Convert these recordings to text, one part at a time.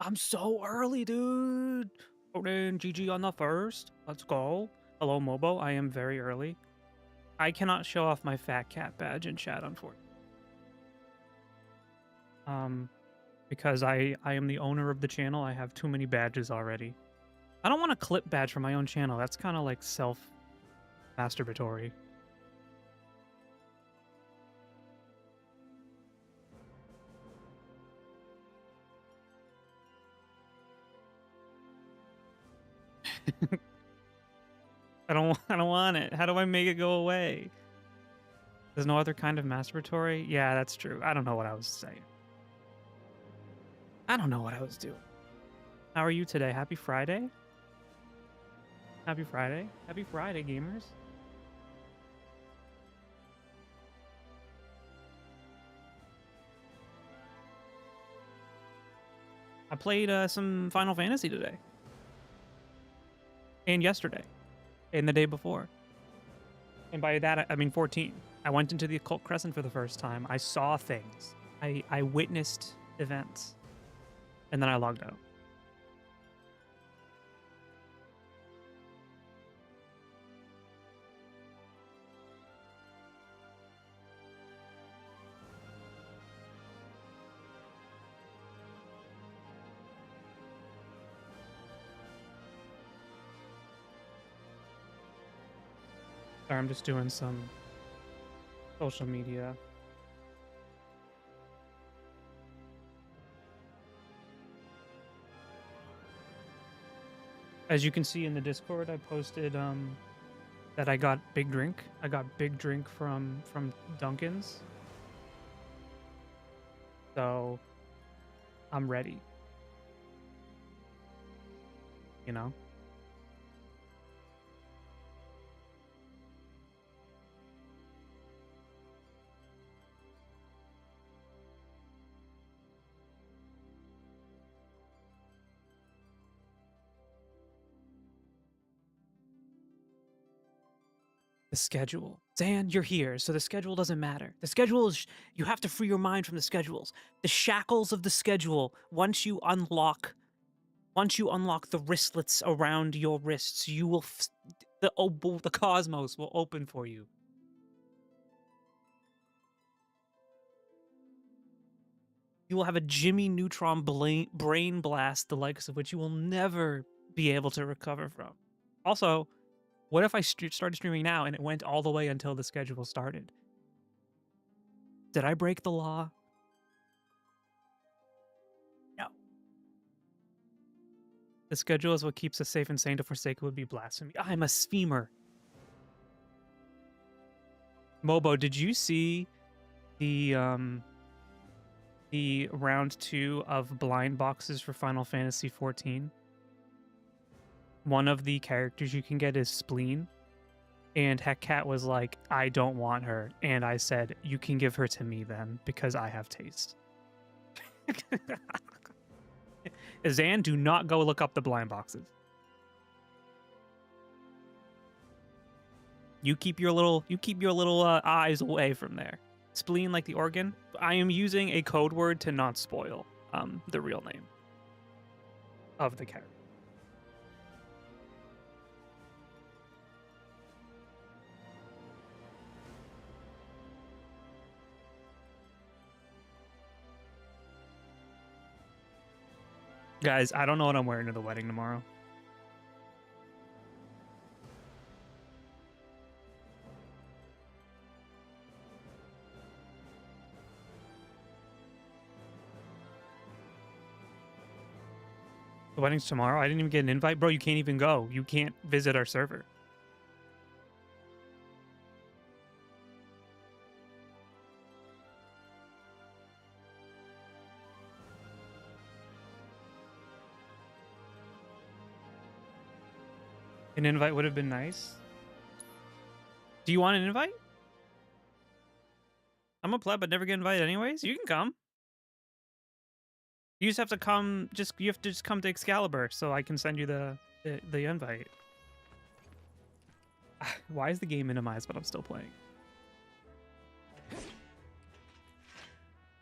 I'm so early, dude. Odin, GG on the first. Let's go. Hello, Mobo. I am very early. I cannot show off my fat cat badge in chat, unfortunately. Because I am the owner of the channel. I have too many badges already. I don't want a clip badge for my own channel. That's kind of like self-masturbatory. I don't want it. How do I make it go away? There's no other kind of masturbatory? Yeah, that's true. I don't know what I was saying. I don't know what I was doing. How are you today? Happy Friday? Happy Friday. Happy Friday, gamers. I played some Final Fantasy today. And yesterday. And the day before. And by that, I mean 14. I went into the Occult Crescent for the first time. I saw things. I witnessed events. And then I logged out. Sorry, I'm just doing some social media. As you can see in the Discord, I posted that I got Big Drink. I got Big Drink from Dunkin's. So I'm ready. You know? The schedule. Zan, you're here, so the schedule doesn't matter. The schedule is, you have to free your mind from the schedules. The shackles of the schedule, once you unlock the wristlets around your wrists, you will, the cosmos will open for you. You will have a Jimmy Neutron brain blast, the likes of which you will never be able to recover from. Also, what if I started streaming now and it went all the way until the schedule started? Did I break the law? No. The schedule is what keeps us safe and sane. To forsake it would be blasphemy. I'm a schemer. Mobo, did you see the round 2 of blind boxes for Final Fantasy XIV? One of the characters you can get is Spleen. And Hekkat was like, I don't want her. And I said, you can give her to me then, because I have taste. Zan, do not go look up the blind boxes. You keep your little eyes away from there. Spleen like the organ. I am using a code word to not spoil the real name of the character. Guys, I don't know what I'm wearing to the wedding tomorrow. The wedding's tomorrow? I didn't even get an invite? Bro, you can't even go. You can't visit our server. An invite would have been nice. Do you want an invite? I'm a pleb, but never get invited anyways. You can come. You just have to come. You have to just come to Excalibur, so I can send you the invite. Why is the game minimized, but I'm still playing?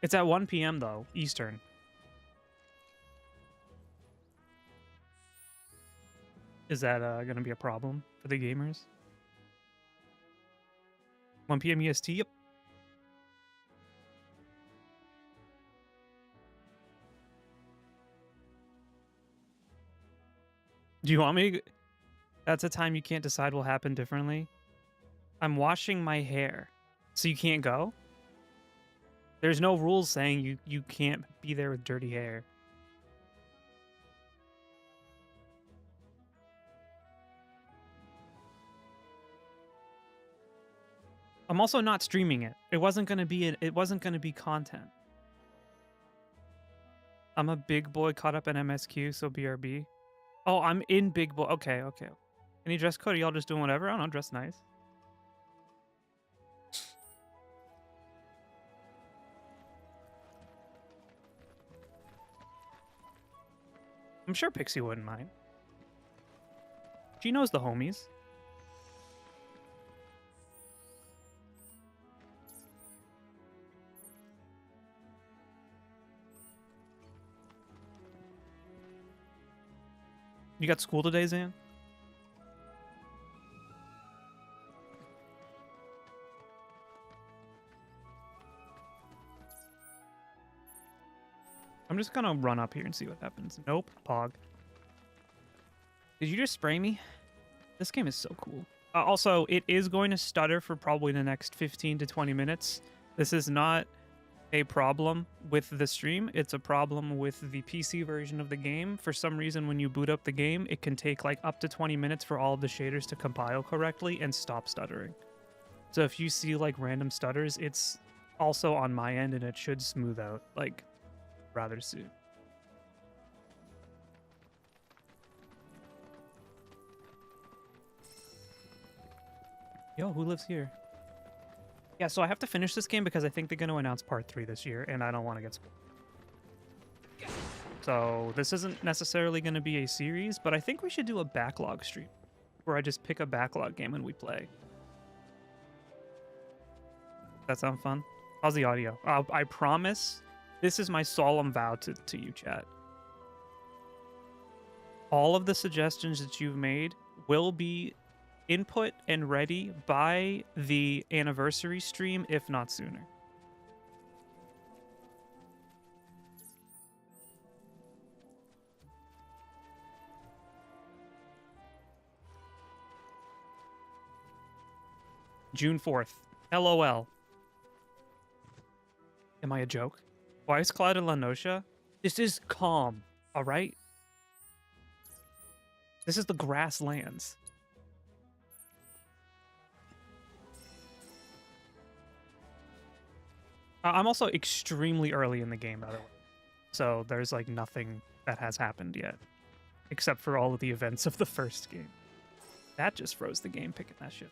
It's at 1 p.m. though, Eastern. Is that going to be a problem for the gamers? 1 p.m. EST? Yep. Do you want me to... That's a time you can't decide will happen differently. I'm washing my hair. So you can't go? There's no rules saying you can't be there with dirty hair. I'm also not streaming it. It wasn't gonna be content. I'm a big boy caught up in MSQ, so BRB. Oh, I'm in big boy. Okay, okay. Any dress code? Are y'all just doing whatever? I don't know, dress nice. I'm sure Pixie wouldn't mind. She knows the homies. You got school today, Zan? I'm just gonna run up here and see what happens. Nope, Pog. Did you just spray me? This game is so cool. Also, it is going to stutter for probably the next 15 to 20 minutes. This is not a problem with the stream. It's a problem with the PC version of the game. For some reason, when you boot up the game, it can take like up to 20 minutes for all of the shaders to compile correctly and stop stuttering. So if you see like random stutters, it's also on my end and it should smooth out like rather soon. Yo, who lives here? Yeah, so I have to finish this game because I think they're going to announce part 3 this year, and I don't want to get spoiled. So this isn't necessarily going to be a series, but I think we should do a backlog stream where I just pick a backlog game and we play. That sound fun? How's the audio? I promise, this is my solemn vow to you, chat. All of the suggestions that you've made will be input and ready by the anniversary stream, if not sooner. June 4th. LOL. Am I a joke? Why is Clyde in La Nocia? This is calm, alright? This is the grasslands. I'm also extremely early in the game, by the way. So there's like nothing that has happened yet. Except for all of the events of the first game. That just froze the game picking that shit.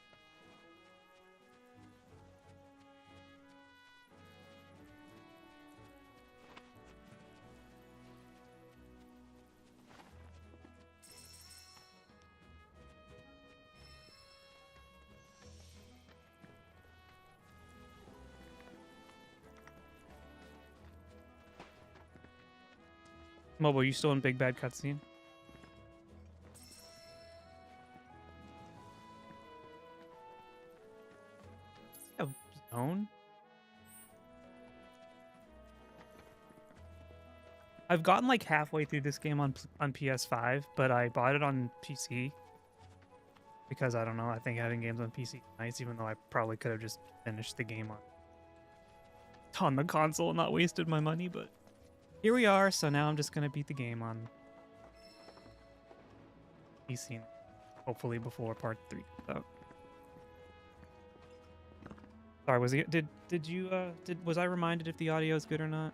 Mobile, you still in Big Bad Cutscene? Zone? I've gotten like halfway through this game on PS5, but I bought it on PC. Because, I don't know, I think having games on PC is nice, even though I probably could have just finished the game on the console and not wasted my money, but... Here we are, so now I'm just gonna beat the game on PC, hopefully before part 3 comes out. Sorry, was I reminded if the audio is good or not?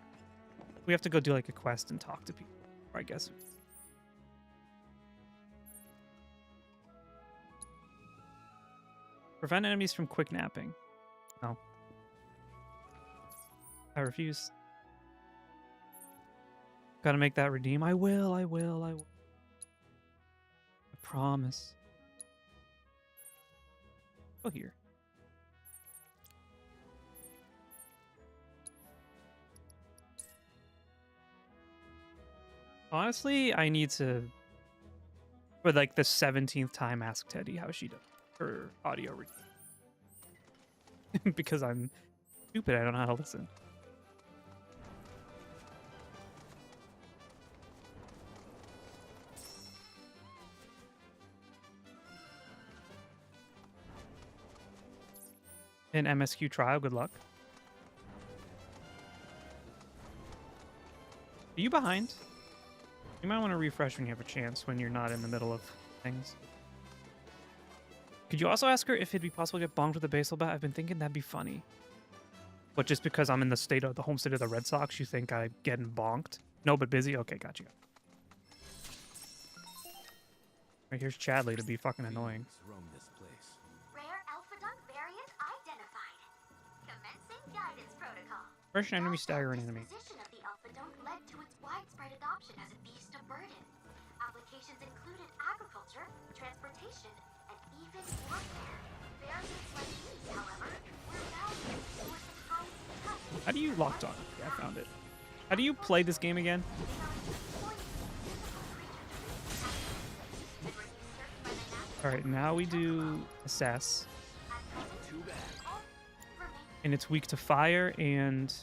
We have to go do like a quest and talk to people, I guess. Prevent enemies from quick napping. No. I refuse. Gotta make that redeem. I will. I promise. Go here. Honestly, I need to... For like the 17th time, ask Teddy how she does her audio read. Because I'm stupid, I don't know how to listen. In MSQ trial, good luck. Are you behind? You might want to refresh when you have a chance, when you're not in the middle of things. Could you also ask her if it'd be possible to get bonked with a baseball bat? I've been thinking that'd be funny. But just because I'm in the home state of the Red Sox, you think I'm getting bonked? No, but busy? Okay, got you. Right, here's Chadley to be fucking annoying. Fresh enemy staggering enemy. Position of the alpha dunk led to its widespread adoption as a beast of burden. Applications included agriculture, transportation, and even warfare. Variants like these, however, were valued as a source of high success. How do you locked on? Yeah, I found it. How do you play this game again? Alright, now we do assess. And it's weak to fire and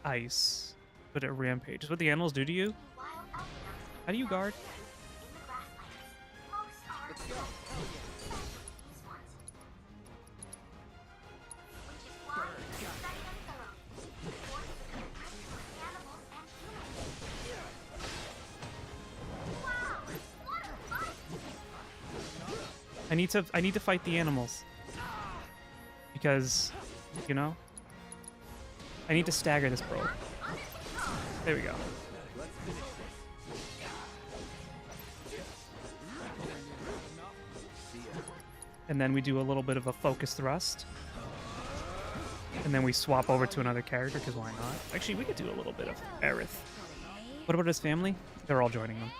ice, but it rampages. What the animals do to you? How do you guard? I need to fight the animals because, you know, I need to stagger this bro. There we go. And then we do a little bit of a focus thrust. And then we swap over to another character because why not? Actually, we could do a little bit of Aerith. What about his family? They're all joining them.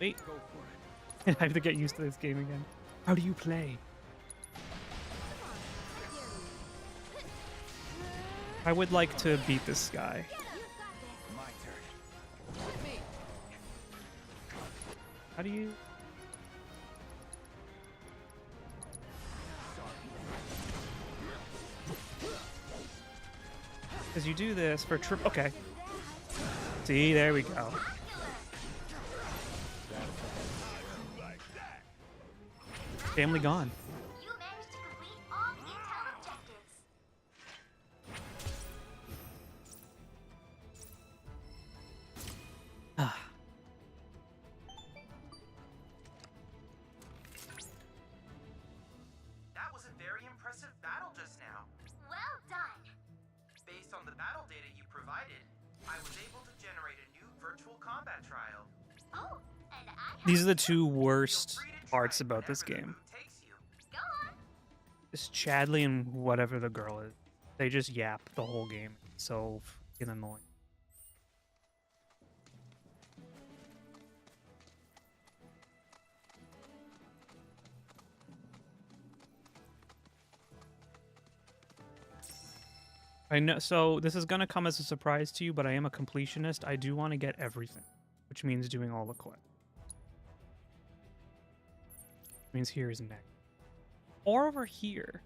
Wait. I have to get used to this game again. How do you play? I would like to beat this guy. How do you... Because you do this for trip... Okay. See, there we go. Family gone. You managed to complete all intel objectives. Ah. That was a very impressive battle just now. Well done. Based on the battle data you provided, I was able to generate a new virtual combat trial. Oh, and I These are the two worst parts about this game. go on. It's Chadley and whatever the girl is. They just yap the whole game. It's so fucking annoying. I know, so this is gonna come as a surprise to you, but I am a completionist. I do want to get everything, which means doing all the quests. Means here is next. Or over here.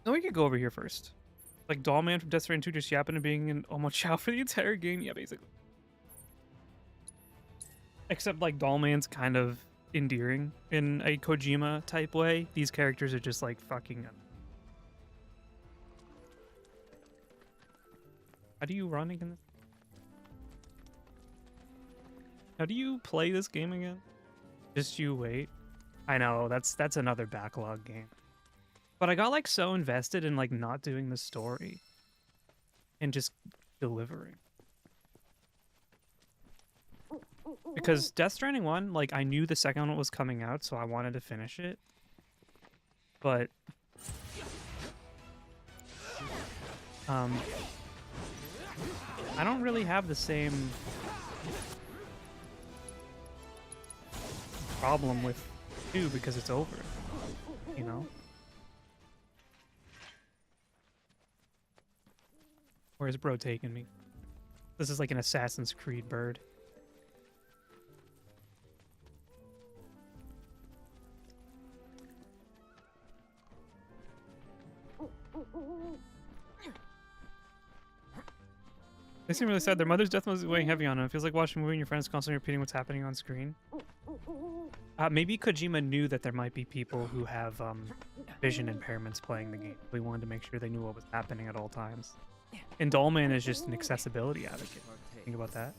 No, we could go over here first. Like Dollman from Death Stranding 2 just yapping and being in almost chow for the entire game. Yeah, basically. Except like Dollman's kind of endearing in a Kojima type way. These characters are just like fucking... How do you run again? How do you play this game again? Just you wait. I know, that's another backlog game. But I got like so invested in like not doing the story and just delivering. Because Death Stranding 1, like I knew the second one was coming out, so I wanted to finish it. But I don't really have the same problem with 2 because it's over, you know? Where's bro taking me? This is like an Assassin's Creed bird. They seem really sad. Their mother's death was weighing heavy on them. It feels like watching a movie and your friends constantly repeating what's happening on screen. Maybe Kojima knew that there might be people who have vision impairments playing the game. We wanted to make sure they knew what was happening at all times. And Dollman is just an accessibility advocate. Think about that.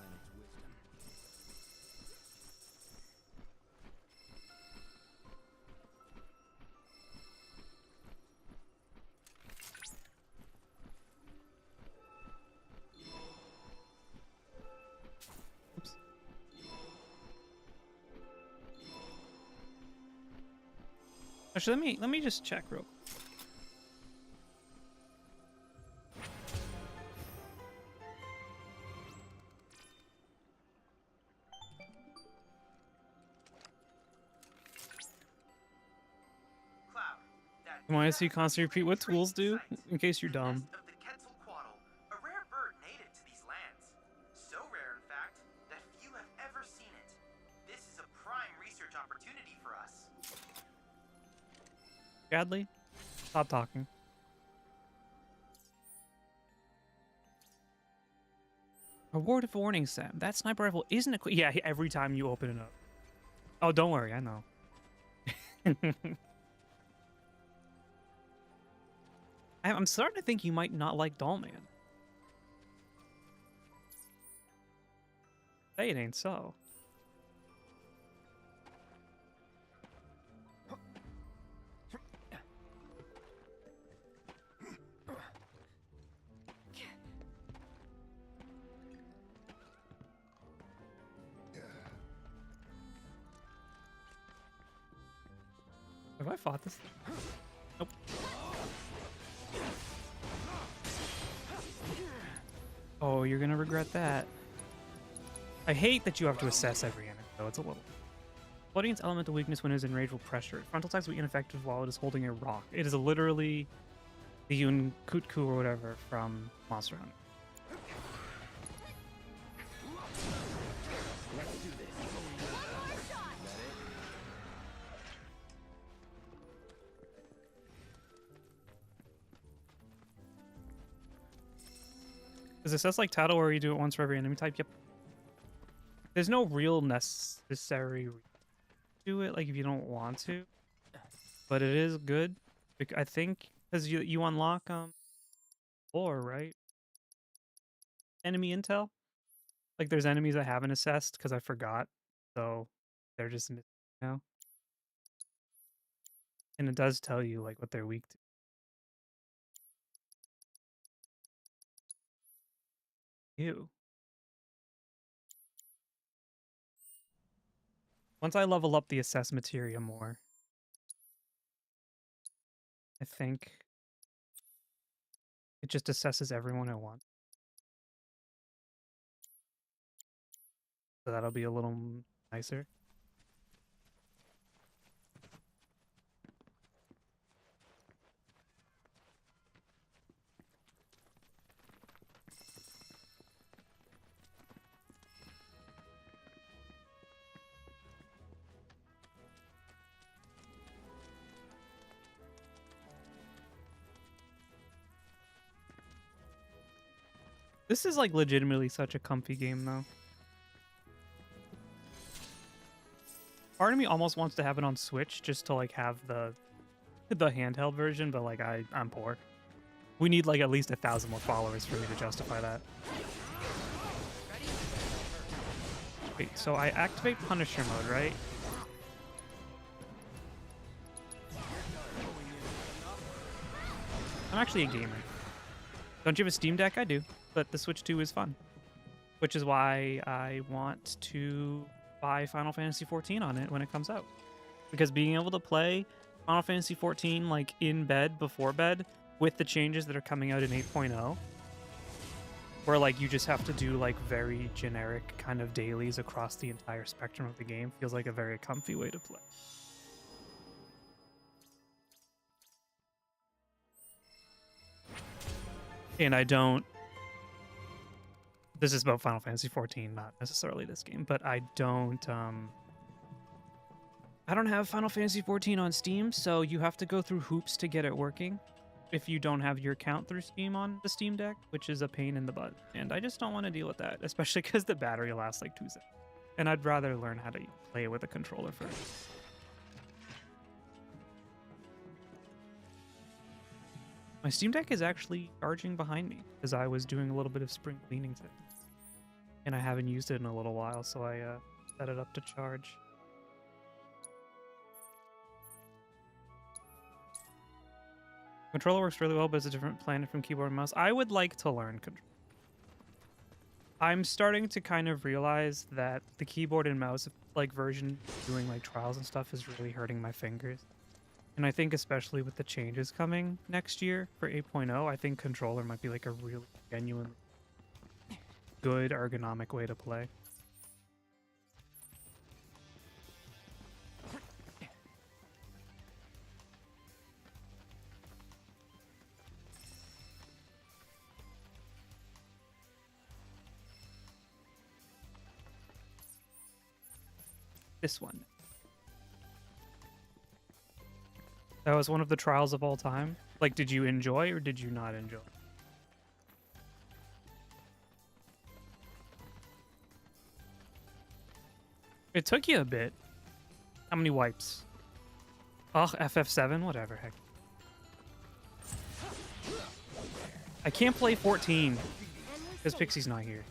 Oops. Actually, let me just check real quick. Cloud, that You want to see constantly repeat what tools do? In case you're dumb. nest of the Quetzalcoatl, a rare bird native to these lands. So rare, in fact, that few have ever seen it. This is a prime research opportunity for us. Gadley, stop talking. A word of warning, Sam. That sniper rifle isn't a yeah, every time you open it up. Oh, don't worry, I know. I'm starting to think you might not like Dollman. Say it ain't so. Have I fought this thing? Nope. Oh, you're gonna regret that. I hate that you have to assess every enemy, though. It's a little. Floating's elemental weakness when it is enraged will pressure. Frontal attacks will be ineffective while it is holding a rock. It is literally the Yun Kutku or whatever from Monster Hunter. Is it says like title where you do it once for every enemy type? Yep. There's no real necessary reason to do it, like if you don't want to, but it is good. I think because you unlock lore, right? Enemy intel. Like there's enemies I haven't assessed because I forgot, so they're just missing now. And it does tell you like what they're weak to. Ew. Once I level up the assess materia more, I think it just assesses everyone at once. So that'll be a little nicer. This is like legitimately such a comfy game though. Part of me almost wants to have it on Switch just to like have the handheld version, but like I'm poor. We need like at least 1,000 more followers for me to justify that. Wait, so I activate Punisher mode, right? I'm actually a gamer. Don't you have a Steam Deck? I do, but the Switch 2 is fun. Which is why I want to buy Final Fantasy XIV on it when it comes out. Because being able to play Final Fantasy XIV like in bed, before bed, with the changes that are coming out in 8.0, where like you just have to do like very generic kind of dailies across the entire spectrum of the game, feels like a very comfy way to play. And I don't This is about Final Fantasy 14, not necessarily this game, but I don't have Final Fantasy 14 on Steam, so you have to go through hoops to get it working if you don't have your account through Steam on the Steam Deck, which is a pain in the butt. And I just don't want to deal with that, especially because the battery lasts like 2 seconds. And I'd rather learn how to play it with a controller first. My Steam Deck is actually charging behind me because I was doing a little bit of spring cleaning today. And I haven't used it in a little while, so I set it up to charge. Controller works really well, but it's a different planet from keyboard and mouse. I would like to learn control. I'm starting to kind of realize that the keyboard and mouse like version doing like trials and stuff is really hurting my fingers. And I think especially with the changes coming next year for 8.0, I think controller might be like a really genuine good ergonomic way to play. This one. That was one of the trials of all time. Like, did you enjoy or did you not enjoy? It took you a bit. How many wipes? Ugh, FF7? Whatever, heck. I can't play 14 because Pixie's not here.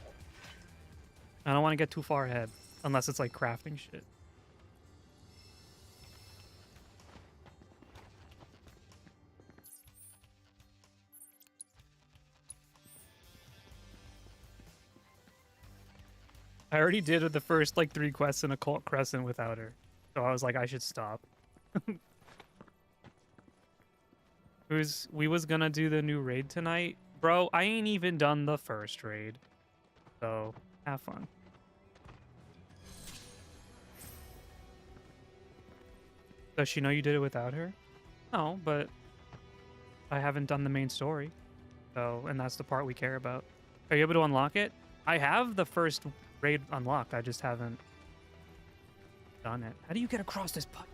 I don't want to get too far ahead unless it's like crafting shit. I already did the first like 3 quests in Occult Crescent without her, so I was like, I should stop. We was gonna do the new raid tonight, bro. I ain't even done the first raid, so have fun. Does she know you did it without her? No, but I haven't done the main story, so and that's the part we care about. Are you able to unlock it? I have the first raid unlocked. I just haven't done it. How do you get across this pipe?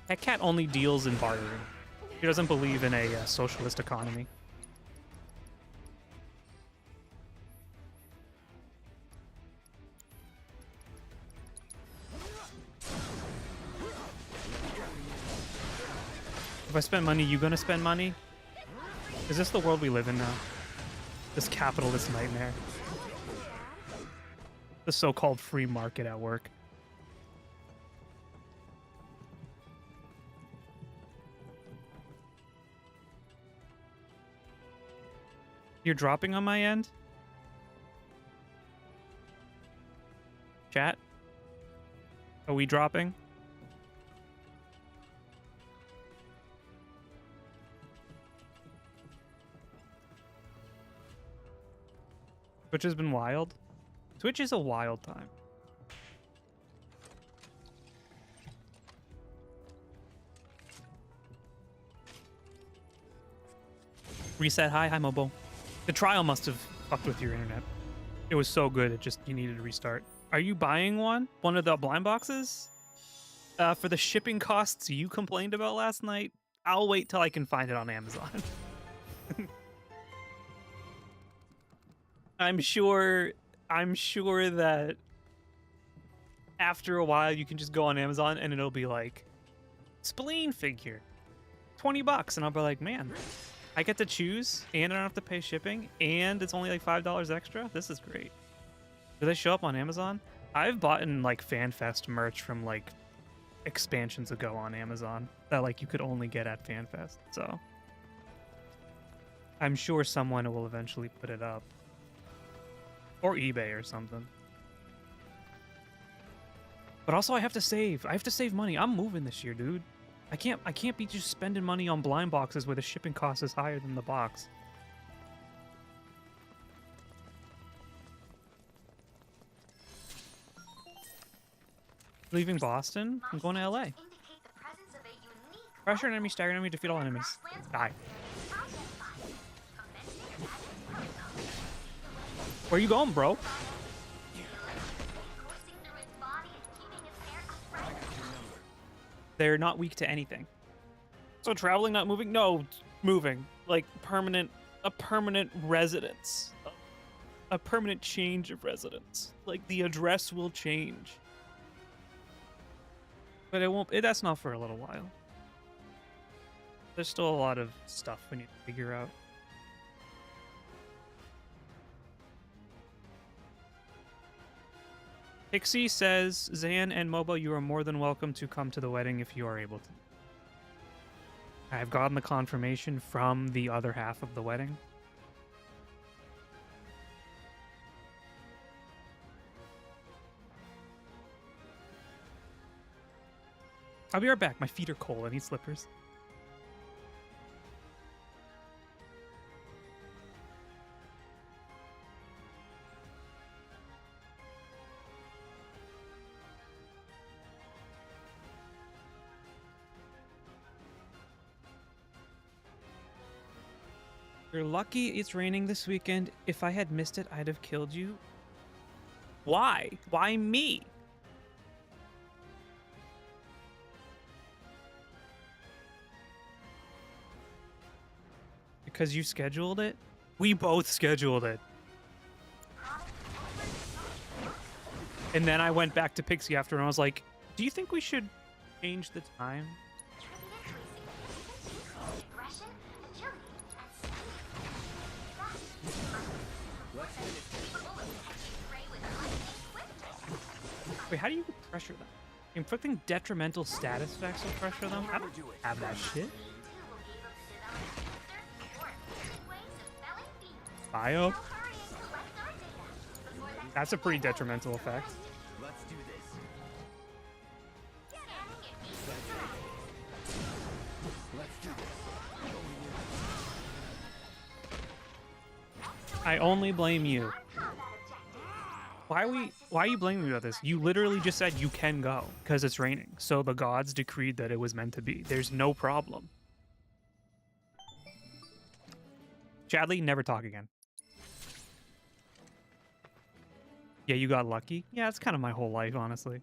That cat only deals in bartering. He doesn't believe in a socialist economy. If I spend money, you gonna spend money? Is this the world we live in now? This capitalist nightmare. The so-called free market at work. You're dropping on my end? Chat? Are we dropping? Twitch has been wild. Twitch is a wild time. Reset. Hi Mobo. The trial must have fucked with your internet. It was so good, you needed to restart. Are you buying one? One of the blind boxes? For the shipping costs you complained about last night? I'll wait till I can find it on Amazon. I'm sure that after a while you can just go on Amazon and it'll be like, spleen figure, $20, and I'll be like, man, I get to choose and I don't have to pay shipping and it's only like $5 extra. This is great. Do they show up on Amazon? I've bought in like FanFest merch from like expansions ago on Amazon that like you could only get at FanFest. So I'm sure someone will eventually put it up. Or eBay or something. But also I have to save. I have to save money. I'm moving this year, dude. I can't be just spending money on blind boxes where the shipping cost is higher than the box. Leaving Boston? I'm going to LA. Indicate the presence of a unique Pressure an enemy, stagger an enemy, defeat all enemies. Die. Where you going, bro? They're not weak to anything. So traveling, not moving? No, it's moving. Like a permanent residence. A permanent change of residence. Like the address will change. But it won't, that's not for a little while. There's still a lot of stuff we need to figure out. Pixie says, Zan and Mobo, you are more than welcome to come to the wedding if you are able to. I've gotten the confirmation from the other half of the wedding. I'll be right back. My feet are cold. I need slippers. You're lucky it's raining this weekend. If I had missed it, I'd have killed you. Why? Why me? Because you scheduled it? We both scheduled it. And then I went back to Pixie after and I was like, do you think we should change the time? Wait, how do you pressure them? Inflicting detrimental status effects will pressure them? I don't have that shit. Bio? That's a pretty detrimental effect. Let's do this. Let's do this. I only blame you. Why are you blaming me about this? You literally just said you can go because it's raining. So the gods decreed that it was meant to be. There's no problem. Chadley, never talk again. Yeah, you got lucky. Yeah, it's kind of my whole life, honestly.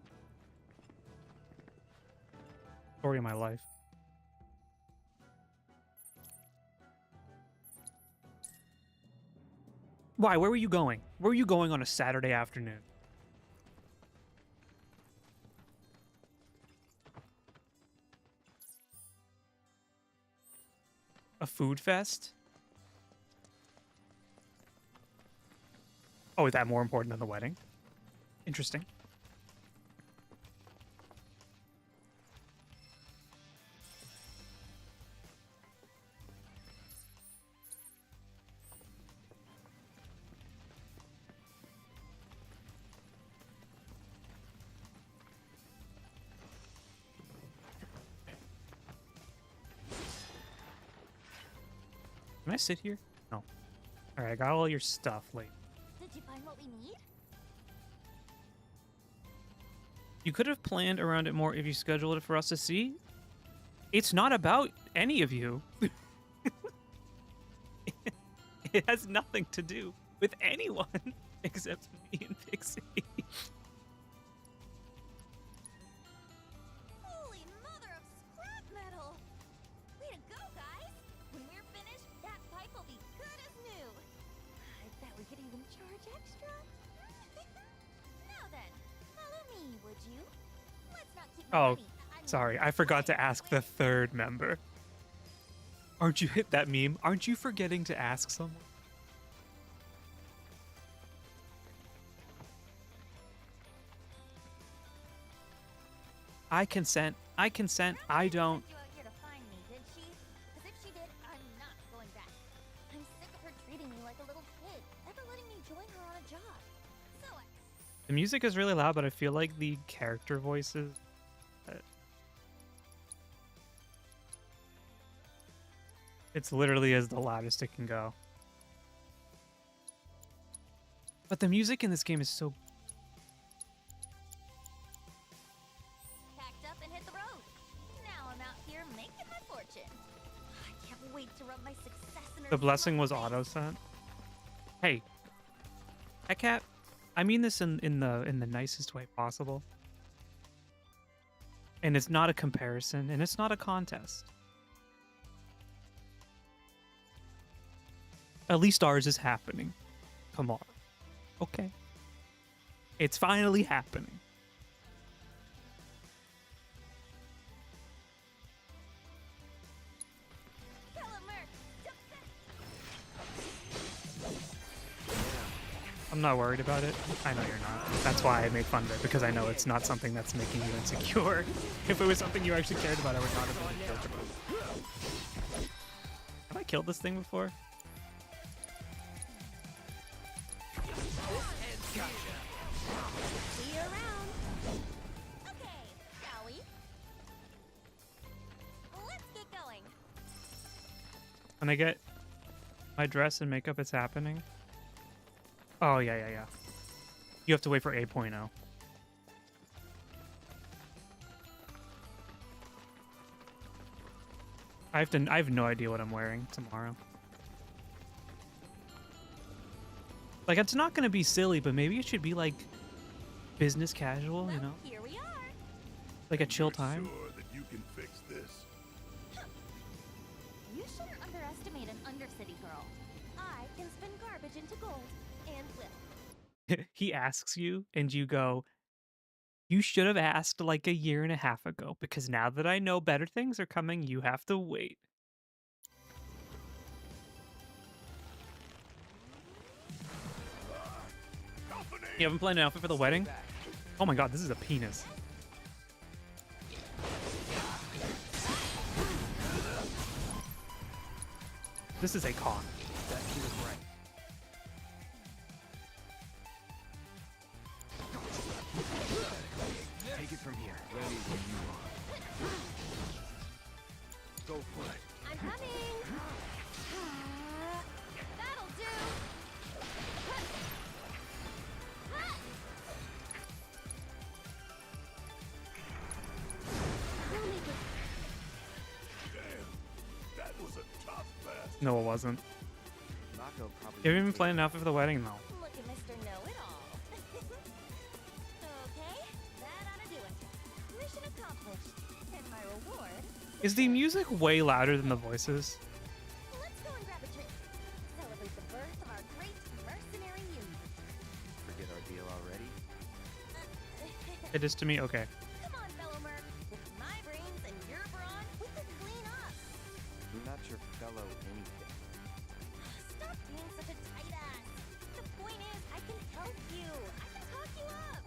Story of my life. Why? Where were you going? Where were you going on a Saturday afternoon? A food fest? Oh, is that more important than the wedding? Interesting. Can I sit here? No. Alright, I got all your stuff late. Did you find what we need? You could have planned around it more if you scheduled it for us to see. It's not about any of you. It has nothing to do with anyone except me and Pixie. Holy mother of scrap metal! Way to go, guys! When we're finished, that pipe will be good as new. I bet we could even charge extra. Now then, follow me, would you? Let's not keep Oh, money. sorry, I forgot to ask the third member. Aren't you hit that meme? Aren't you forgetting to ask someone? I consent. I consent. I don't. You out here to find me, did she? 'Cause if she did, I'm not going back. I'm sick of her treating me like a little kid, never letting me join her on a job. So The music is really loud, but I feel like the character voices. It's literally as the loudest it can go. But the music in this game is so. blessing was auto sent. Hey, cat. I mean this in the nicest way possible. And it's not a comparison, and it's not a contest. At least ours is happening. Come on. Okay. It's finally happening. I'm not worried about it. I know you're not. That's why I made fun of it, because I know it's not something that's making you insecure. If it was something you actually cared about, I would not have been insecure about it. Have I killed this thing before? See you around. Okay, shall we? Let's get going. When I get my dress and makeup, it's happening. Oh, yeah. You have to wait for 8.0. I have no idea what I'm wearing tomorrow. Like, it's not going to be silly, but maybe it should be, like, business casual, you know? Here we are. Like a chill time. Sure that you can fix this. You shouldn't underestimate an undercity girl. I can spin garbage into gold, and will. He asks you, and you go, you should have asked like a year and a half ago, because now that I know better things are coming, you have to wait. You haven't planned an outfit for the wedding? Oh my god, this is a penis. This is a con. That she was right. Take it from here. Ready when you are. Go for it. I'm coming. That'll do. We'll make it. Damn, that was a tough pass. No, it wasn't. Mako probably. You haven't even planned an outfit for the wedding, though. Look at Mr. Know-It-All. Okay, that ought to do it. Mission accomplished. And my reward. Is the music way louder than the voices? Let's go and grab a drink. Celebrate the birth of our great mercenary union. Forget our deal already. It is to me? Okay. Come on, fellow merc. With my brains and your brawn, we can clean up. I'm not your fellow anything. Stop being such a tight ass. The point is, I can help you. I can talk you up.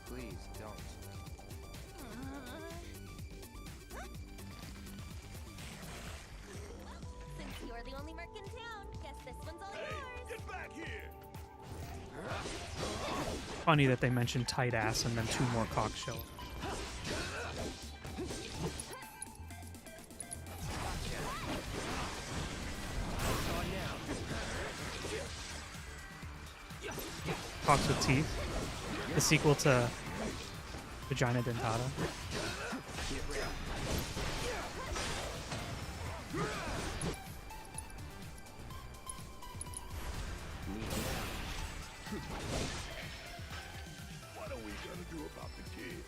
Please don't. Since you're the only merc in town, guess this one's all Hey, yours. get back here! Funny that they mentioned tight ass and then two more cocks show up. Cocks with teeth. The sequel to Vagina Dentata. What are we gonna do about the kid?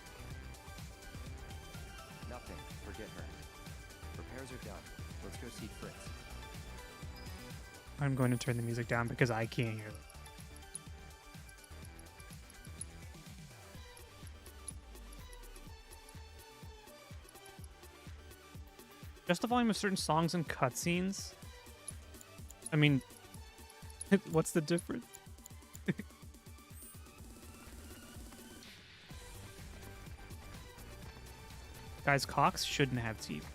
Nothing. Forget her. Repairs are done. Let's go see Fritz. I'm going to turn the music down because I can't hear it. Just the volume of certain songs and cutscenes? I mean, what's the difference? Guys, cocks shouldn't have teeth.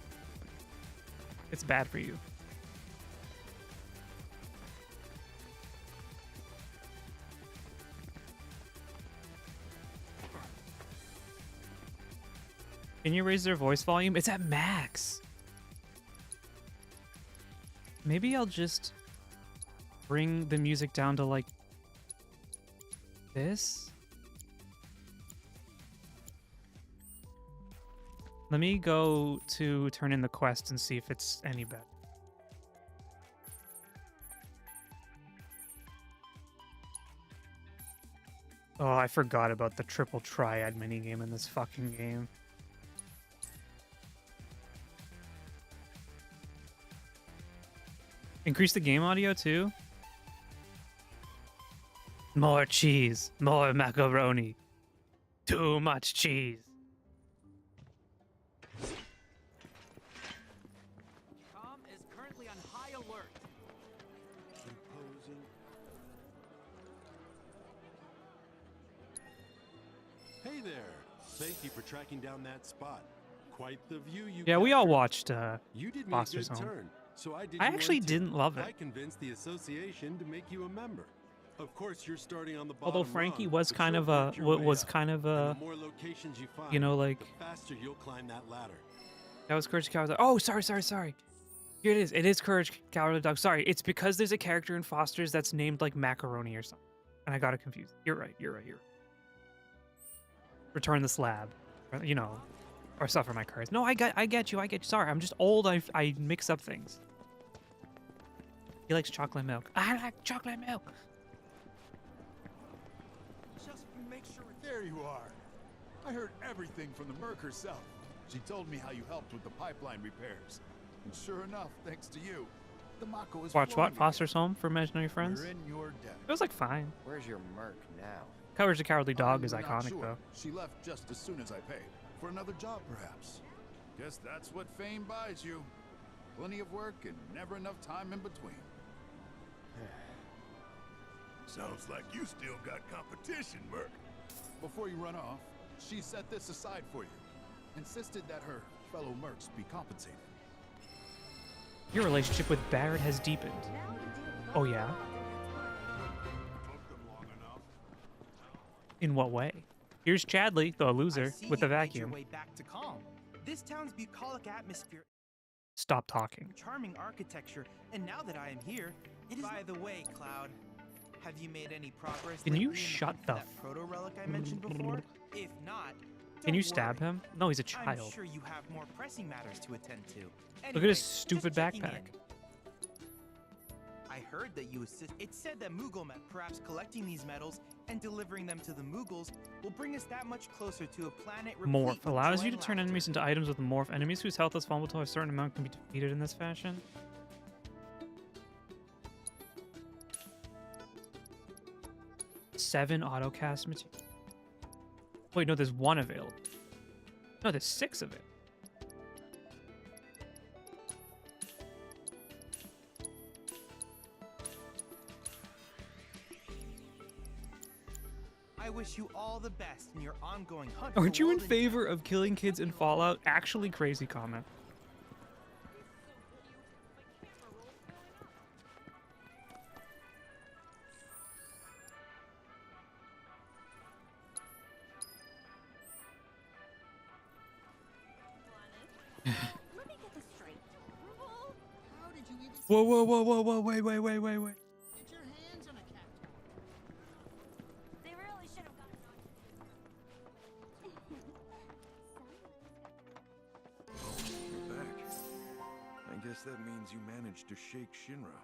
It's bad for you. Can you raise their voice volume? It's at max. Maybe I'll just bring the music down to like this. Let me go to turn in the quest and see if it's any better. Oh, I forgot about the triple triad minigame in this fucking game. Increase the game audio too? More cheese, more macaroni. Too much cheese. Com is currently on high alert. Imposing. Hey there. Thank you for tracking down that spot. Quite the view you Yeah, we all captured. watched You did me Foster's a good Home. turn, so I did I you one actually too. didn't love it. I convinced the association to make you a member. Of course, you're starting on the bottom Although Frankie rung, was but kind you'll of a work your way was up. kind of And a the more locations you find, you know, like the faster you'll climb that ladder. that was Courage the Cowardly. Oh, sorry. Here it is. It is Courage Cowardly Dog. Sorry, it's because there's a character in Foster's that's named like macaroni or something, and I got it confused. You're right. Return the slab, you know, or suffer my curse. No, I get you. Sorry, I'm just old. I mix up things. He likes chocolate milk. I like chocolate milk. Just make sure. There you are. I heard everything from the Merc herself. She told me how you helped with the pipeline repairs. And sure enough, thanks to you, the Mako is Watch flowing what? Foster's Home for Imaginary again. Friends. We're in your debt. It was like fine. Where's your merc now? Courage the Cowardly Dog is We're not iconic sure. though. She left just as soon as I paid. For another job, perhaps. Guess that's what fame buys you. Plenty of work and never enough time in between. Sounds like you still got competition, Merc. Before you run off, she set this aside for you. Insisted that her fellow Mercs be compensated. Your relationship with Barrett has deepened. Oh yeah? Took them long enough. In what way? Here's Chadley, the I loser, see with the you made your vacuum. way back to calm. This town's bucolic atmosphere, Stop talking. charming architecture, and now that I am here, it is. By the way, Cloud, have you made any progress? Can you lately in shut hunt for the that proto relic I mentioned before? If not, Can you don't stab worry. him? No, he's a I'm child. sure you have more pressing matters to attend to. Look at Anyway, his just stupid checking backpack. in. I heard that you assist. It said that perhaps collecting these metals and delivering them to the Mughals will bring us that much closer to a planet replete Morph with allows joy you to and turn laughter. enemies into items with morph. Enemies whose health is vulnerable to a certain amount can be defeated in this fashion. Seven autocast material. Wait, no, there's one available. No, there's 6 of it. I wish you all the best in your ongoing hunt. Aren't for you in Walden favor of killing kids in Fallout? Actually, crazy comment. Let me get this straight. How did you even Whoa, wait. get your hands on a cat? They really should have gotten on. You're back. I guess that means you managed to shake Shinra.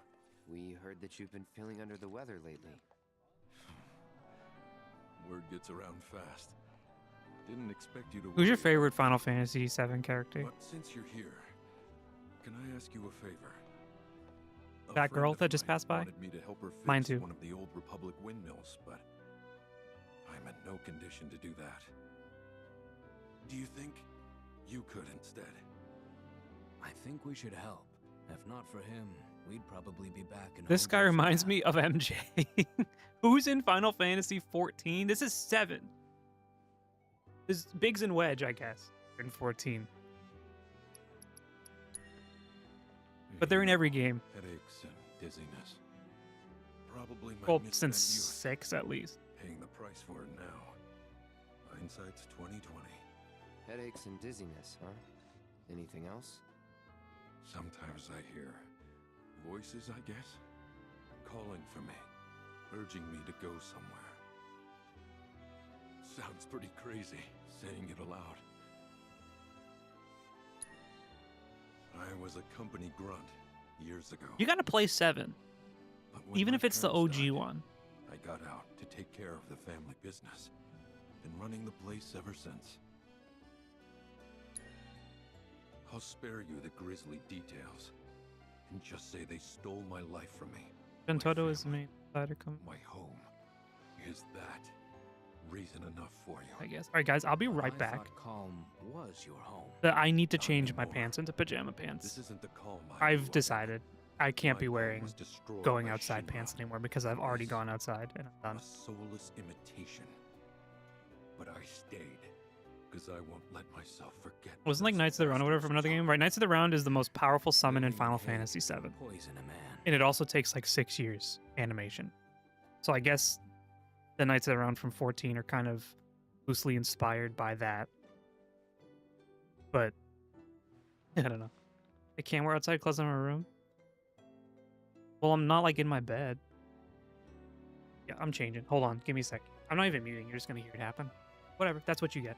We heard that you've been feeling under the weather lately. Word gets around fast. Didn't expect you to. Who's your worry. favorite Final Fantasy VII character? But since you're here, can I ask you a favor? A That friend girl of that just mine passed by? wanted me to help her fix Mine too. one of the old Republic windmills, but I'm in no condition to do that. Do you think you could instead? I think we should help. If not for him, we'd probably be back in. This guy Hogarth's reminds lab. me of MJ. Who's in Final Fantasy 14? This is 7. This Biggs and Wedge, I guess, in 14. But they're in every game. Headaches and dizziness. Probably my Well, misspent since youth. 6 at least. Paying the price for it now. Hindsight's 20/20. Headaches and dizziness, huh? Anything else? Sometimes I hear voices, I guess, calling for me, urging me to go somewhere. Sounds pretty crazy, saying it aloud. I was a company grunt years ago. You gotta play 7, but when even my if it's the parents OG died, one. I got out to take care of the family business. Been running the place ever since. I'll spare you the grisly details, and just say they stole my life from me. Toto is the main insider come. My home. Is that reason enough for you? I guess. All right, guys, I'll be right I back. thought Calm was your home. I need to Not change my anymore. pants into pajama pants. This isn't the calm I grew I've up decided I can't My be home wearing was destroyed going by outside Shinra. pants anymore because I've already gone outside and I'm in. done. A soulless imitation. But I stayed, because I won't let myself forget. Wasn't like Knights of the Round or whatever from another game, right? Knights of the Round is the most powerful summon in Living Final hate Fantasy VII, can Poison a man. and it also takes like 6 years animation. So I guess the Knights of the Round from 14 are kind of loosely inspired by that. But I don't know. I can't wear outside clothes in my room. Well, I'm not like in my bed. Yeah, I'm changing. Hold on, give me a sec. I'm not even muting. You're just gonna hear it happen. Whatever. That's what you get.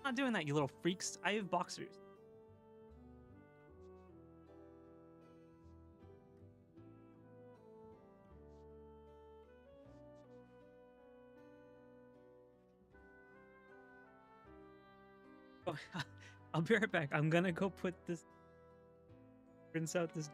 I'm not doing that, you little freaks. I have boxers. Oh, I'll be right back. I'm gonna go put this. Rinse out this.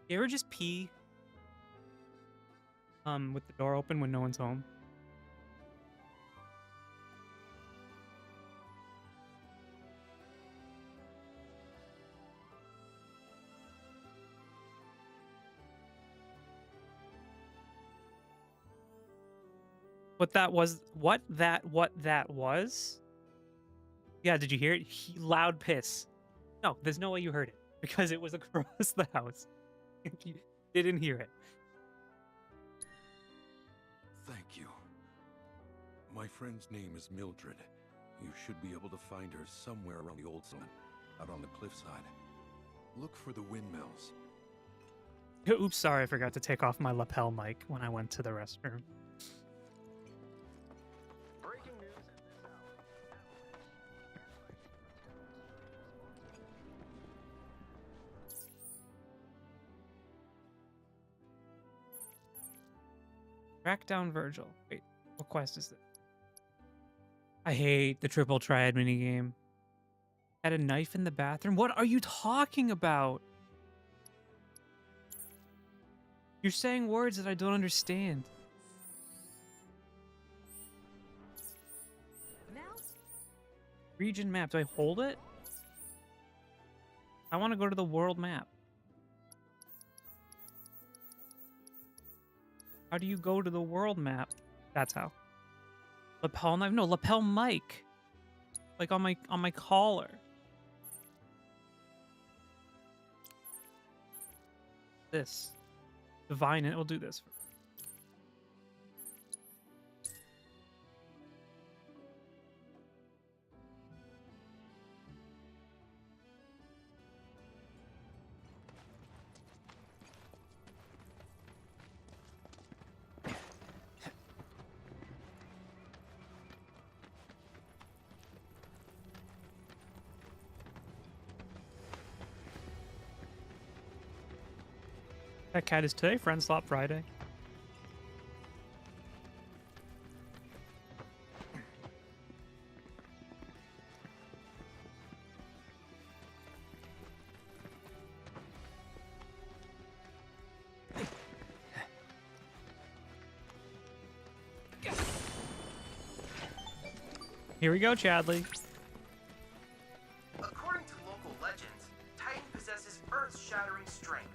You ever just pee with the door open when no one's home? What that was? Yeah, did you hear it? Loud piss. No, there's no way you heard it because it was across the house. You didn't hear it. Thank you. My friend's name is Mildred. You should be able to find her somewhere around the old settlement, out on the cliffside. Look for the windmills. Oops, sorry, I forgot to take off my lapel mic when I went to the restroom. Track down Virgil. Wait, what quest is this? I hate the triple triad minigame. Had a knife in the bathroom? What are you talking about? You're saying words that I don't understand. Region map. Do I hold it? I want to go to the world map. How do you go to the world map? That's how. Lapel knife? No, lapel mic. Like on my collar. This. Divine it. We'll do this. That cat is today Friend Slot Friday. Here we go, Chadley. According to local legends, Titan possesses earth-shattering strength.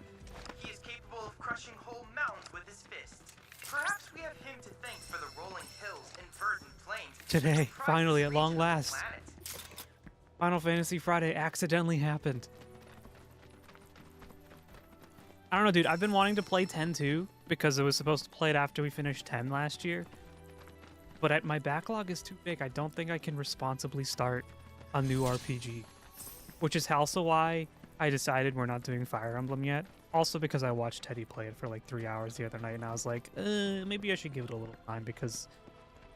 He is capable of crushing whole mountains with his fists. Perhaps we have him to thank for the rolling hills and verdant plains. Today, finally, at long region of the last. planet. Final Fantasy Friday accidentally happened. I don't know, dude. I've been wanting to play 10 too because it was supposed to play it after we finished 10 last year. But my backlog is too big. I don't think I can responsibly start a new RPG. Which is also why I decided we're not doing Fire Emblem yet. Also because I watched Teddy play it for like 3 hours the other night and I was like, maybe I should give it a little time because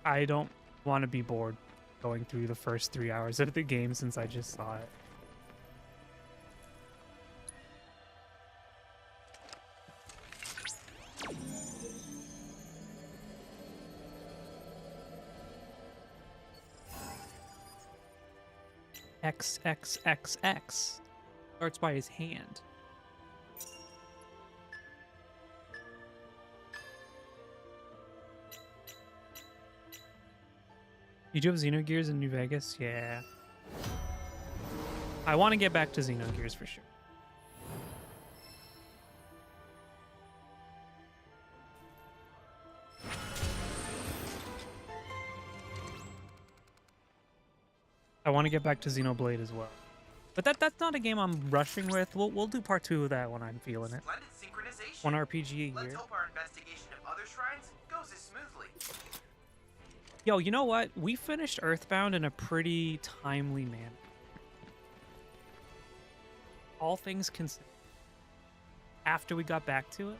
I don't want to be bored going through the first 3 hours of the game since I just saw it. XXXX starts by his hand. You do have Xenogears in New Vegas? Yeah. I want to get back to Xenogears for sure. I want to get back to Xenoblade as well. But that's not a game I'm rushing with. We'll do part 2 of that when I'm feeling it. Splendid synchronization. One RPG a Let's year. hope our investigation of other shrines goes as smoothly. Yo, you know what? We finished Earthbound in a pretty timely manner. All things considered. After we got back to it.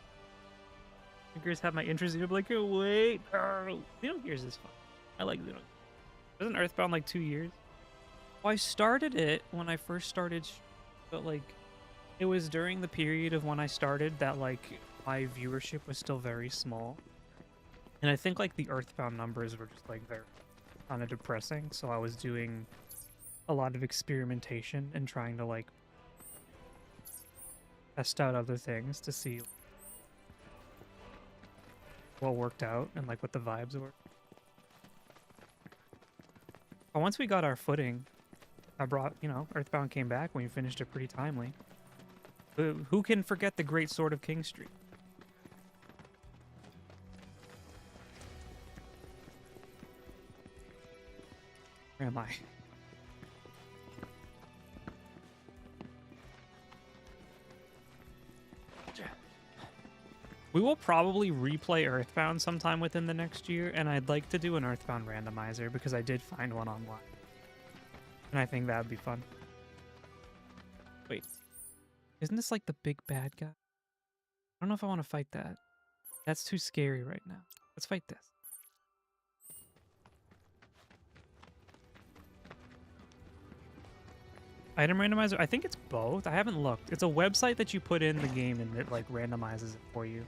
Xenogears had my interest in it, like, oh, wait. Xenogears is fun. I like Xenogears. Wasn't Earthbound like 2 years? Well, I started it when I first started, but like, it was during the period of when I started that like my viewership was still very small. And I think like the Earthbound numbers were just like very kind of depressing. So I was doing a lot of experimentation and trying to like test out other things to see what worked out and like what the vibes were. But once we got our footing, I brought, you know, Earthbound came back when we finished it pretty timely. Who can forget the Great Sword of King Street? Where am I? We will probably replay Earthbound sometime within the next year, and I'd like to do an Earthbound randomizer because I did find one online. And I think that would be fun. Wait. Isn't this like the big bad guy? I don't know if I want to fight that. That's too scary right now. Let's fight this. Item randomizer? I think it's both. I haven't looked. It's a website that you put in the game and it like randomizes it for you.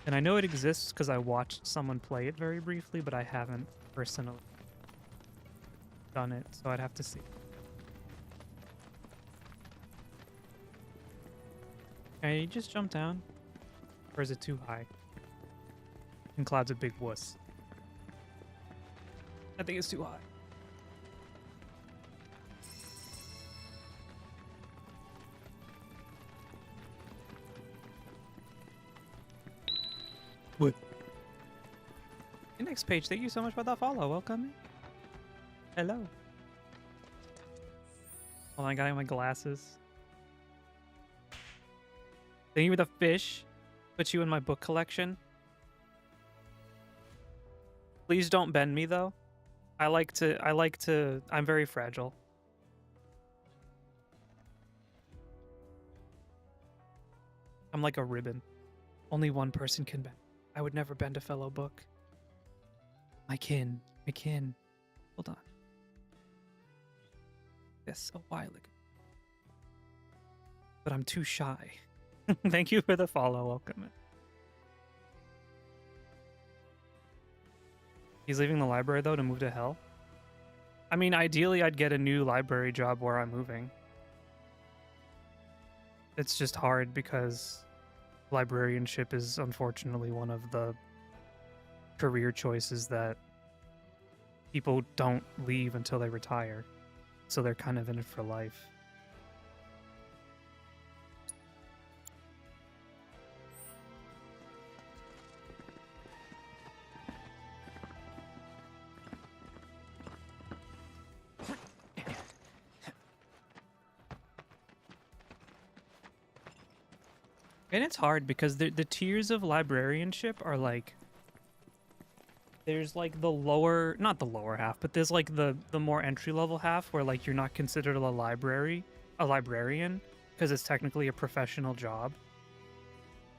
And I know it exists because I watched someone play it very briefly, but I haven't personally done it, so I'd have to see. Can you just jump down? Or is it too high? And Cloud's a big wuss. I think it's too high. What? The next page, thank you so much for that follow. Welcome. Hello. Hold on, I got my glasses. Thank you for the fish. Put you in my book collection. Please don't bend me though. I'm very fragile. I'm like a ribbon. Only one person can bend. I would never bend a fellow book. My kin. Hold on. Yes, a while ago. But I'm too shy. Thank you for the follow. Welcome. He's leaving the library though to move to hell. I mean, ideally I'd get a new library job where I'm moving. It's just hard because librarianship is unfortunately one of the career choices that people don't leave until they retire. So they're kind of in it for life. And it's hard because the tiers of librarianship are like, there's like the lower, not the lower half, but there's like the more entry level half where like you're not considered a librarian because it's technically a professional job.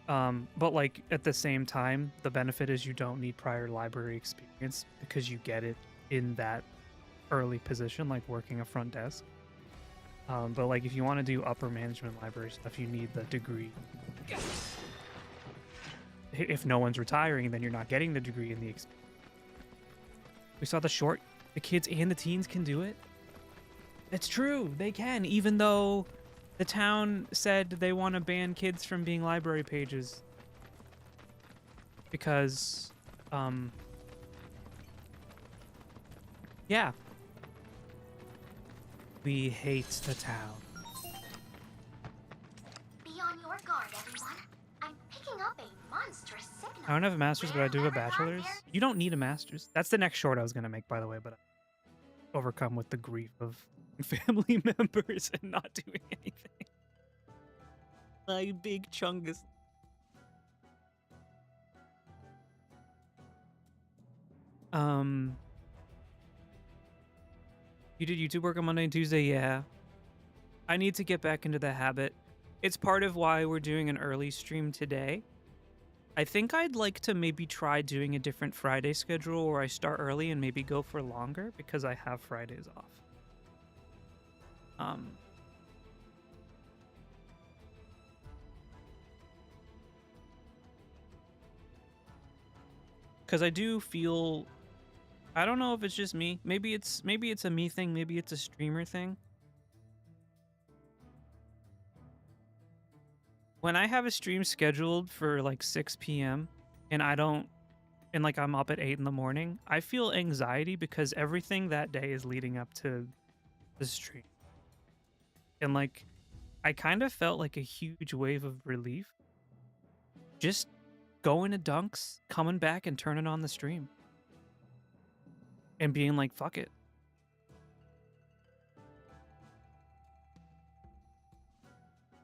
But like at the same time, the benefit is you don't need prior library experience because you get it in that early position, like working a front desk. But like if you want to do upper management library stuff, you need the degree. If no one's retiring, then you're not getting the degree in the experience. We saw the short. The kids and the teens can do it. It's true. They can, even though the town said they want to ban kids from being library pages. Because, yeah. We hate the town. Be on your guard, everyone. I'm picking up a monstrous signal. I don't have a master's, but I do have a bachelor's. You don't need a master's. That's the next short I was going to make, by the way, but I overcome with the grief of family members and not doing anything. My big chungus. You did YouTube work on Monday and Tuesday? Yeah. I need to get back into the habit. It's part of why we're doing an early stream today. I think I'd like to maybe try doing a different Friday schedule where I start early and maybe go for longer because I have Fridays off. Because I do feel, I don't know if it's just me. Maybe it's a me thing. Maybe it's a streamer thing. When I have a stream scheduled for like 6 p.m. and I'm up at 8 in the morning, I feel anxiety because everything that day is leading up to the stream. And like, I kind of felt like a huge wave of relief. Just going to Dunks, coming back and turning on the stream. And being like, fuck it.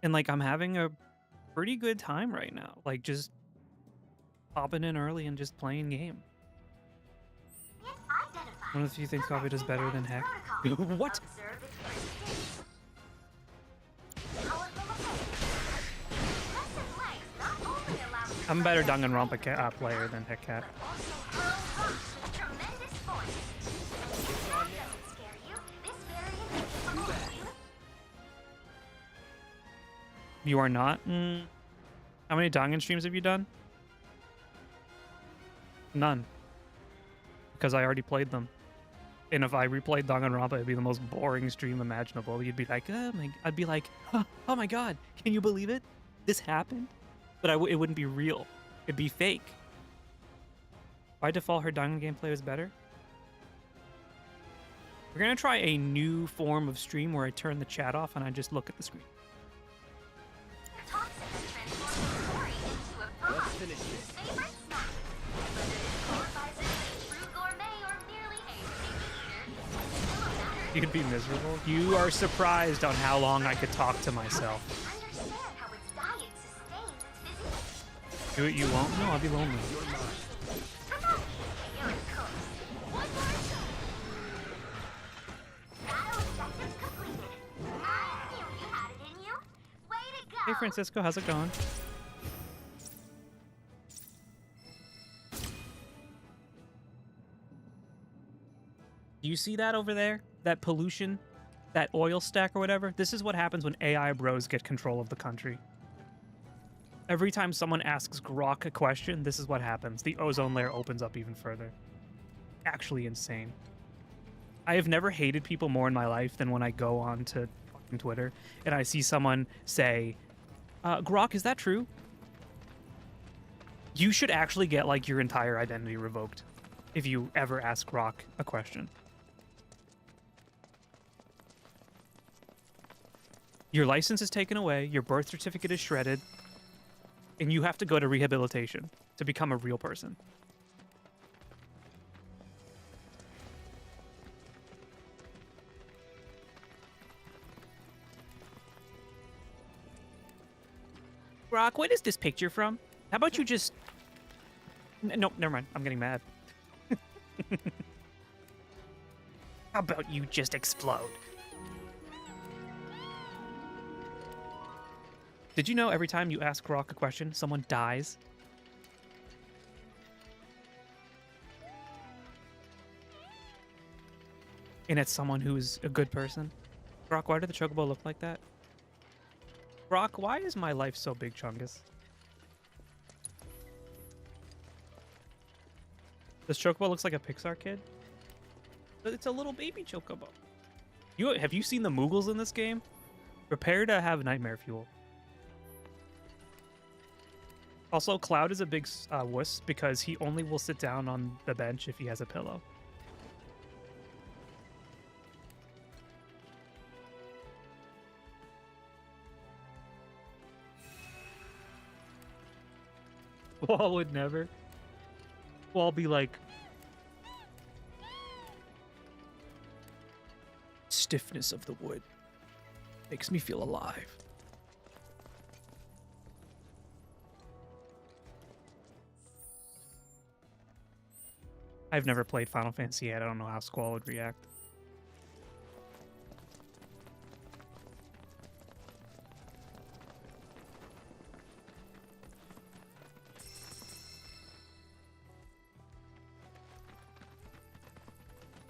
And like, I'm having a pretty good time right now. Like, just popping in early and just playing game. One of the few things coffee does better than heck. What? I'm a better Danganronpa player than Heckat. You are not? How many Dangan streams have you done? None. Because I already played them. And if I replayed Danganronpa, it'd be the most boring stream imaginable. You'd be like, oh my... I'd be like, huh, oh my god, can you believe it? This happened? But it wouldn't be real. It'd be fake. By default, her Dangan gameplay was better. We're gonna try a new form of stream where I turn the chat off and I just look at the screen. Toxins transform the story into a Let's prize. finish this. Favorite snack. Whether it qualifies as a true gourmet or merely a picky eater, still a matter. You'd be miserable. You are surprised on how long I could talk to myself. Understand how its diet sustains its physique. Do it you won't? No, I'll be lonely. Come on, you're cooked. One more shot. Battle objective completed. I knew you had it in you. Way to go. Hey Francisco, how's it going? Do you see that over there? That pollution? That oil stack or whatever? This is what happens when AI bros get control of the country. Every time someone asks Grok a question, this is what happens. The ozone layer opens up even further. Actually insane. I have never hated people more in my life than when I go on to fucking Twitter and I see someone say, Grok, is that true? You should actually get like your entire identity revoked if you ever ask Grok a question. Your license is taken away, your birth certificate is shredded, and you have to go to rehabilitation to become a real person. Grok, what is this picture from? How about you just... No, never mind. I'm getting mad. How about you just explode? Did you know every time you ask Grok a question, someone dies? And it's someone who's a good person? Grok, why did the chocobo look like that? Grok, why is my life so big, Chungus? This chocobo looks like a Pixar kid? But it's a little baby chocobo. Have you seen the Moogles in this game? Prepare to have nightmare fuel. Also, Cloud is a big wuss because he only will sit down on the bench if he has a pillow. Wall would never. Wall be like... Stiffness of the wood makes me feel alive. I've never played Final Fantasy yet. I don't know how Squall would react.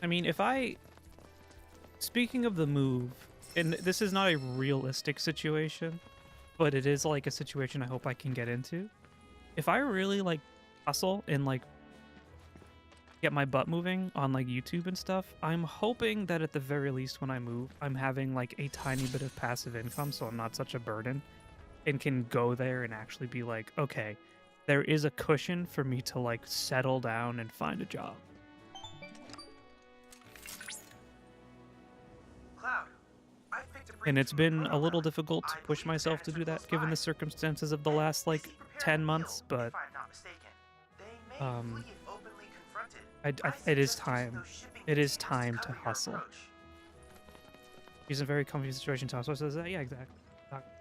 I mean, if I... Speaking of the move, and this is not a realistic situation, but it is like a situation I hope I can get into. If I really like hustle and like get my butt moving on like YouTube and stuff, I'm hoping that at the very least when I move, I'm having like a tiny bit of passive income so I'm not such a burden and can go there and actually be like, okay, there is a cushion for me to like settle down and find a job. Cloud, I picked a And it's brief been from a little Pronomer. difficult to I push believe myself to that do answer that close given by. the circumstances of the last like Please prepare 10 to months, kill, but if I'm not mistaken. They may um, flee if openly confronted. it is suggest using time. those shipping It is containers time to cover your hustle. approach. He's in a very comfy situation. Tom says that. Yeah, exactly.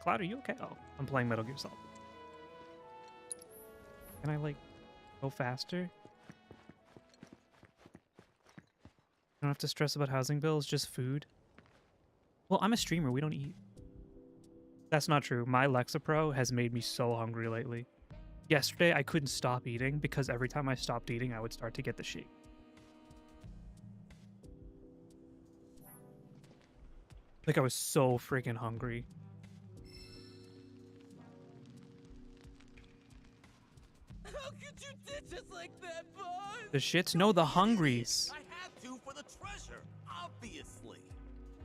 Cloud, are you okay? Oh, I'm playing Metal Gear Solid. Can I like go faster? Don't have to stress about housing bills, just food. Well, I'm a streamer. We don't eat. That's not true. My Lexapro has made me so hungry lately. Yesterday, I couldn't stop eating because every time I stopped eating, I would start to get the shake. Like, I was so freaking hungry. How could you ditch us like that, boss? The shits? No, the hungries. I had to for the treasure, obviously.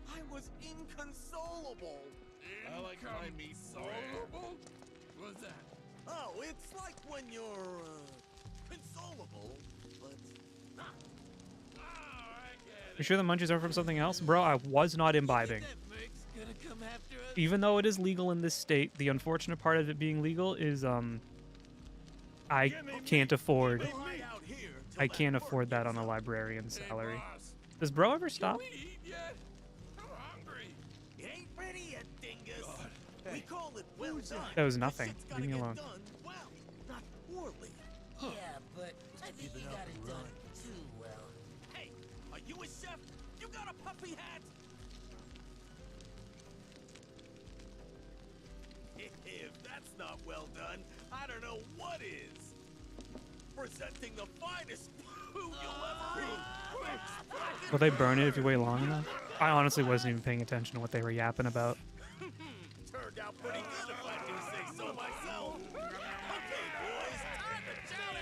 I was inconsolable. I like my meat rare. What's that? Oh, it's like when you're consolable, but not. Oh, I get You sure the munchies are from something else? Bro, I was not imbibing. Mick's gonna come after us. Even though it is legal in this state, the unfortunate part of it being legal is I can't afford that on a librarian's salary. Does bro ever stop? Eat yet? I'm hungry. It ain't ready yet, dingus. We call it well done. That was nothing. Shit's Leave me gotta alone. get done well, not poorly. Yeah, but I think you got it done too well. Hey, are you a chef? You got a puppy hat? If that's not well done, I don't know what is. Presenting the finest food you'll ever eat. Will they burn it if you wait long enough? I honestly wasn't even paying attention to what they were yapping about. Turned out pretty good if I do say so myself. Okay, boys, time to chow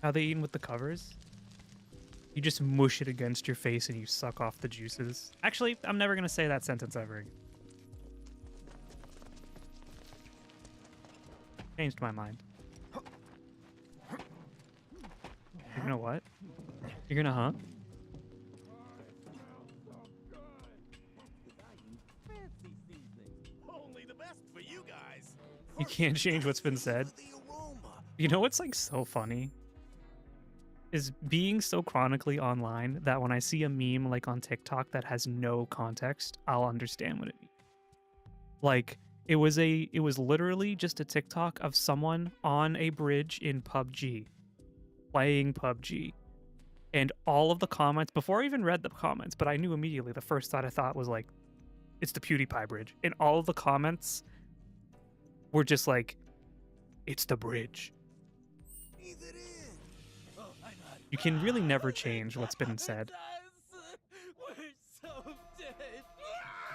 How they eating with the covers? You just mush it against your face and you suck off the juices. Actually, I'm never gonna say that sentence ever again. Changed my mind. You're gonna what? You're gonna huh? fancy seasonings. Only the best for you guys. You can't change what's been said. The aroma. You know what's like so funny? Is being so chronically online that when I see a meme like on TikTok that has no context, I'll understand what it means. Like it was literally just a TikTok of someone on a bridge in PUBG playing PUBG. And all of the comments, before I even read the comments, but I knew immediately the first thought I thought was like, it's the PewDiePie bridge. And all of the comments were just like, it's the bridge. You can really never change what's been said. We're so dead.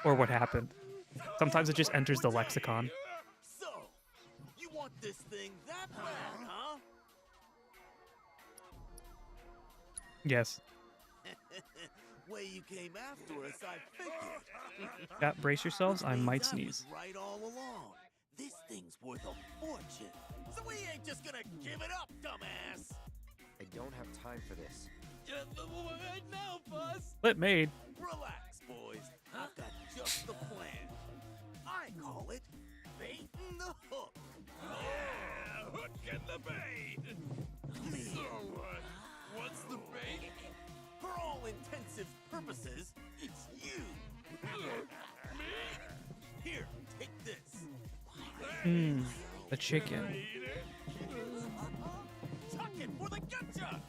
Or what happened. Sometimes it just enters the lexicon. So, you want this thing that bad, huh? Yes. Way you came after us, I figured. Yeah, brace yourselves, I might That sneeze. was right all along. This thing's worth a fortune. So we ain't just gonna give it up, dumbass. I don't have time for this. Right now, boss. Split made. Relax, boys. I've got just the plan. I call it baiting the hook. Yeah, hook in the bait. So what? What's the bait? For all intensive purposes, it's you. Here, take this. Mmm, the chicken. Tuck it for the gotcha.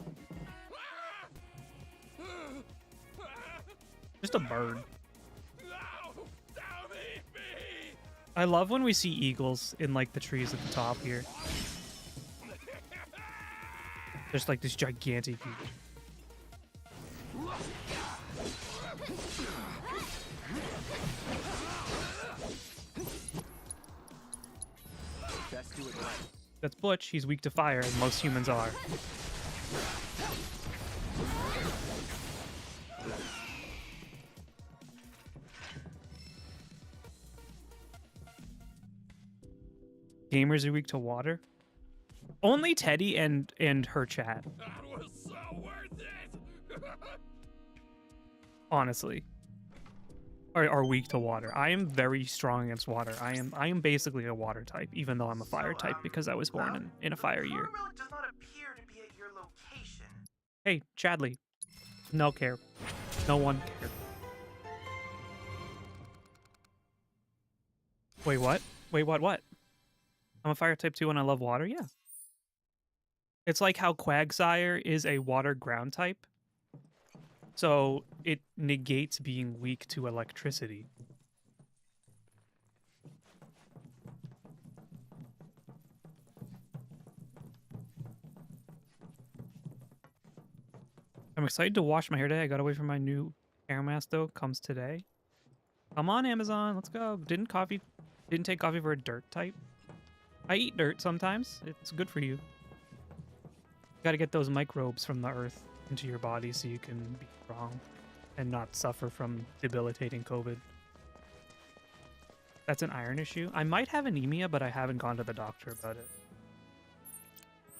Just a bird. No, don't eat me. I love when we see eagles in like the trees at the top here. There's like this gigantic eagle. Best do it right. That's Butch. He's weak to fire, and most humans are. Gamers are weak to water. Only Teddy and her chat, That was so worth it. honestly, are weak to water. I am very strong against water. I am basically a water type, even though I'm a fire type because I was born in a fire year. Carmel does not appear to be at your location. Hey, Chadley. No care. No one cared. Wait, what? Wait, what? I'm a fire type 2 and I love water? Yeah. It's like how Quagsire is a water ground type. So it negates being weak to electricity. I'm excited to wash my hair today. I got away from my new hair mask though. Comes today. Come on, Amazon, let's go. Didn't take coffee for a dirt type? I eat dirt sometimes. It's good for you. You gotta get those microbes from the earth into your body so you can be strong and not suffer from debilitating COVID. That's an iron issue. I might have anemia, but I haven't gone to the doctor about it.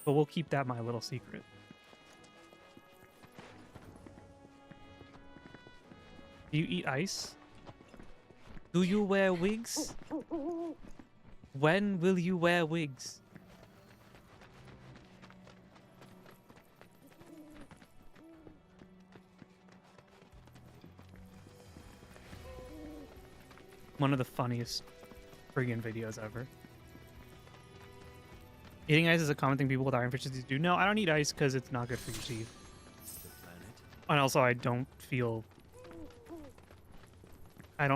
But we'll keep that my little secret. Do you eat ice? Do you wear wigs? When will you wear wigs? One of the funniest friggin' videos ever. Eating ice is a common thing people with iron deficiencies do. No, I don't eat ice because it's not good for your teeth. And also, I don't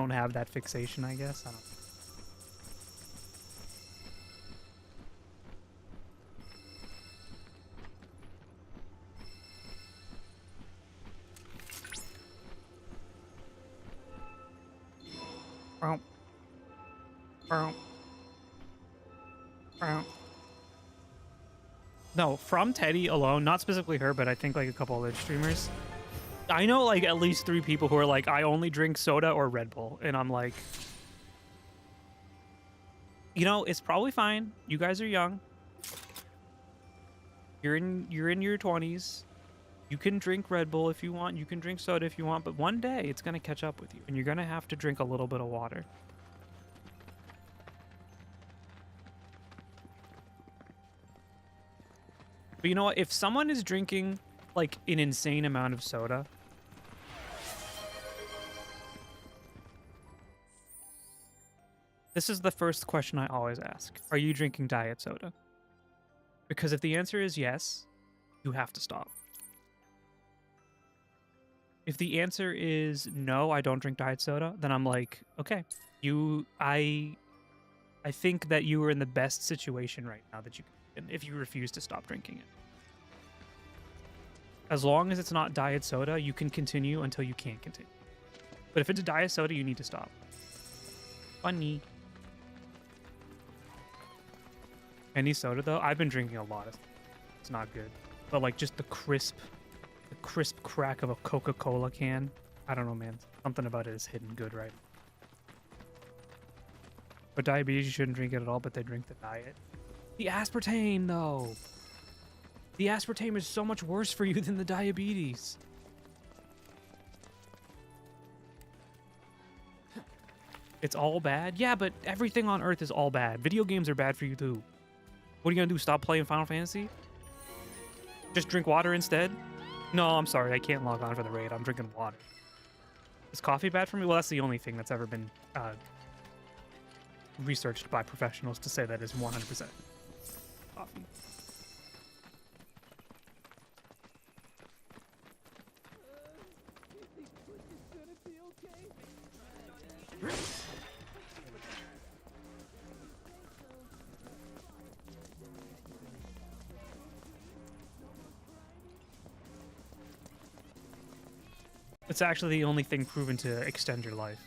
have that fixation, I guess. I don't. No, from Teddy alone, not specifically her, but I think like a couple other streamers. I know like at least 3 people who are like, I only drink soda or Red Bull. And I'm like, you know, it's probably fine. You guys are young. You're in your 20s. You can drink Red Bull if you want. You can drink soda if you want. But one day it's going to catch up with you. And you're going to have to drink a little bit of water. But you know what? If someone is drinking like an insane amount of soda, this is the first question I always ask. Are you drinking diet soda? Because if the answer is yes, you have to stop. If the answer is no, I don't drink diet soda, then I'm like, okay, I think that you are in the best situation right now that you can, if you refuse to stop drinking it. As long as it's not diet soda, you can continue until you can't continue. But if it's a diet soda, you need to stop. Funny. Any soda though? I've been drinking a lot of. It's not good. But like just the crisp crack of a Coca-Cola can. I don't know, man. Something about it is hidden good, right? But diabetes, you shouldn't drink it at all, but they drink the diet. The aspartame, though. The aspartame is so much worse for you than the diabetes. It's all bad? Yeah, but everything on Earth is all bad. Video games are bad for you, too. What are you gonna do, stop playing Final Fantasy? Just drink water instead? No, I'm sorry, I can't log on for the raid. I'm drinking water. Is coffee bad for me? Well, that's the only thing that's ever been researched by professionals to say that is 100% coffee. It's actually the only thing proven to extend your life.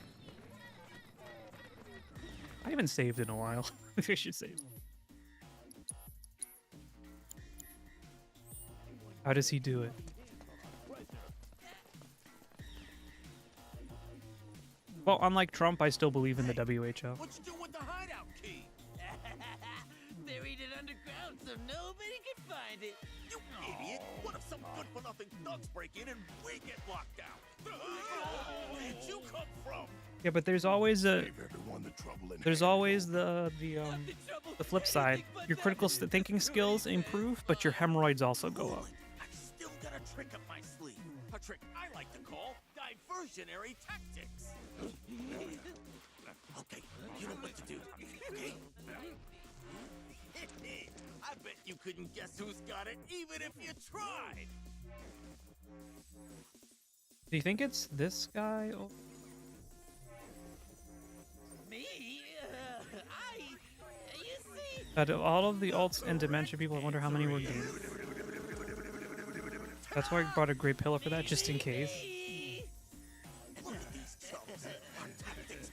I haven't saved in a while. I should save. How does he do it? Well, unlike Trump, I still believe in the WHO. What you do with the hideout key? Buried it underground so nobody can find it. You idiot! What if some good-for-nothing thugs break in and we get locked out? Where'd you come from? Yeah, but there's always the flip side. Your critical thinking skills improve, but your hemorrhoids also go up. I still got a trick up my sleeve. A trick I like to call diversionary tactics. Okay, you know what to do. Okay? I bet you couldn't guess who's got it, even if you tried. Do you think it's this guy? Oh. Me? You see? Out of all of the alts and dementia people, I wonder how many were gained. That's why I brought a great pillow for that, just in case. Look at these chumps. Our tactics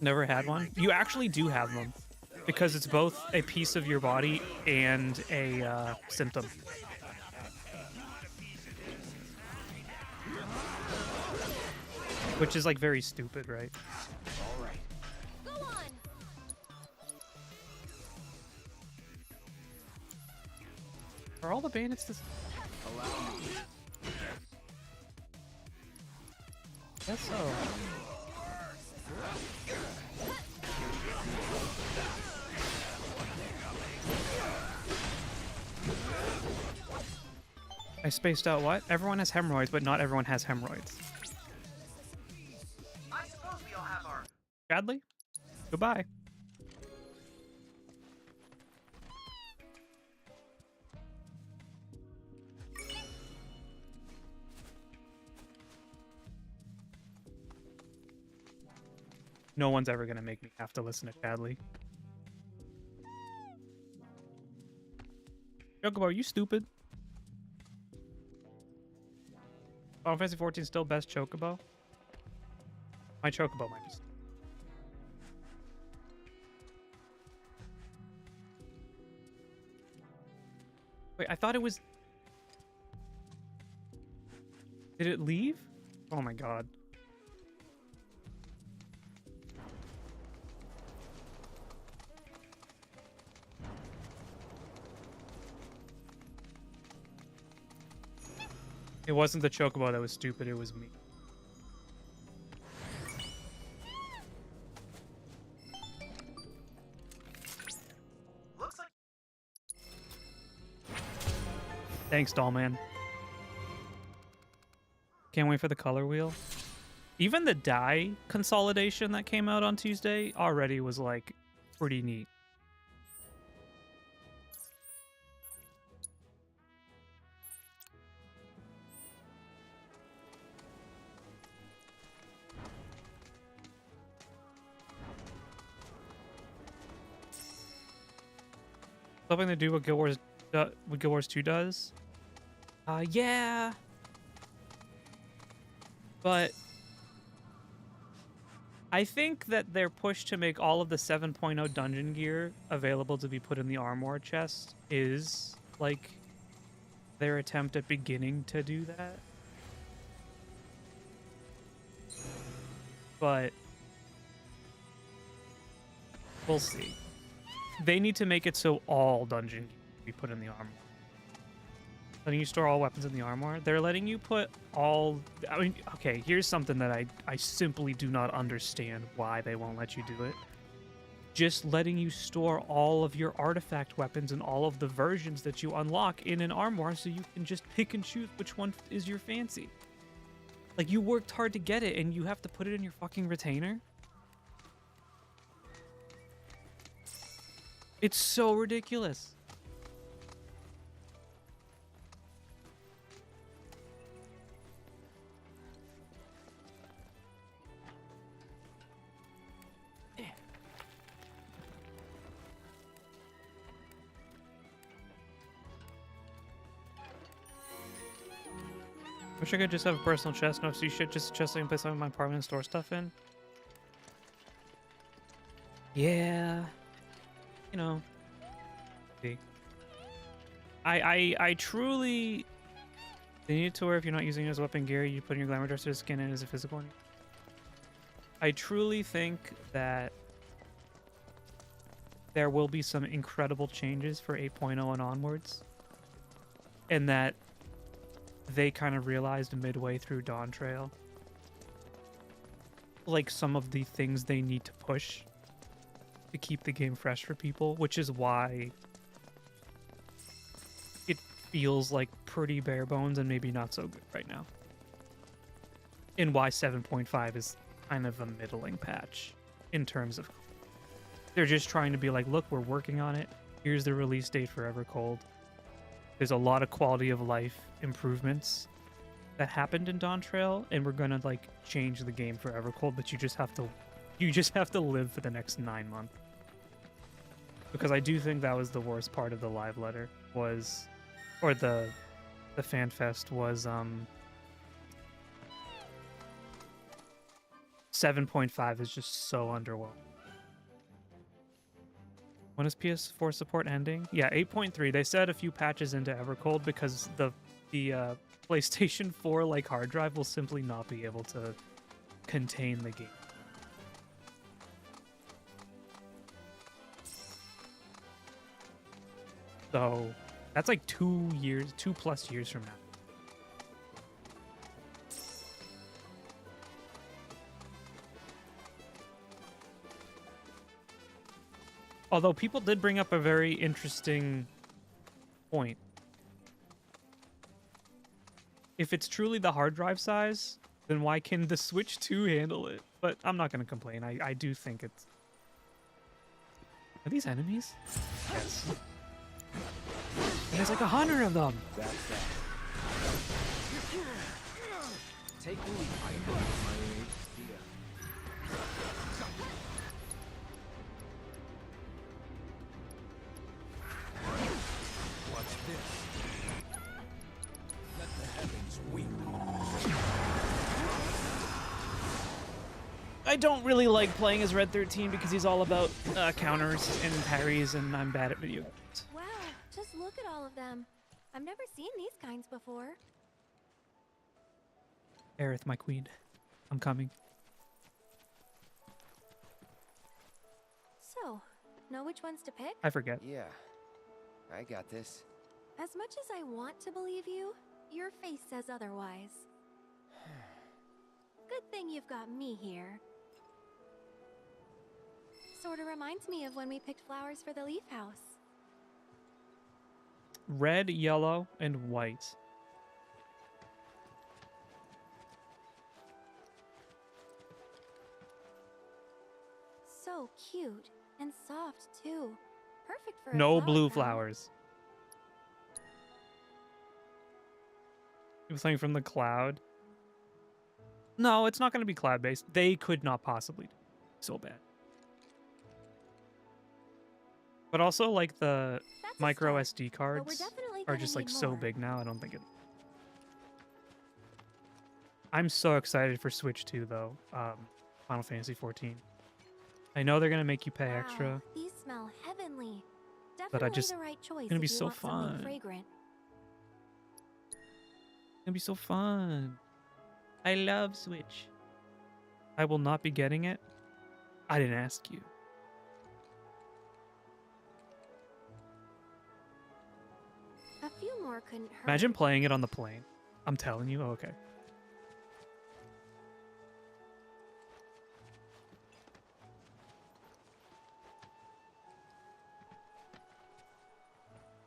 Never had one? You actually do have them. Because it's both a piece of your body and a symptom. Which is like very stupid, right? Go on. Are all the bandits this? Guess so. I spaced out what? Everyone has hemorrhoids, but not everyone has hemorrhoids. I suppose we all have our... Sadly, goodbye. No one's ever gonna make me have to listen to Chadley. Chocobo, are you stupid? Final Fantasy 14 still best Chocobo? My Chocobo might be. Wait, I thought it was... Did it leave? Oh my god. It wasn't the Chocobo that was stupid, it was me. Looks like... Thanks, Dollman. Can't wait for the color wheel. Even the dye consolidation that came out on Tuesday already was like pretty neat. Something to do what Guild Wars 2 does? Yeah. But I think that their push to make all of the 7.0 dungeon gear available to be put in the Armor chest is like their attempt at beginning to do that. But we'll see. They need to make it so all dungeon gear be put in the Armor. Letting you store all weapons in the Armor. They're letting you put all... I mean, okay, here's something that I simply do not understand why they won't let you do it. Just letting you store all of your artifact weapons and all of the versions that you unlock in an Armor so you can just pick and choose which one is your fancy. Like, you worked hard to get it and you have to put it in your fucking retainer? It's so ridiculous. Wish I could just have a personal chest. No, so you should just chest so I can put some of my apartment and store stuff in. Yeah. You know. See. I truly... They need to wear if you're not using it as weapon gear, you put in your glamour dresser skin in as a physical one. I truly think that there will be some incredible changes for 8.0 and onwards. And that they kind of realized midway through Dawn Trail, like, some of the things they need to push to keep the game fresh for people, which is why it feels like pretty bare bones and maybe not so good right now. And why 7.5 is kind of a middling patch in terms of... They're just trying to be like, look, we're working on it. Here's the release date for Evercold. There's a lot of quality of life improvements that happened in Dawn Trail, and we're gonna like change the game for Evercold, but you just have to live for the next 9 months. Because I do think that was the worst part of the live letter was, or the fan fest was 7.5 is just so underwhelming. When is PS4 support ending? Yeah, 8.3. They said a few patches into Evercold because the PlayStation 4 like hard drive will simply not be able to contain the game. So that's like 2+ years from now. Although people did bring up a very interesting point. If it's truly the hard drive size, then why can the Switch 2 handle it? But I'm not going to complain. I do think it's... Are these enemies? Yes. And there's like 100 of them! That's that. Take the lead. I know my idea. Watch this. Let the heavens weep. I don't really like playing as Red 13 because he's all about counters and parries, and I'm bad at video games. Wow, just look at all of them. I've never seen these kinds before. Aerith, my queen. I'm coming. So, know which ones to pick? I forget. Yeah, I got this. As much as I want to believe you, your face says otherwise. Good thing you've got me here. Sorta reminds me of when we picked flowers for the leaf house. Red, yellow, and white. So cute and soft too. Perfect for a No flower blue crown. flowers. Something from the cloud. No, it's not going to be cloud-based. They could not possibly do so bad. But also, like, the That's a micro start, SD but cards we're definitely are gonna just, like, need so more. big now. I don't think it... I'm so excited for Switch 2, though. Final Fantasy 14. I know they're going to make you pay Wow, extra. these smell heavenly. But I Definitely just- the right choice gonna be if you so want something fun. fragrant. It's gonna be so fun. I love Switch. I will not be getting it. I didn't ask you. A few more couldn't hurt. Imagine playing it on the plane. I'm telling you. Oh, okay.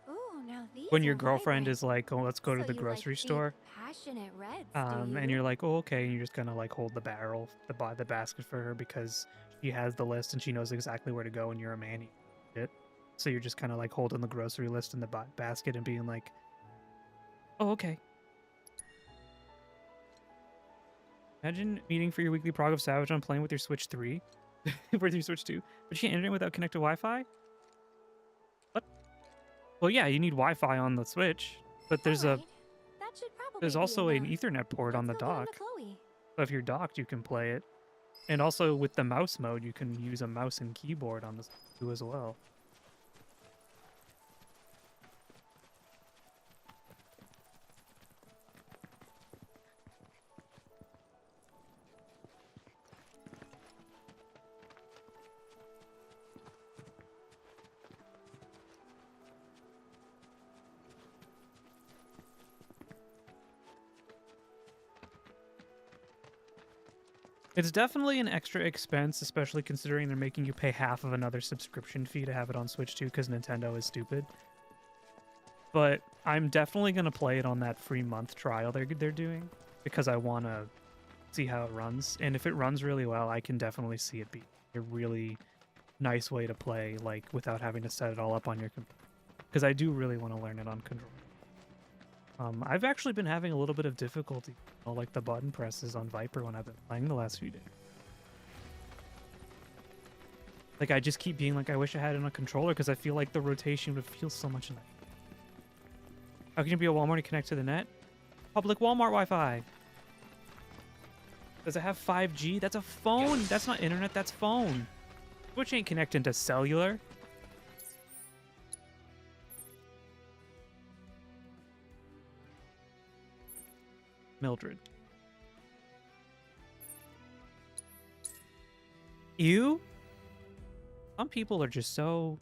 Ooh, now these When your are girlfriend vibrant. is like, "Oh, let's go to So the you grocery like deep, store," passionate reds, and you're like, "Oh, okay," and you're just gonna like hold the barrel, the basket for her because she has the list and she knows exactly where to go, and you're a man. Shit. So you're just kind of like holding the grocery list in the basket and being like, "Oh, okay." Imagine meeting for your weekly prog of Savage on playing with your Switch 3, with your Switch 2, but you can't enter it without connected Wi-Fi. What? Well, yeah, you need Wi-Fi on the Switch, but there's Alright, that should probably there's be also an enough. Ethernet port on the Let's go get 'em dock. to Chloe. So if you're docked, you can play it, and also with the mouse mode, you can use a mouse and keyboard on the Switch 2 as well. It's definitely an extra expense, especially considering they're making you pay half of another subscription fee to have it on Switch 2 because Nintendo is stupid. But I'm definitely going to play it on that free month trial they're doing because I want to see how it runs. And if it runs really well, I can definitely see it be a really nice way to play, like, without having to set it all up on your computer. Because I do really want to learn it on controller. I've actually been having a little bit of difficulty, like the button presses on Viper when I've been playing the last few days. Like, I just keep being like, I wish I had it on a controller because I feel like the rotation would feel so much nicer. How can you be a Walmart and connect to the net? Public Walmart Wi-Fi. Does it have 5G? That's a phone. That's not internet, that's phone. Switch ain't connecting to cellular. Mildred. You? Some people are just so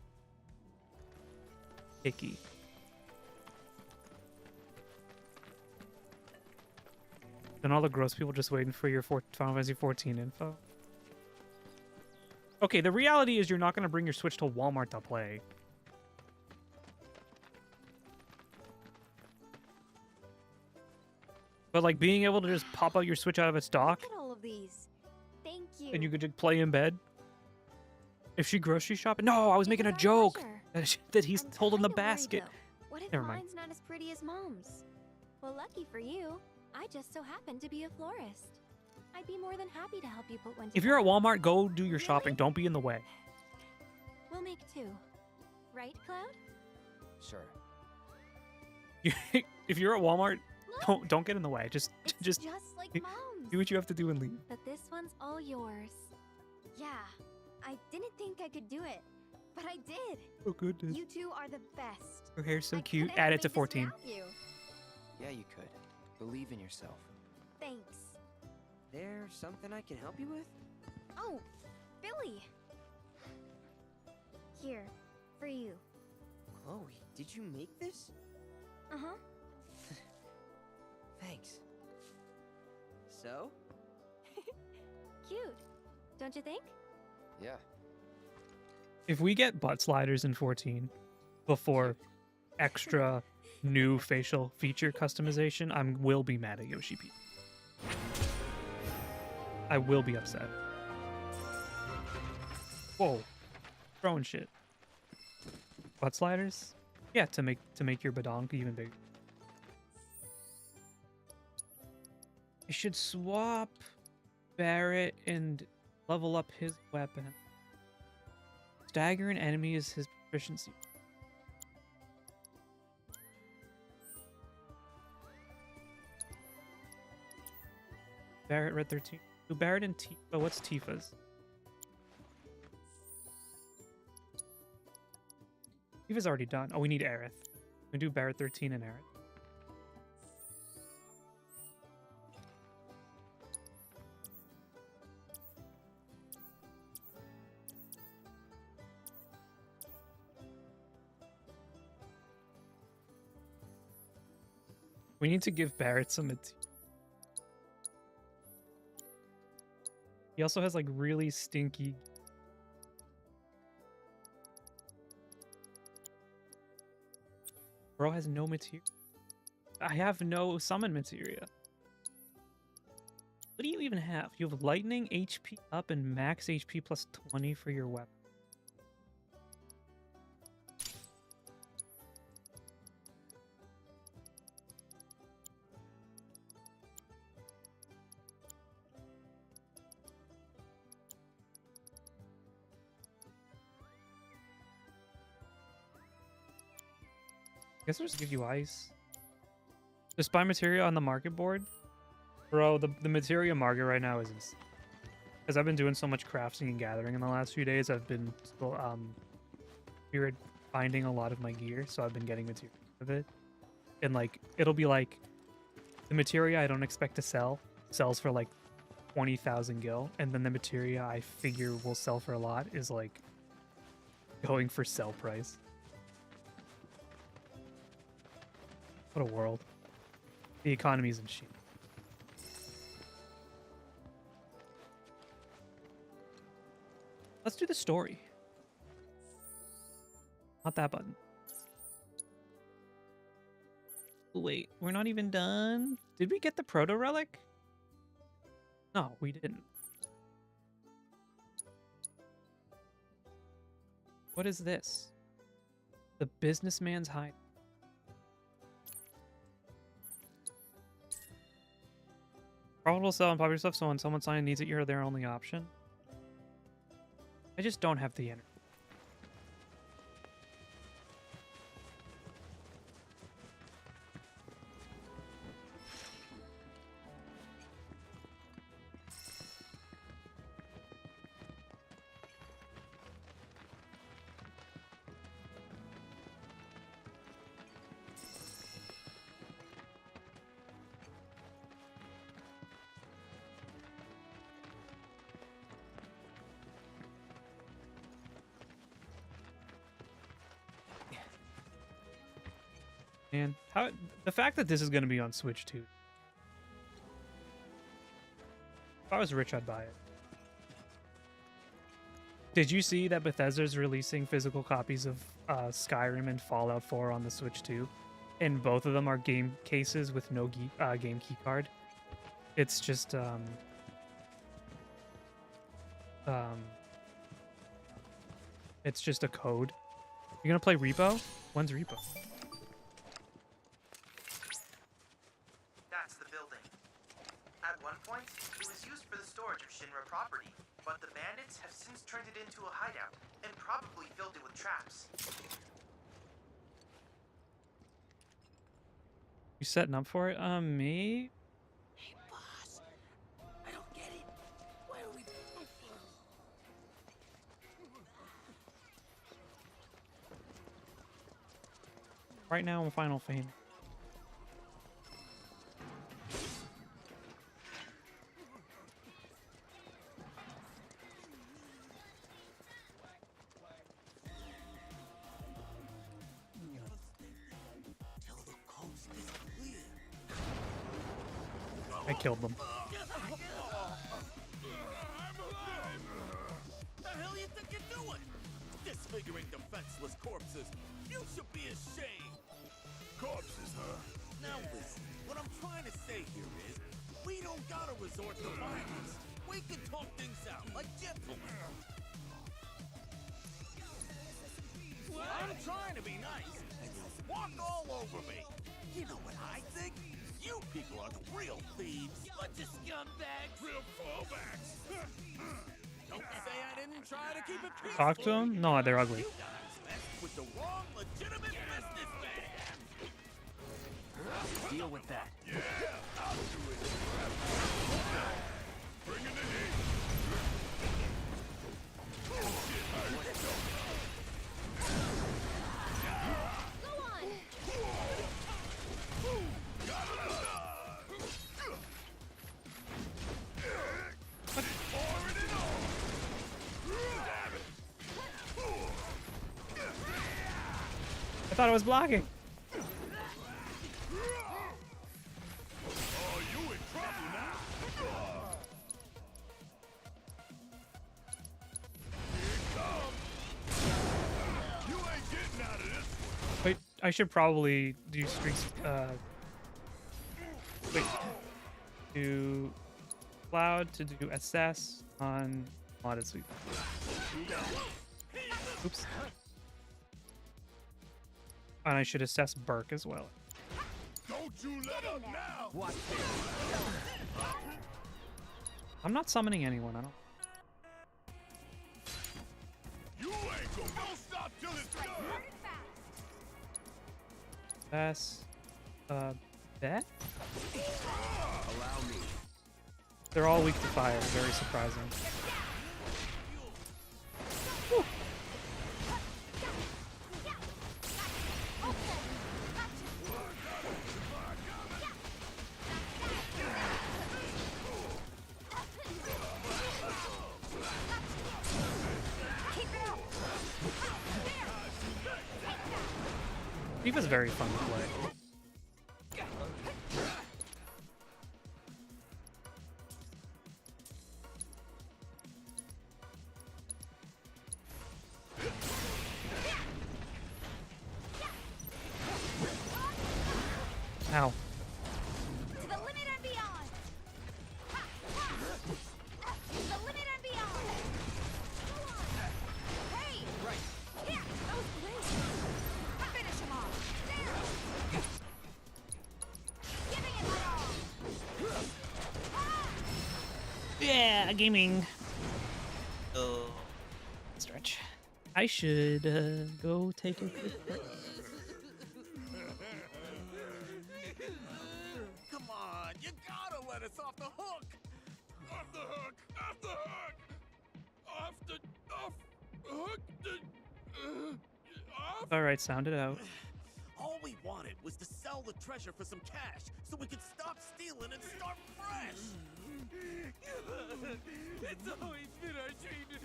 picky. And all the gross people just waiting for your Final Fantasy 14 info. Okay, the reality is you're not going to bring your Switch to Walmart to play. But like being able to just pop out your Switch out of its dock Look at all of these. Thank you. and you could just play in bed. If she grocery shopping, no, I was making a joke that he's holding the basket. What if Never mind. mine's not as pretty as Mom's? Well, lucky for you, I just so happen to be a florist. I'd be more than happy to help you put one together. If you're at Walmart, go do your shopping. Don't be in the way. We'll make two. Right, Cloud? Sure. If you're at Walmart, don't get in the way. Just like Mom's. do what you have to do and leave. But this one's all yours. Yeah, I didn't think I could do it, but I did. Oh goodness. You two are the best. Her hair's so I cute. couldn't Add it to make this 14. without you. Yeah, you could. Believe in yourself. Thanks. There something I can help you with? Oh, Billy. Here, for you. Chloe, did you make this? Uh-huh. Thanks. So? Cute, don't you think? Yeah. If we get butt sliders in 14 before extra new facial feature customization, I will be mad at Yoshi P. I will be upset. Whoa. Throwing shit. Butt sliders? Yeah, to make your badonk even bigger. I should swap Barrett and level up his weapon. Stagger an enemy is his proficiency. Barrett red 13. So Barrett and Tifa. What's Tifa's? Tifa's already done. Oh, we need Aerith. We do Barrett 13 and Aerith. We need to give Barrett some material. He also has like really stinky. Bro has no material. I have no summon materia. What do you even have? You have lightning, HP up, and max HP plus 20 for your weapon. I guess I'll just give you ice. Just buy materia on the market board. Bro, the materia market right now is insane. Because I've been doing so much crafting and gathering in the last few days, I've been still, spirit finding a lot of my gear, so I've been getting material of it. And like, it'll be like, the materia I don't expect to sell, sells for like 20,000 gil, and then the materia I figure will sell for a lot is like, going for sell price. What a world. The economy is in shit. Let's do the story. Not that button. Wait, we're not even done? Did we get the proto relic? No, we didn't. What is this? The businessman's hide. Profitable sell and popular stuff, so when someone signing needs it, you're their only option. I just don't have the energy. Man, how the fact that this is going to be on Switch too. If I was rich, I'd buy it. Did you see that Bethesda's releasing physical copies of Skyrim and Fallout 4 on the Switch too? And both of them are game cases with no game key card. It's just it's just a code. You gonna play Repo? When's Repo? That's the building. At one point, it was used for the storage of Shinra property, but the bandits have since turned it into a hideout and probably filled it with traps. You setting up for it? Me? Hey, boss. I don't get it. Why are we... Right now, I'm Final Fame. I killed them. The hell you think you're doing? Disfiguring defenseless corpses. You should be ashamed. Corpses, huh? Now listen, what I'm trying to say here is, we don't gotta resort to violence. We can talk things out like gentlemen. I'm trying to be nice, and you walk all over me. You know what I think? You people are the real thieves. Bunch of scumbags. Real fallbacks. Don't say I didn't try to keep it peaceful. Talk to them? No, they're ugly. You guys messed with the wrong legitimate businessman. Deal with that. Yeah, I'll do it. Bring in the heat. Shit, let's go. Go on! I thought I was blocking. Oh, you in trouble now. Here it comes. You ain't getting out of this one. Wait, I should probably do streaks. Wait. Do Cloud to do assess on modded sweep. Oops. And I should assess Burke as well. Don't you let up now. Watch I'm not summoning anyone. I don't. You ain't gonna don't stop till it's done. Assess. Bet? Allow me. They're all weak to fire. Very surprising. Whew. Tifa's very fun to play. Ow. To the limit and beyond! To the limit and beyond! Go on! Hey! Right! Here! That was great! Finish him off! There! Giving it my all! Yeah, gaming. Oh. Stretch. I should go take a quick break. Come on, you gotta let us off the hook. Off the hook. Off the hook. Off the hook. Off. All right, sound it out. All we wanted was to sell the treasure for some cash so we could stop stealing and start fresh. It's always been our dream to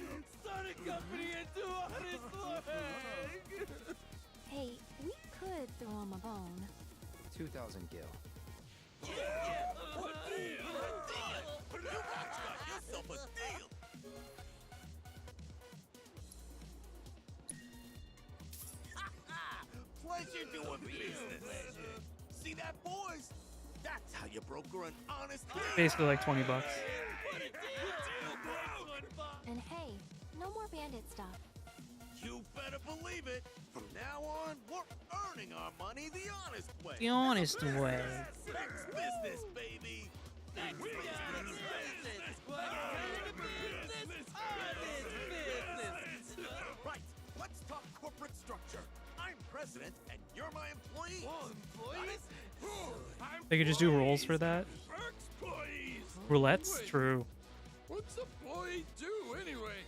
start a company and do honest work. Hey, we could throw him a bone. 2,000 gil. You got yourself a deal. Pleasure doing business. See that, boys? That's how you broker an honest deal. Basically like 20 bucks. And hey, no more bandit stuff. You better believe it. From now on, we're earning our money the honest way. The honest way. Next business, baby. Next business. Right. Let's talk corporate structure. I'm president, and you're my employee. They could just do rolls for that. Perks, please. Roulette's Wait, true. What's a boy do anyway?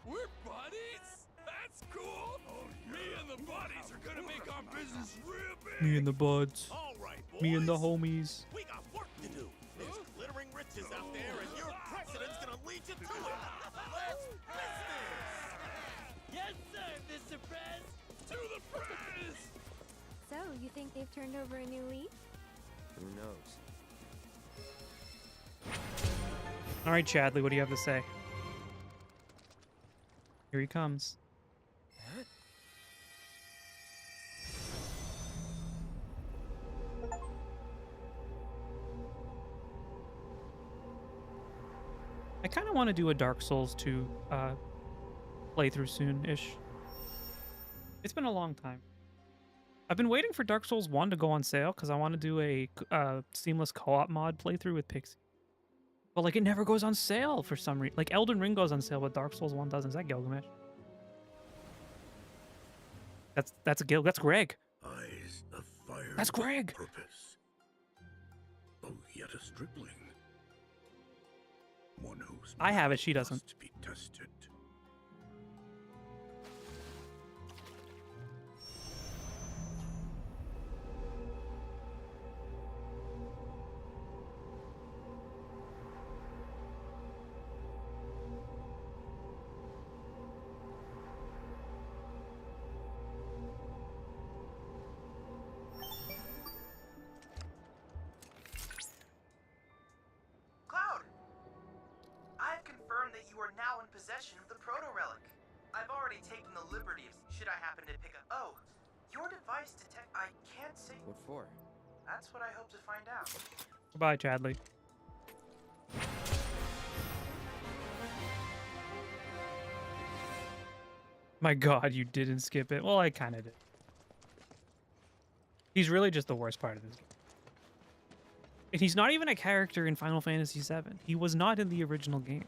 We're buddies? That's cool. Me and the buddies are gonna make our business real big. Me and the buds. All right, boys. Me and the homies. We got work to do. There's glittering riches out there, and your president's gonna lead you to it. Let's business. Yes, sir, Mr. Prez. To the press. So, you think they've turned over a new leaf? Who knows? All right, Chadley, what do you have to say? Here he comes. I kind of want to do a Dark Souls 2 playthrough soon-ish. It's been a long time. I've been waiting for Dark Souls 1 to go on sale because I want to do a seamless co-op mod playthrough with Pixie. But like it never goes on sale for some reason. Like Elden Ring goes on sale, but Dark Souls 1 doesn't. Is that Gilgamesh? That's Greg. Eyes of fire. That's Greg. Purpose. Oh, yet a stripling. One whose I have it, she mettle doesn't. must be tested. Cloud! I've confirmed that you are now in possession of the proto-relic. I've already taken the liberty of... Should I happen to pick up... Oh, your device detect... I can't say... What for? That's what I hope to find out. Goodbye, Chadley. My god, you didn't skip it. Well, I kind of did. He's really just the worst part of this game. And he's not even a character in Final Fantasy VII. He was not in the original game.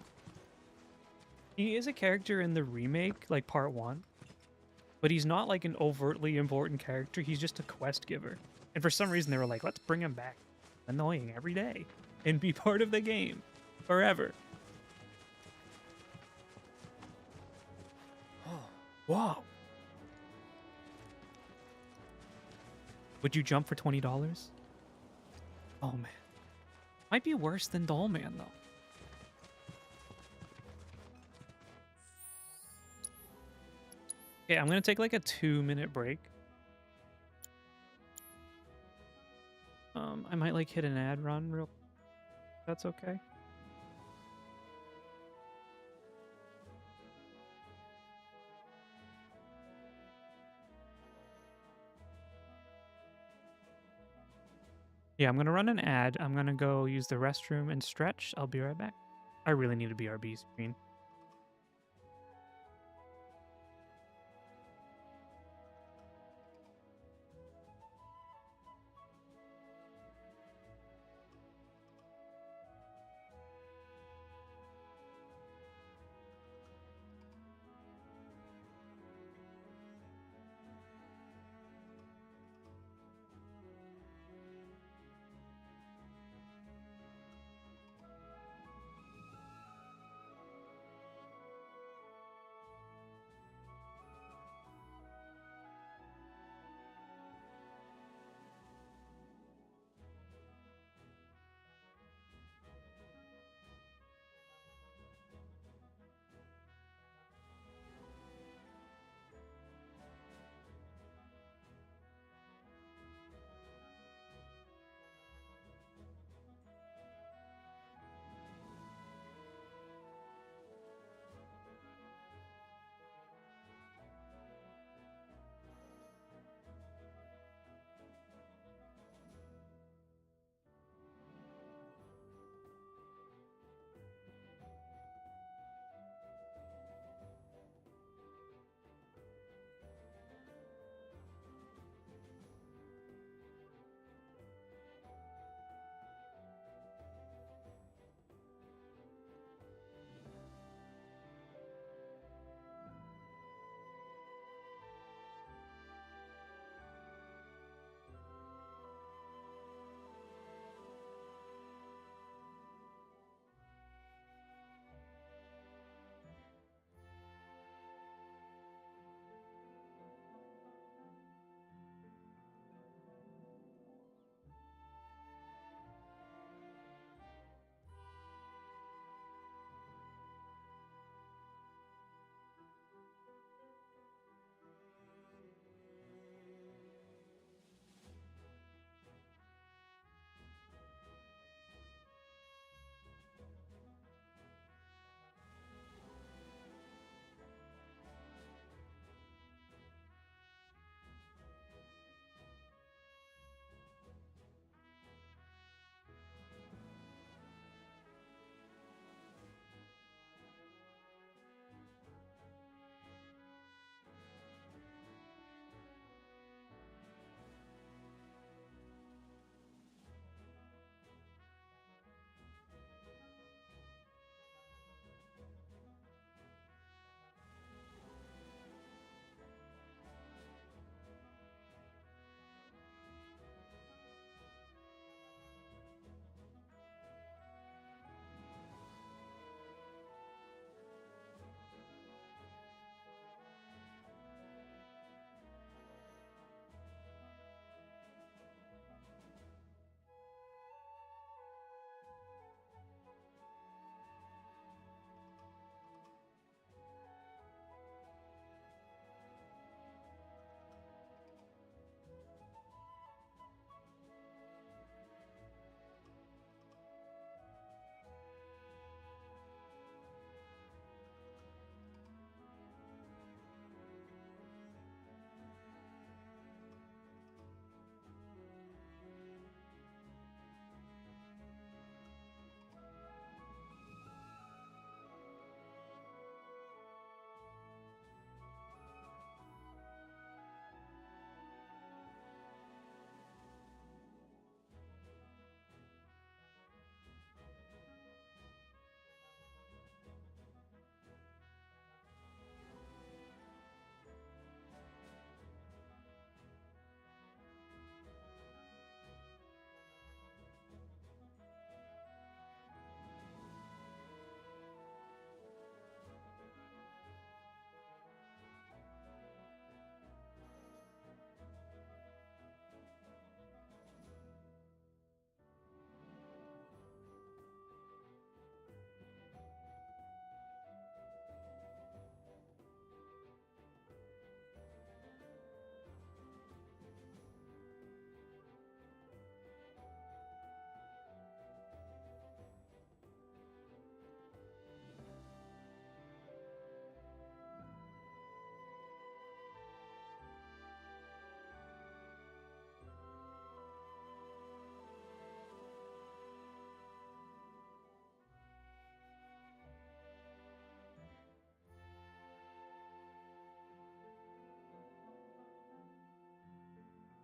He is a character in the remake, like part 1. But he's not like an overtly important character. He's just a quest giver. And for some reason they were like, let's bring him back. Annoying every day. And be part of the game. Forever. Whoa. Would you jump for $20? Oh man. Might be worse than Dollman though. Okay, I'm gonna take like a 2-minute break. I might like hit an ad run real. That's okay. Yeah, I'm gonna run an ad. I'm gonna go use the restroom and stretch. I'll be right back. I really need a BRB screen.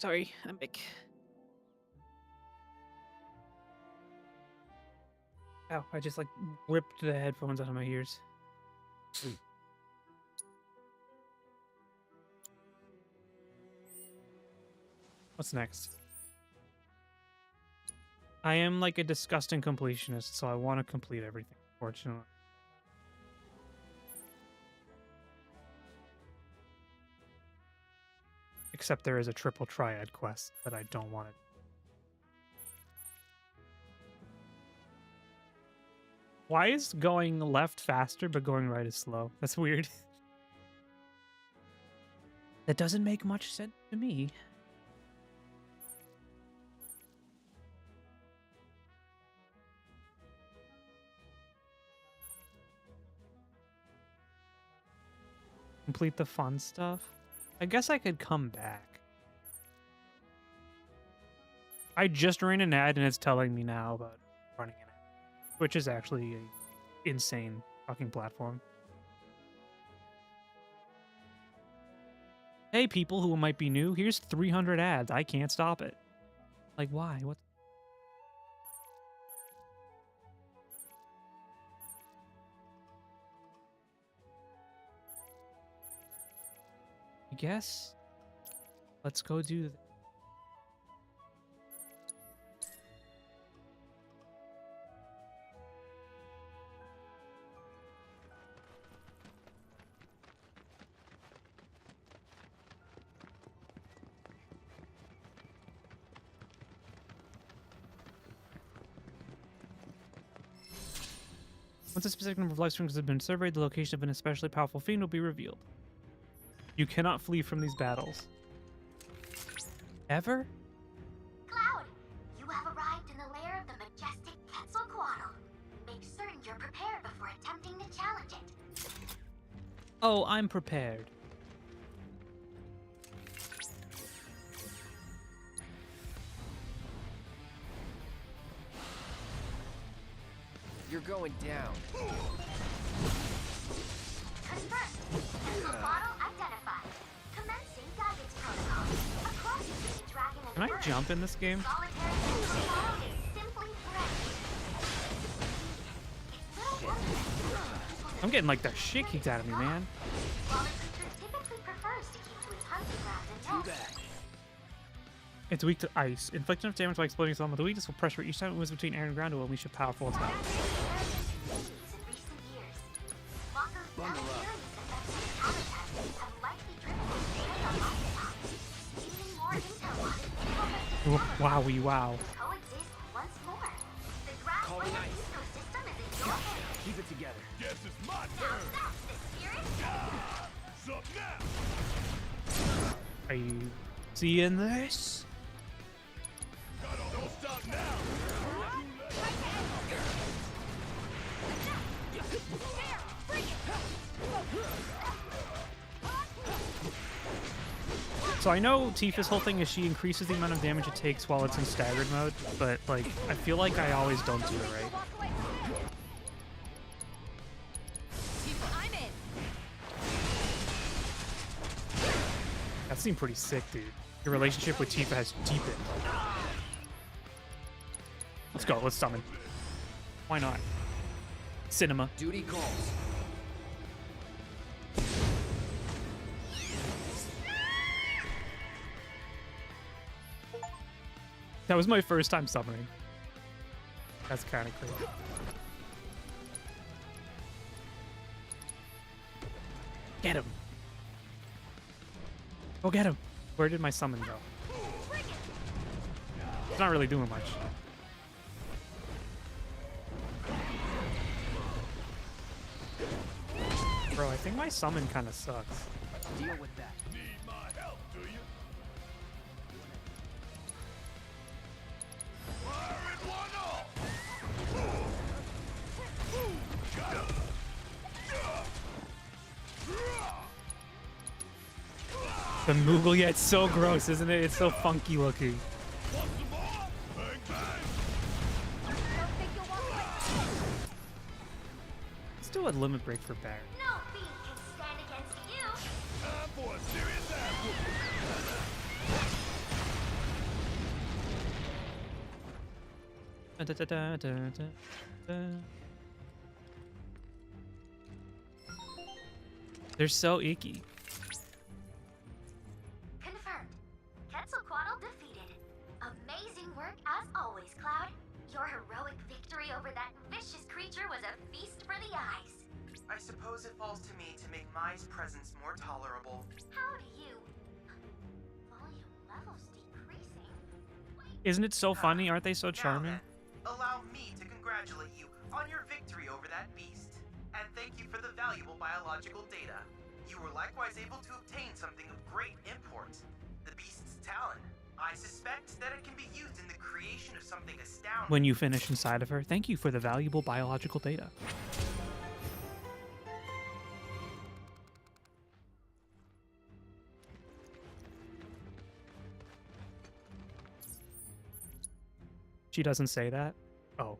Sorry, I'm back. Ow, I just like ripped the headphones out of my ears. What's next? I am like a disgusting completionist, so I want to complete everything, fortunately. Except there is a triple triad quest that I don't want to. Why is going left faster but going right is slow? That's weird. That doesn't make much sense to me. Complete the fun stuff. I guess I could come back. I just ran an ad and it's telling me now about running an ad, which is actually a insane fucking platform. Hey, people who might be new, here's 300 ads. I can't stop it. Like, why? What? I guess. Let's go do that. Once a specific number of life strings have been surveyed, the location of an especially powerful fiend will be revealed. You cannot flee from these battles. Ever? Cloud, you have arrived in the lair of the majestic Quetzalcoatl. Make certain you're prepared before attempting to challenge it. Oh, I'm prepared. You're going down. Confirmed. Quetzalcoatl identified. Commencing guidance protocol. Across the dragon and Can I bird. jump in this game? Solitary Quetzalcoatl is simply breathtaking. It's little wonder that I'm getting like the shit kicked out of me, man. while the creature typically prefers to keep to its hunting grounds and nests. It's weak to ice. Inflict enough damage by exploding its element of weakness will pressure each time it moves between air and ground to unleash a powerful attack. Wowie wow. Keep it together. Guess it's my turn. Sup now? Are you seeing this? Don't stop now. So I know Tifa's whole thing is she increases the amount of damage it takes while it's in staggered mode, but like I feel like I always don't do it right. That seemed pretty sick, dude. Your relationship with Tifa has deepened. Let's go, let's summon. Why not? Cinema. Duty calls. That was my first time summoning. That's kind of cool. Get him. Go get him. Where did my summon go? It's not really doing much. Bro, I think my summon kind of sucks. Deal with that. Need my help, do you? Fire in one all. The Moogle, yeah, it's so gross, isn't it? It's so funky looking. Want some more? Bang, bang. Let's do a limit break for Barret. No being can stand against you. Time for a serious ass whooping. They're so icky. Confirmed. Quetzalcoatl defeated. Amazing work as always, Cloud. Your heroic victory over that vicious creature was a feast for the eyes. I suppose it falls to me to make Mai's presence more tolerable. How do you... Volume levels decreasing? Wait, Isn't it so funny? Aren't they so charming? Now then, allow me to congratulate you on your victory over that beast. And thank you for the valuable biological data. You were likewise able to obtain something of great import. The beast's talon. I suspect that it can be used in the creation of something astounding. When you finish inside of her, thank you for the valuable biological data. She doesn't say that? Oh.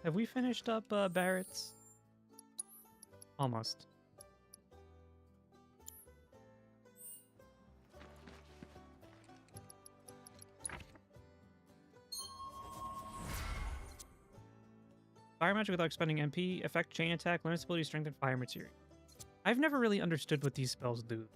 Have we finished up Barrett's? Almost. Fire magic without expending MP, effect chain attack, limits ability, strengthen fire material. I've never really understood what these spells do.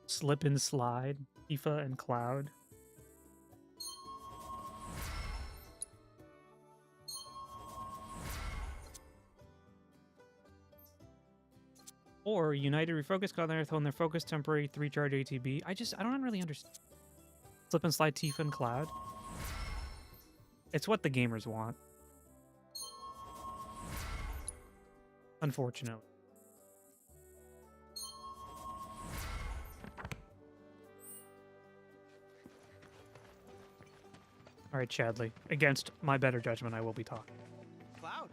Slip and slide, Tifa and Cloud. Or United Refocus, call their hold their focus temporary 3-charge ATB. I don't really understand. Slip and slide Tifa and Cloud. It's what the gamers want. Unfortunately. Alright, Chadley. Against my better judgment, I will be talking. Cloud.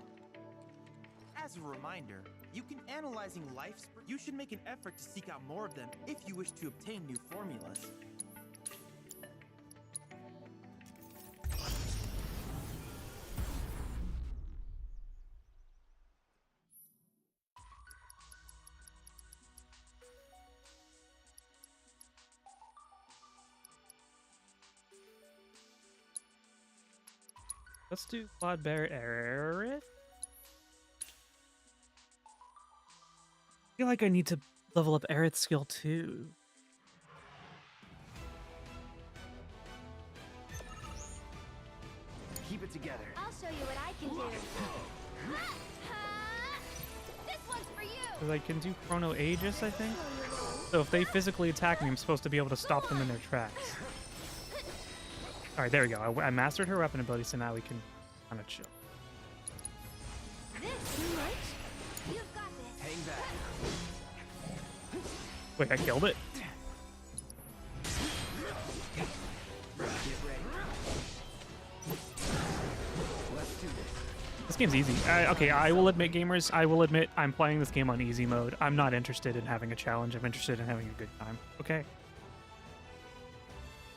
As a reminder, you can analyzing life. You should make an effort to seek out more of them if you wish to obtain new formulas. Let's do Claude Bear Aerith. I feel like I need to level up Aerith's skill too. Keep it together. I'll show you what I can do. This one's for you. Because I can do Chrono Aegis, I think. So if they physically attack me, I'm supposed to be able to stop them in their tracks. Alright, there we go. I mastered her weapon ability, so now we can kind of chill. This too much? You've got this. Hang back. Wait, I killed it? Get ready. Let's do this. This game's easy. Okay, I will admit, gamers, I will admit I'm playing this game on easy mode. I'm not interested in having a challenge. I'm interested in having a good time. Okay?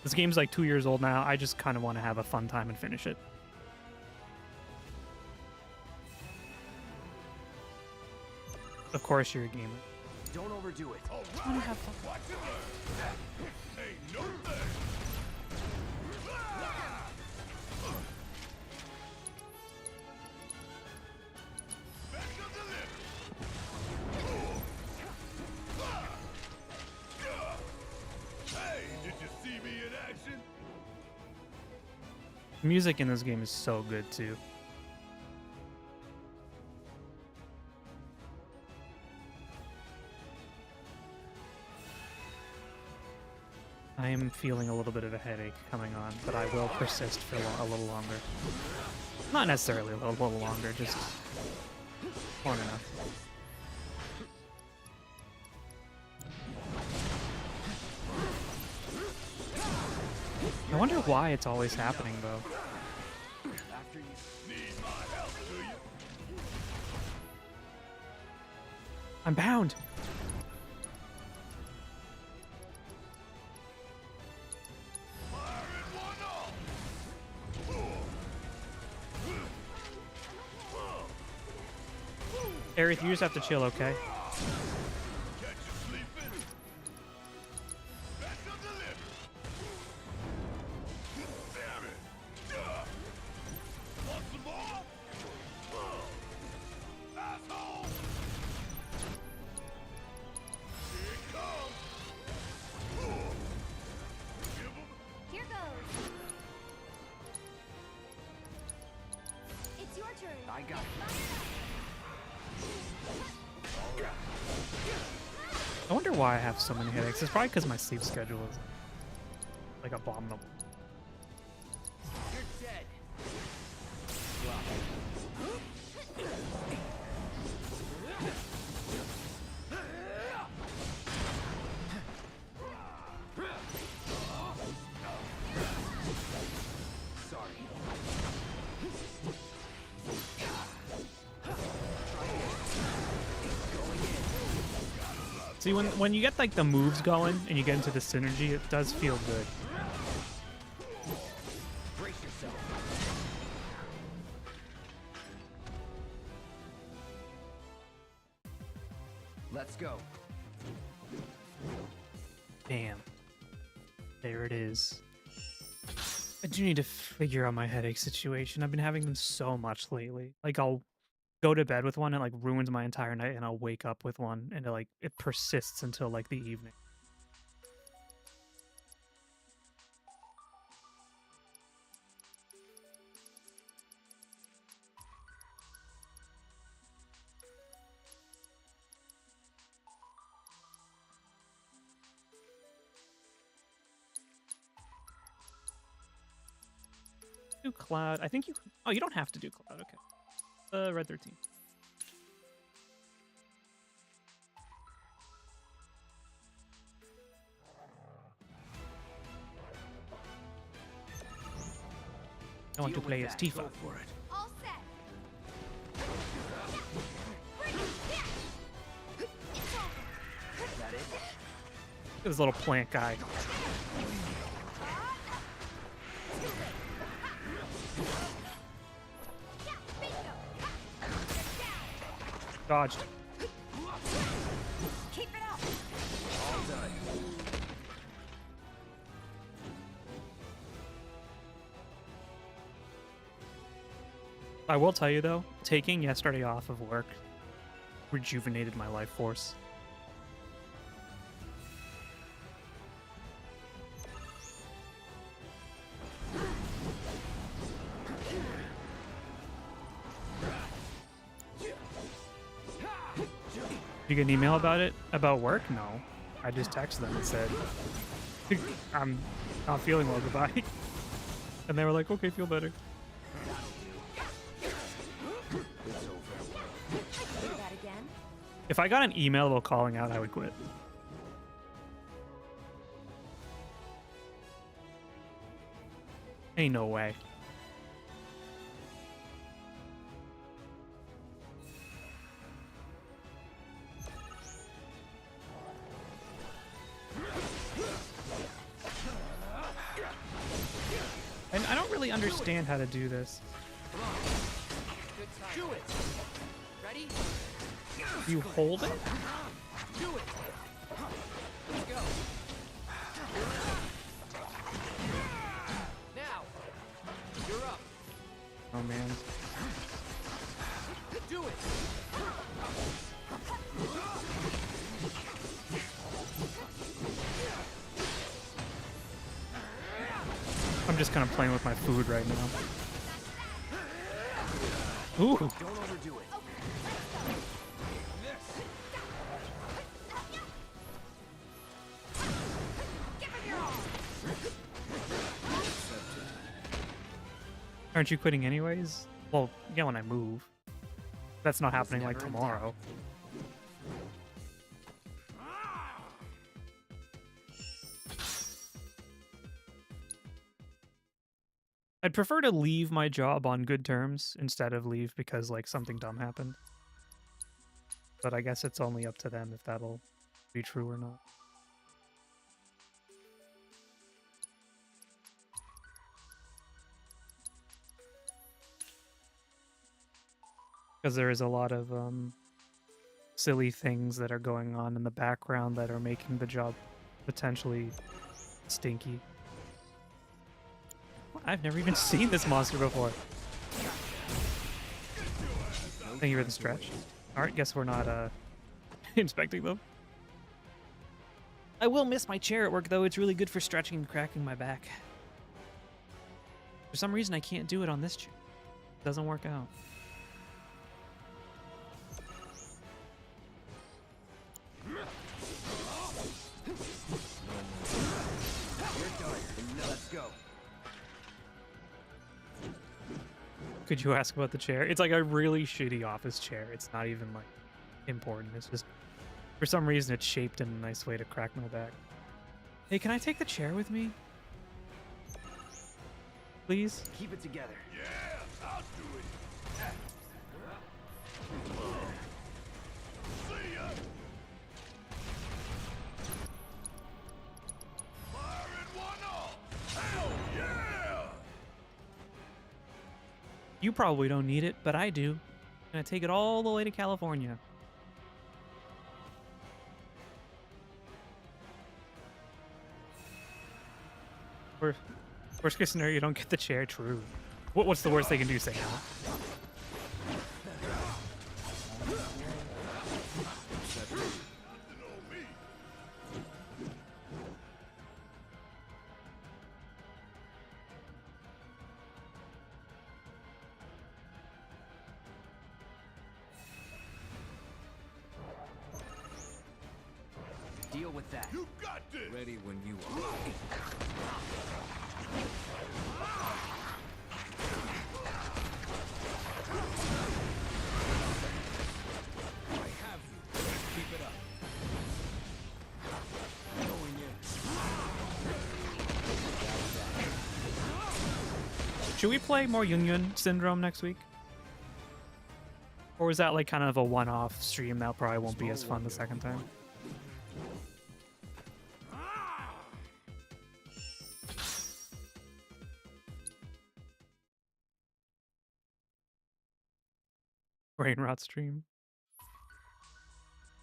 This game's like 2 years old now. I just kind of want to have a fun time and finish it. Of course you're a gamer. Don't overdo it. All I wanna right. have fun. Watch it learn. Ain't no thing. Special delivery. Hey, did you see me in action? Music in this game is so good too. I am feeling a little bit of a headache coming on, but I will persist for a little longer. Not necessarily a little longer, just long enough. I wonder why it's always happening, though. I'm bound! Aerith, you just have to chill, okay? Here goes. It's your turn. I got it. I wonder why I have so many headaches. It's probably because my sleep schedule is like abominable. You're dead. Sorry. See, when you get like the moves going and you get into the synergy, it does feel good. Brace yourself. Let's go. Damn. There it is. I do need to figure out my headache situation. I've been having them so much lately. Like, I'll go to bed with one and like ruins my entire night, and I'll wake up with one and it persists until like the evening. Do Cloud. I think you... Oh, you don't have to do Cloud. Okay. Red 13. I want to play as Tifa. For it. All set. It's over. Is that it? Look at this little plant guy. Dodged. Keep it up. All done. I will tell you though, taking yesterday off of work rejuvenated my life force. You get an email about it? About work? No. I just texted them and said, I'm not feeling well, goodbye. And they were like, okay, feel better. That again. If I got an email about calling out, I would quit. Ain't no way. And I don't really understand how to do this. Good time. Do it. Ready? You hold it? Do it. Let's go. Now. You're up. Oh man. Do it. I'm just kind of playing with my food right now. Ooh. Don't overdo it. Give him your all. Aren't you quitting anyways? Well, yeah, when I move. That's not happening like never in tomorrow. I'd prefer to leave my job on good terms instead of leave because like something dumb happened. But I guess it's only up to them if that'll be true or not. Because there is a lot of silly things that are going on in the background that are making the job potentially stinky. I've never even seen this monster before. Thank you for the stretch. Alright, guess we're not inspecting them. I will miss my chair at work though, it's really good for stretching and cracking my back. For some reason I can't do it on this chair. It doesn't work out. Let's go. Could you ask about the chair? It's like a really shitty office chair. It's not even like important. It's just for some reason it's shaped in a nice way to crack my back. Hey, can I take the chair with me? Please? Keep it together. Yeah, I'll do it. See ya. Firing one off. Hell yeah! You probably don't need it, but I do. I'm gonna take it all the way to California. Worst case scenario, you don't get the chair. True. What's the worst they can do? Say no. Deal with that. You got this. Ready when you are. I have you. Keep it up. Going in. Should we play more Yun Syndrome next week? Or is that like kind of a one-off stream that probably won't be as fun the second time? Brain rot stream.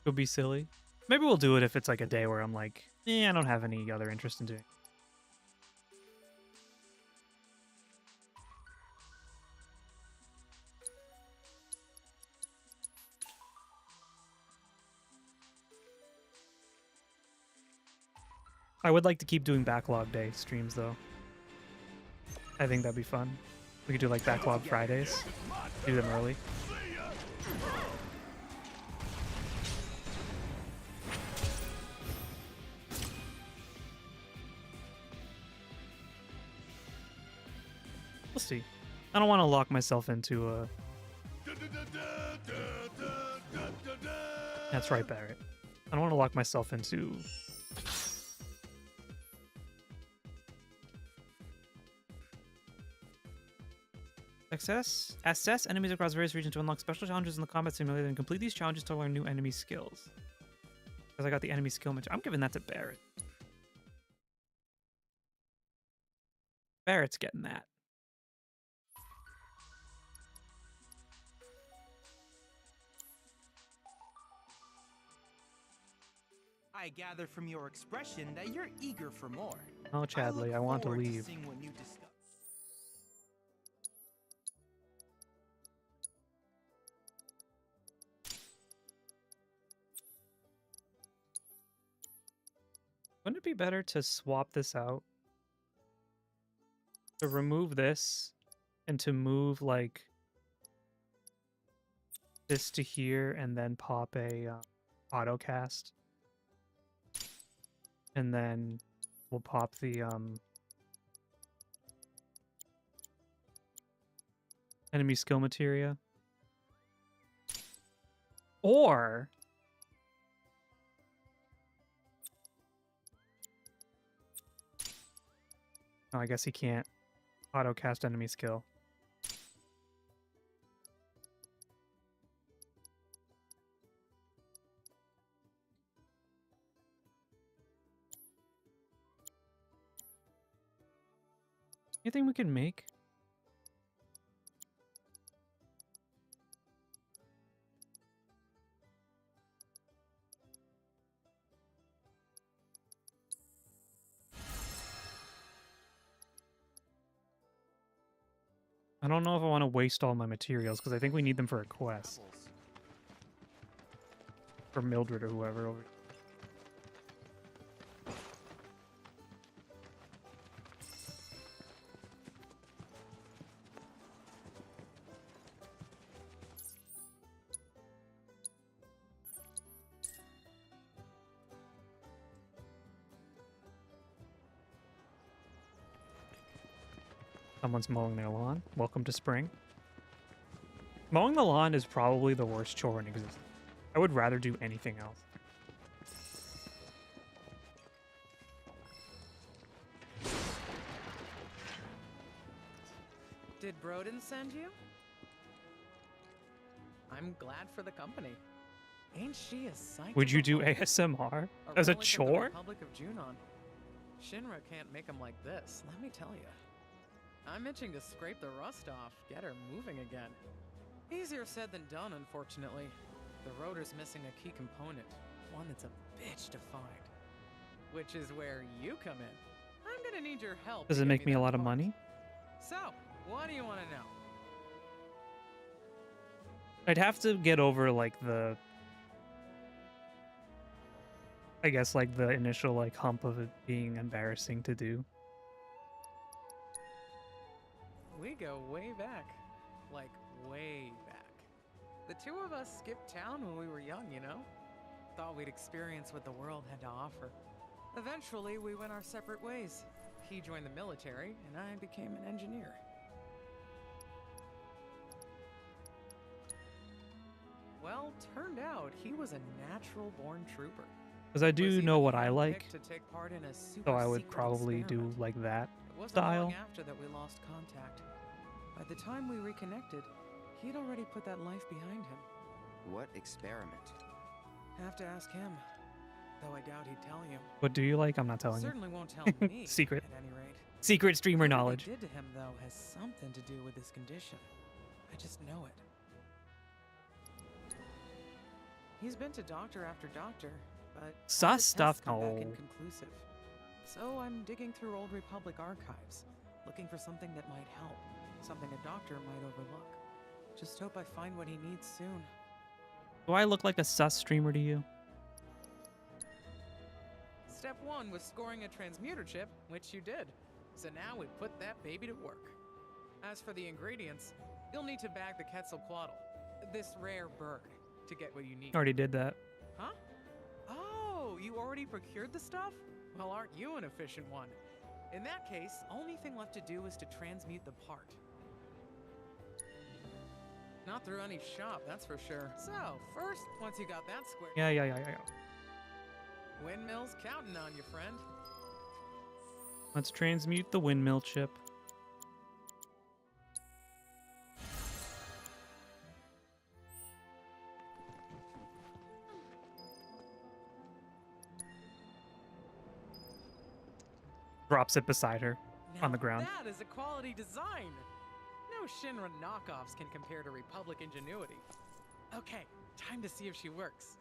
Could be silly. Maybe we'll do it if it's like a day where I'm like, I don't have any other interest in doing it. I would like to keep doing Backlog Day streams though. I think that'd be fun. We could do like Backlog Fridays. Do them early. We'll see. I don't want to lock myself into a... That's right, Barrett. I don't want to lock myself into... Assess enemies across various regions to unlock special challenges in the combat simulator and complete these challenges to learn new enemy skills. Because I got the enemy skill material. I'm giving that to Barrett. Barrett's getting that. I gather from your expression that you're eager for more. Oh, Chadley, I want to leave. Seeing what you discover. Wouldn't it be better to swap this out? To remove this and to move like this to here and then pop a autocast. And then we'll pop the Enemy skill materia. Or oh, I guess he can't auto cast enemy skill. Anything we can make? I don't know if I want to waste all my materials because I think we need them for a quest. For Mildred or whoever over. Someone's mowing their lawn. Welcome to spring. Mowing the lawn is probably the worst chore in existence. I would rather do anything else. Did Broden send you? I'm glad for the company. Ain't she a sight? Would you do ASMR as a chore? Republic of Junon. Shinra can't make him like this, let me tell you. I'm itching to scrape the rust off, get her moving again. Easier said than done, unfortunately. The rotor's missing a key component, one that's a bitch to find. Which is where you come in. I'm gonna need your help. Does it make me a lot of money? So, what do you want to know? I'd have to get over like the, I guess like the initial like hump of it being embarrassing to do. We go way back. Like, way back. The two of us skipped town when we were young, you know? Thought we'd experience what the world had to offer. Eventually, we went our separate ways. He joined the military, and I became an engineer. Well, turned out he was a natural-born trooper. Because I do know what I like, to take part in a so I would probably do like that It wasn't style. long after that we lost contact. By the time we reconnected, he'd already put that life behind him. What experiment? Have to ask him. Though I doubt he'd tell you. What do you like? I'm not telling Certainly you. won't tell me. Secret. At any rate. Secret streamer What knowledge. they did to him, though, has something to do with his condition. I just know it. He's been to doctor after doctor, but all the Sus tests stuff? come back No. inconclusive. So I'm digging through old Republic archives, looking for something that might help, something a doctor might overlook. Just hope I find what he needs soon. Do I look like a sus streamer to you? Step 1 was scoring a transmuter chip, which you did. So now we put that baby to work. As for the ingredients, you'll need to bag the Quetzalcoatl, this rare bird, to get what you need. Already did that. Huh? Oh, you already procured the stuff? Well, aren't you an efficient one? In that case, only thing left to do is to transmute the part. Not through any shop, that's for sure. So, first, once you got that square... Yeah. Windmill's counting on you, friend. Let's transmute the windmill chip. Drops it beside her on the ground. That is a quality design. No Shinra knockoffs can compare to Republic ingenuity. Okay, time to see if she works.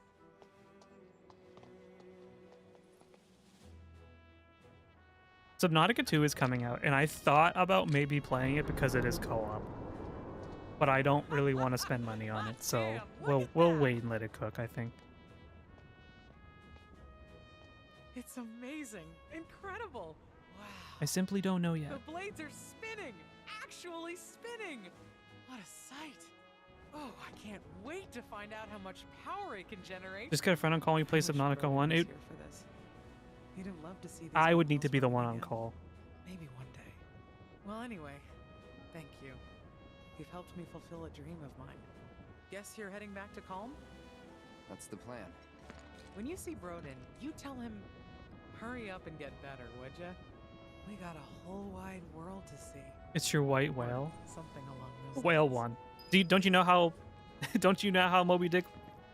Subnautica 2 is coming out, and I thought about maybe playing it because it is co-op. But I don't really want to spend money on it, so we'll wait and let it cook, I think. It's amazing. Incredible. Wow. I simply don't know yet. The blades are spinning. Actually spinning. What a sight. Oh, I can't wait to find out how much power it can generate. Just get a friend on call and you play Subnautica 1. He'd have loved to see this I would need to windmills be the running one on again. call. Maybe one day. Well, anyway, thank you. You've helped me fulfill a dream of mine. Guess you're heading back to Calm? That's the plan. When you see Broden, you tell him, hurry up and get better, would ya? We got a whole wide world to see. It's your white whale. Something along The those whale lines. one. Don't you know how don't you know how Moby Dick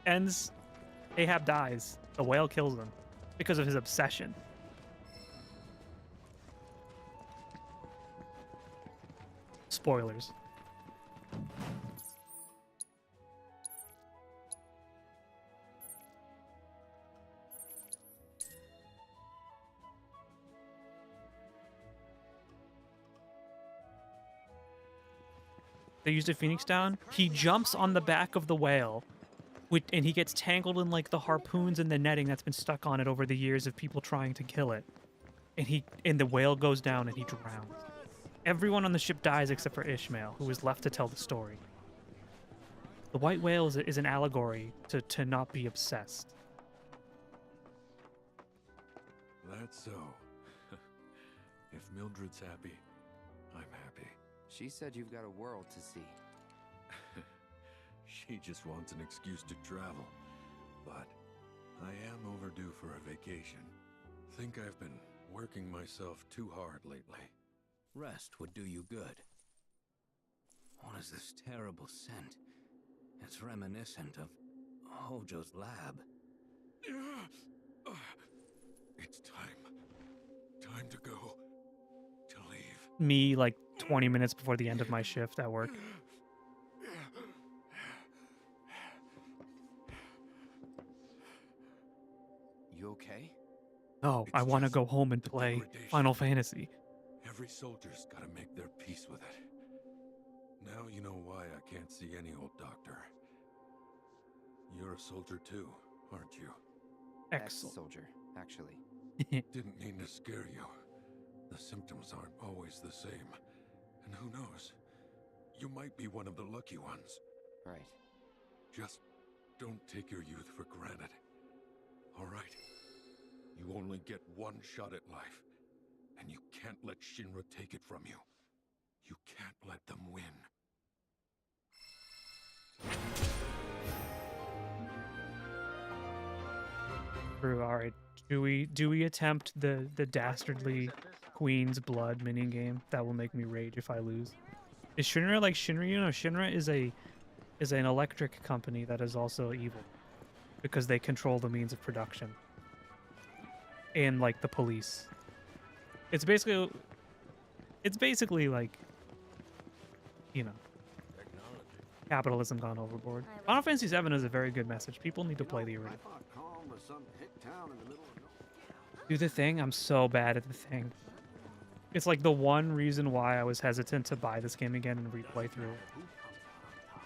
ends? Ahab dies. The whale kills him because of his obsession. Spoilers. They used a phoenix down. He jumps on the back of the whale, and he gets tangled in like the harpoons and the netting that's been stuck on it over the years of people trying to kill it. And the whale goes down and he drowns. Everyone on the ship dies except for Ishmael, who is left to tell the story. The white whale is an allegory to not be obsessed. That's so. If Mildred's happy, I'm happy. She said you've got a world to see. She just wants an excuse to travel. But I am overdue for a vacation. Think I've been working myself too hard lately. Rest would do you good. What is this terrible scent? It's reminiscent of Hojo's lab. It's time. Time to go. To leave. Me, like 20 minutes before the end of my shift at work. You okay? No, I want to go home and play degradation. Final Fantasy. Every soldier's gotta make their peace with it. Now you know why I can't see any old doctor. You're a soldier too, aren't you? Excellent. Ex-soldier, actually. Didn't mean to scare you. The symptoms aren't always the same. And who knows? You might be one of the lucky ones. Right. Just don't take your youth for granted. All right? You only get one shot at life. And you can't let Shinra take it from you. You can't let them win. True. All right. Do we attempt the dastardly Queen's Blood minigame? That will make me rage if I lose. Is Shinra like Shinra? You know, Shinra is an electric company that is also evil because they control the means of production and like the police. It's basically like, you know, capitalism gone overboard. Final Fantasy VII is a very good message. People need to play the original. Do the thing? I'm so bad at the thing. It's like the one reason why I was hesitant to buy this game again and replay through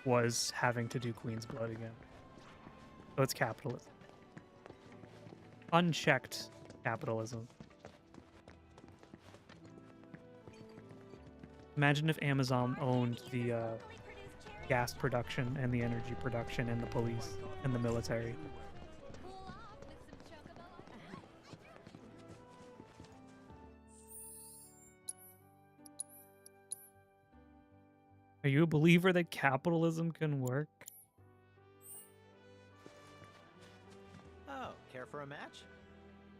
was having to do Queen's Blood again. So it's capitalism. Unchecked capitalism. Imagine if Amazon owned the gas production and the energy production and the police and the military. Are you a believer that capitalism can work? Oh, care for a match?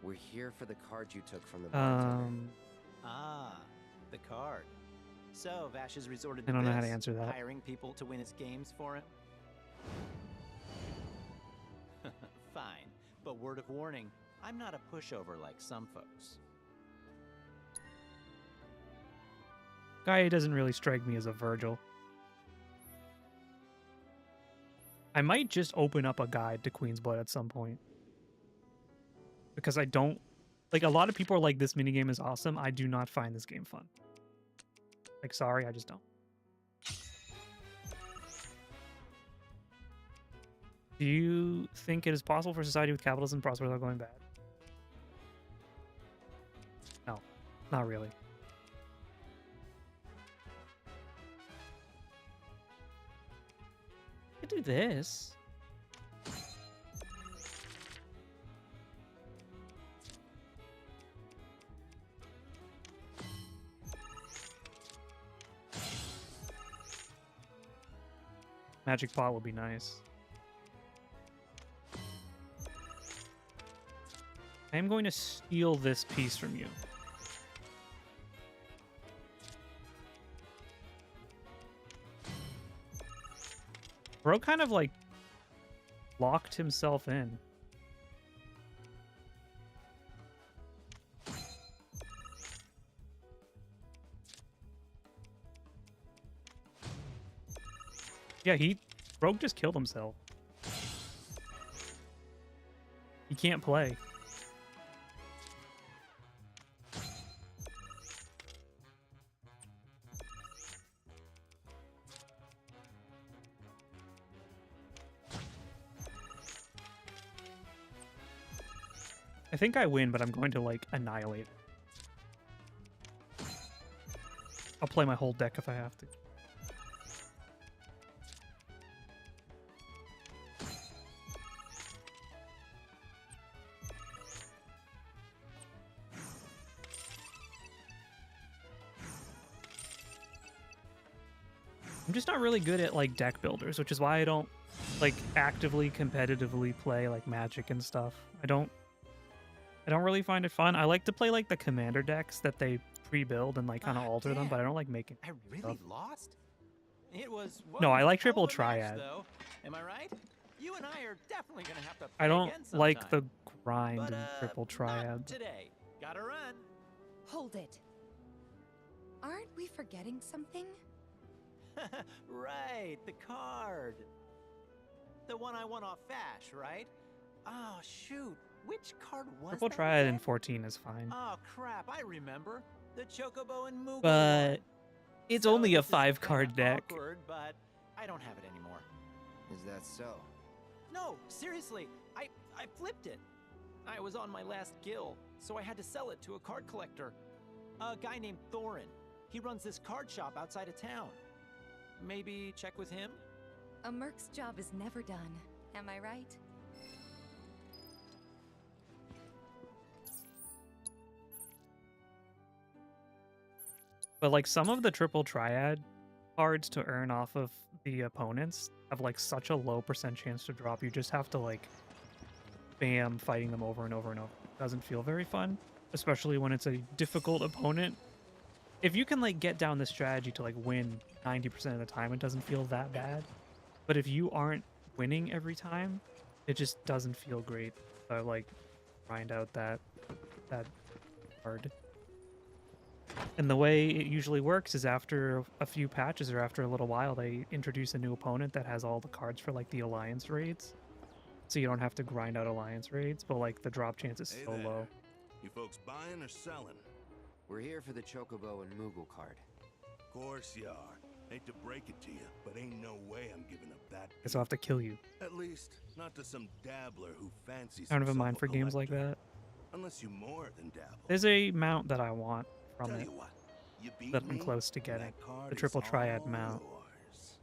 We're here for the card you took from the bartender. Ah, the card. So, Vash has resorted I to don't know how to this, answer that. hiring people to win his games for him? Fine, but word of warning, I'm not a pushover like some folks. Guy doesn't really strike me as a Virgil. I might just open up a guide to Queen's Blood at some point. Because I don't... Like, a lot of people are like, this minigame is awesome. I do not find this game fun. Like, sorry, I just don't. Do you think it is possible for society with capitalism to prosper without going bad? No, not really. I could do this. Magic pot would be nice. I am going to steal this piece from you. Bro kind of like locked himself in. Yeah, Rogue just killed himself. He can't play. I think I win, but I'm going to, like, annihilate it. I'll play my whole deck if I have to. I'm just not really good at, like, deck builders, which is why I don't, like, actively, competitively play, like, Magic and stuff. I don't really find it fun. I like to play, like, the commander decks that they pre-build and, like, kind of alter them, but I don't like making I really stuff. lost? It was No, I like hell triple of a match, triad. though. Am I right? You and I are definitely gonna have to play I don't again like sometime. the grind But, and triple triad. Today. Gotta run. Hold it. Aren't we forgetting something? Right, the card. The one I won off Fash, right? Oh, shoot. Which card was Triple that triad again? in 14 is fine. Oh, crap. I remember. The Chocobo and Moogle But one. it's So only a this is 5-card kinda deck. Awkward, but I don't have it anymore. Is that so? No, seriously. I flipped it. I was on my last gill, so I had to sell it to a card collector. A guy named Thorin. He runs this card shop outside of town. Maybe check with him? A merc's job is never done. Am I right? But like some of the triple triad cards to earn off of the opponents have like such a low % chance to drop. You just have to like spam fighting them over and over and over. It doesn't feel very fun, especially when it's a difficult opponent. If you can like get down the strategy to like win 90% of the time, it doesn't feel that bad. But if you aren't winning every time, it just doesn't feel great. So like grind out that card. And the way it usually works is after a few patches or after a little while, they introduce a new opponent that has all the cards for like the alliance raids. So you don't have to grind out alliance raids, but like the drop chance is so low. You folks buying or selling? We're here for the Chocobo and Moogle card. Of course you are. Hate to break it to you, but ain't no way I'm giving up that. Guess I'll have to kill you. At least, not to some dabbler who fancies I don't have a himself mind for games like that. Unless you more than dabble. There's a mount that I want from Tell it you what, you beat that I'm me, close to and getting. that card The is triple triad all mount. yours.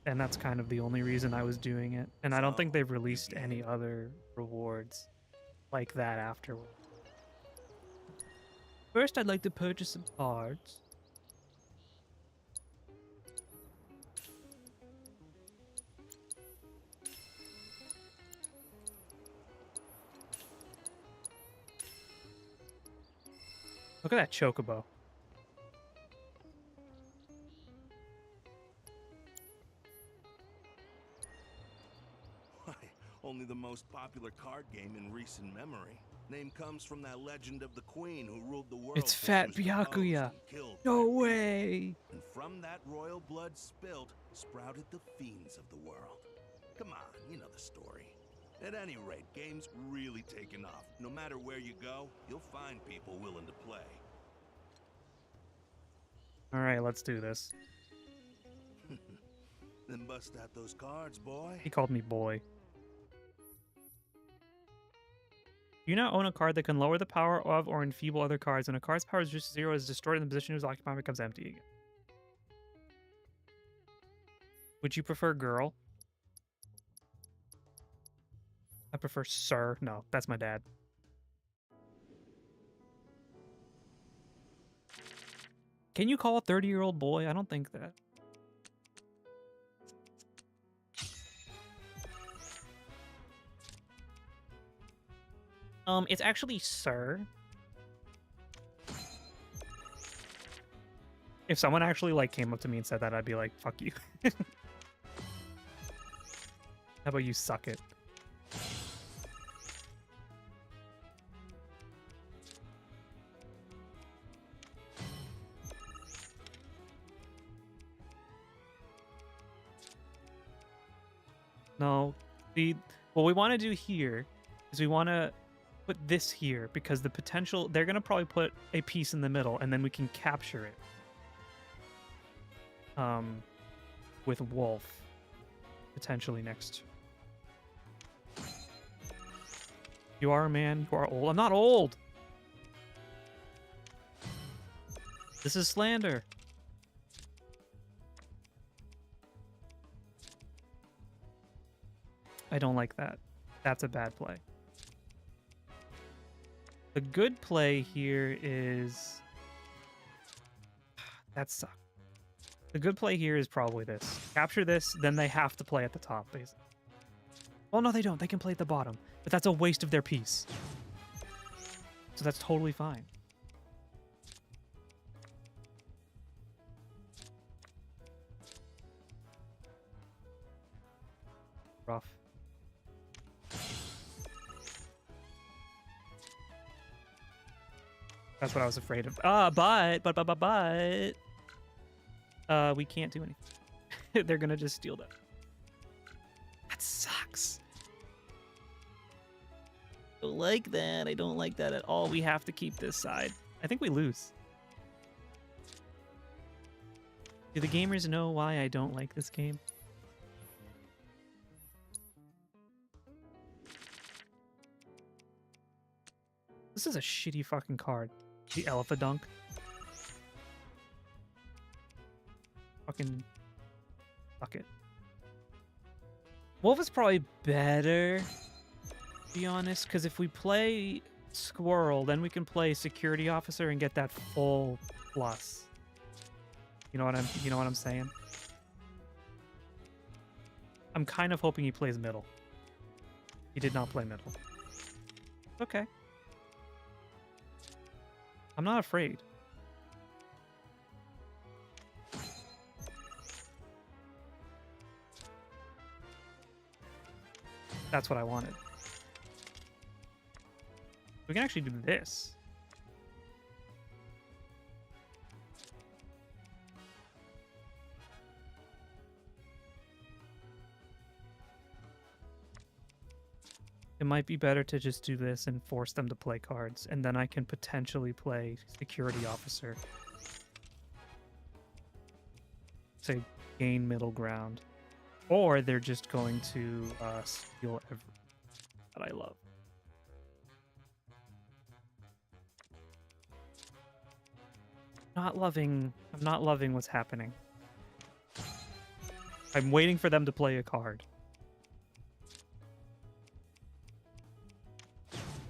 And that's kind of the only reason I was doing it. And I don't think they've released any other rewards like that afterward. First, I'd like to purchase some cards. Look at that Chocobo. Why, only the most popular card game in recent memory. Name comes from that legend of the queen who ruled the world. It's till Fat she was deposed Byakuya. and killed No by way. And from that royal blood spilled, sprouted the fiends of the world. Come on, you know the story. At any rate, game's really taken off. No matter where you go, you'll find people willing to play. All right, let's do this. Then bust out those cards, boy. He called me boy. You now own a card that can lower the power of or enfeeble other cards. When a card's power is just 0, is destroyed and the position it was occupying becomes empty again. Would you prefer girl? I prefer sir. No, that's my dad. Can you call a 30-year-old boy? I don't think that. It's actually Sir. If someone actually like came up to me and said that, I'd be like, fuck you. How about you suck it? No, what we want to do here is we want to put this here because the potential, they're going to probably put a piece in the middle and then we can capture it. With Wolf potentially next. You are a man, you are old. I'm not old. This is slander. I don't like that. That's a bad play. The good play here is... That sucks. The good play here is probably this. Capture this, then they have to play at the top, basically. Well, no, they don't. They can play at the bottom. But that's a waste of their piece. So that's totally fine. Rough. That's what I was afraid of. But we can't do anything. They're gonna just steal that. That sucks. I don't like that. I don't like that at all. We have to keep this side. I think we lose. Do the gamers know why I don't like this game? This is a shitty fucking card. The Elephadunk. Fucking fuck it. Wolf is probably better, to be honest, because if we play Squirrel, then we can play Security Officer and get that full plus. You know what I'm saying? I'm kind of hoping he plays middle. He did not play middle. Okay. I'm not afraid. That's what I wanted. We can actually do this. It might be better to just do this and force them to play cards, and then I can potentially play Security Officer. Say, gain middle ground. Or they're just going to steal everything that I love. I'm not loving what's happening. I'm waiting for them to play a card.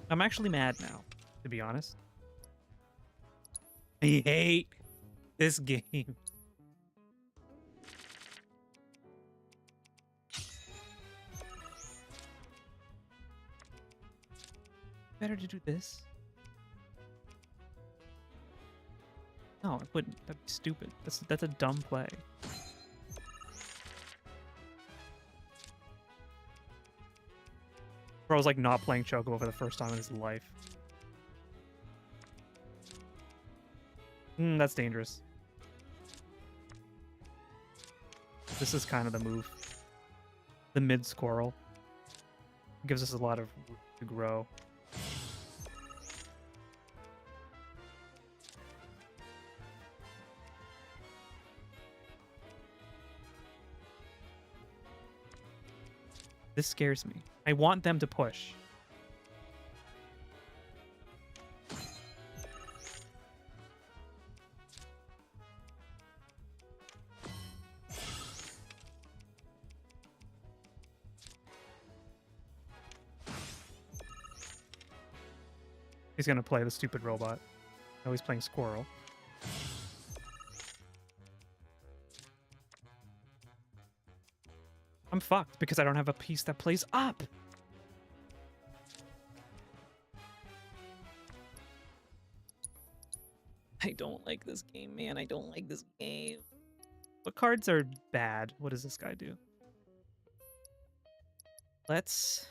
I'm actually mad now, to be honest. I hate this game. Better to do this. No, it wouldn't. That'd be stupid. That's a dumb play. Bro's like not playing Chocobo for the first time in his life. That's dangerous. This is kind of the move. The mid squirrel. Gives us a lot of room to grow. This scares me. I want them to push. He's gonna play the stupid robot. Oh, he's playing Squirrel. I'm fucked because I don't have a piece that plays up. I don't like this game, man. I don't like this game. What cards are bad? What does this guy do? Let's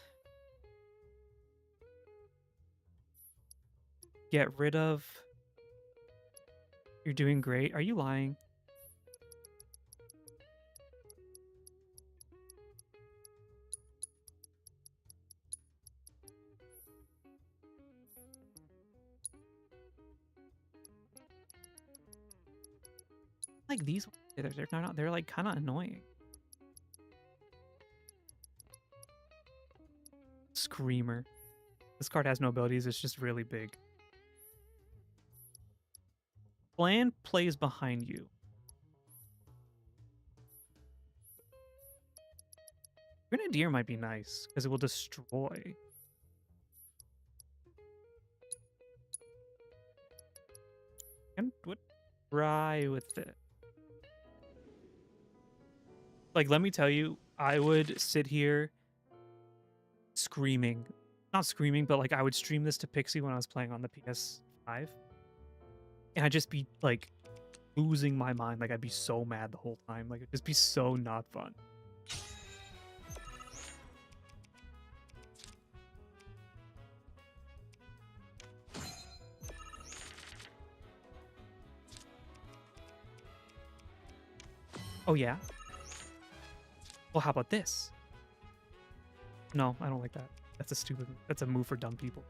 get rid of... You're doing great. Are you lying? Like these, they're not. They're like kind of annoying. Screamer. This card has no abilities. It's just really big. Plan plays behind you. Grenadier might be nice because it will destroy. And what? Try with it. Like, let me tell you, I would sit here screaming. Not screaming, but like I would stream this to Pixie when I was playing on the PS5. And I'd just be like losing my mind. Like I'd be so mad the whole time. Like it'd just be so not fun. Oh yeah? Well, how about this? No, I don't like that. That's a stupid... That's a move for dumb people.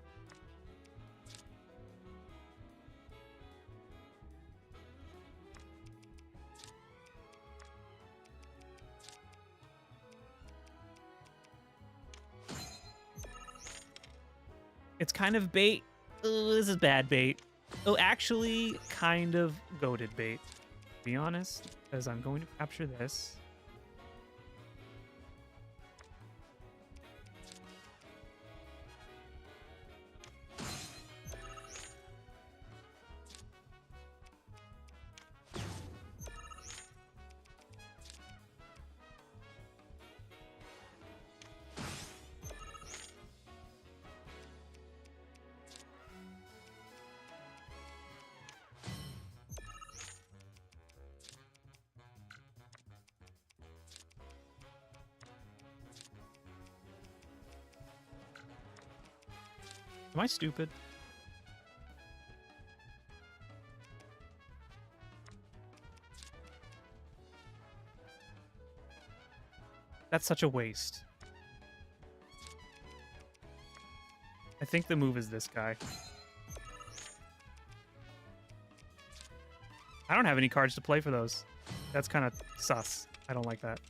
It's kind of bait. Oh, this is bad bait. Oh, actually, kind of goated bait. To be honest, because I'm going to capture this. Am I stupid? That's such a waste. I think the move is this guy. I don't have any cards to play for those. That's kind of sus. I don't like that.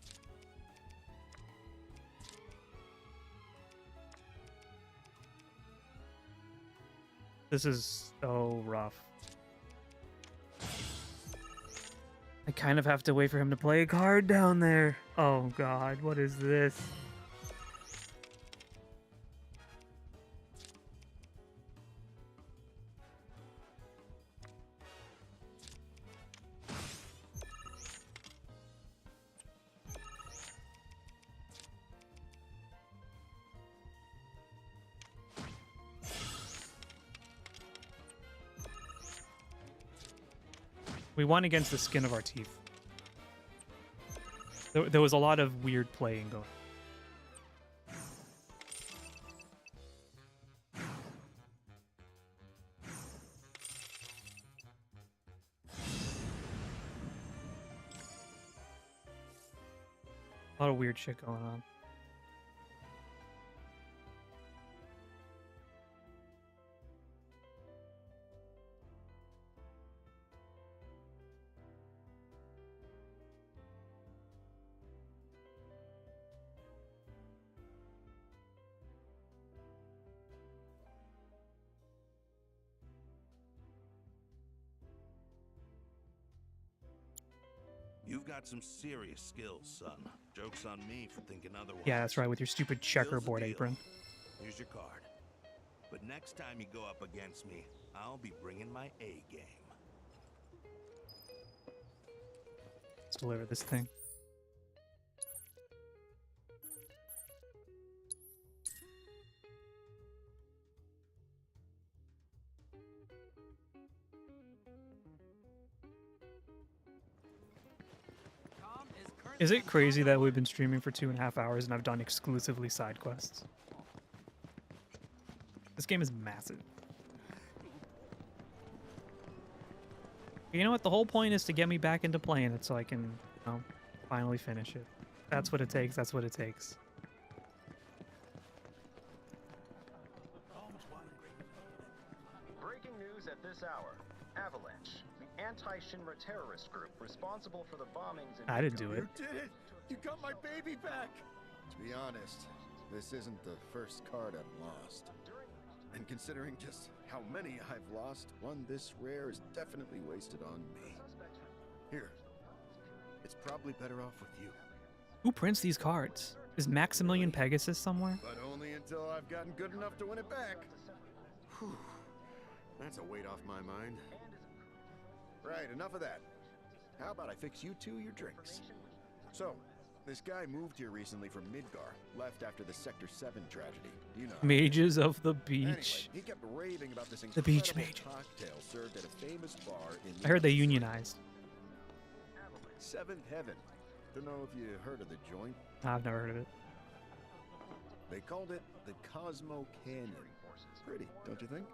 This is so rough. I kind of have to wait for him to play a card down there. Oh god, what is this? We won against the skin of our teeth. There was a lot of weird playing going. A lot of weird shit going on. You've got some serious skills, son. Joke's on me for thinking otherwise. Yeah, that's right, with your stupid checkerboard apron. Here's your card. But next time you go up against me, I'll be bringing my A game. Let's deliver this thing. Is it crazy that we've been streaming for 2.5 hours and I've done exclusively side quests? This game is massive. You know what? The whole point is to get me back into playing it so I can, you know, finally finish it. That's what it takes. That's what it takes. Breaking news at this hour. Avalanche, the anti-Shinra terrorist group responsible for the bombings in... I didn't do it. You did it! You got my baby back! To be honest, this isn't the first card I've lost. And considering just how many I've lost, one this rare is definitely wasted on me. Here. It's probably better off with you. Who prints these cards? Is Maximilian Pegasus somewhere? But only until I've gotten good enough to win it back. Whew. That's a weight off my mind. Right, enough of that. How about I fix you two your drinks? So, this guy moved here recently from Midgar, left after the Sector 7 tragedy. You know. Mages of the Anyway, Beach. he kept raving about this The beach incredible mage. cocktail served at a famous bar in I heard they unionized. Seventh Heaven. Don't know if you heard of the joint. I've never heard of it. They called it the Cosmo Canyon. Pretty, don't you think?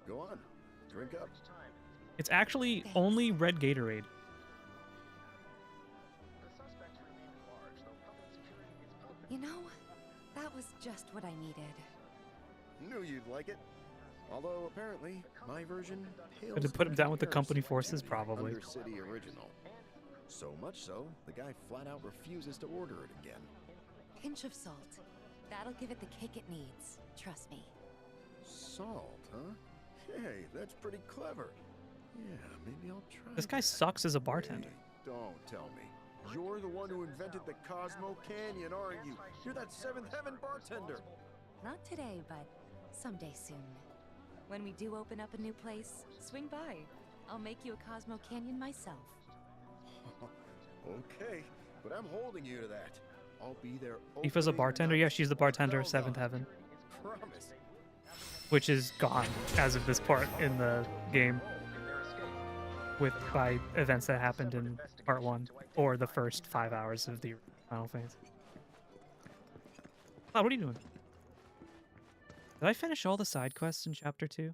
Go on, drink up. It's actually only red Gatorade. You know, that was just what I needed. Knew you'd like it. Although apparently my version pales But to put him in down with the company comparison forces, to the probably. Undercity original. So much so, the guy flat out refuses to order it again. Pinch of salt. That'll give it the kick it needs. Trust me. Salt, huh? Hey, that's pretty clever. Yeah, maybe I'll try. This guy sucks as a bartender. Hey, don't tell me. You're the one who invented the Cosmo Canyon, aren't you? You're that Seventh Heaven bartender. Not today, but someday soon. When we do open up a new place, swing by. I'll make you a Cosmo Canyon myself. Okay, but I'm holding you to that. I'll be there. Aoife's a opening bartender? night. Yeah, she's the bartender of Bells Seventh on. Heaven. Promise. Which is gone as of this part in the game. By events that happened in part 1. Or the first 5 hours of the final phase. Oh, what are you doing? Did I finish all the side quests in chapter 2?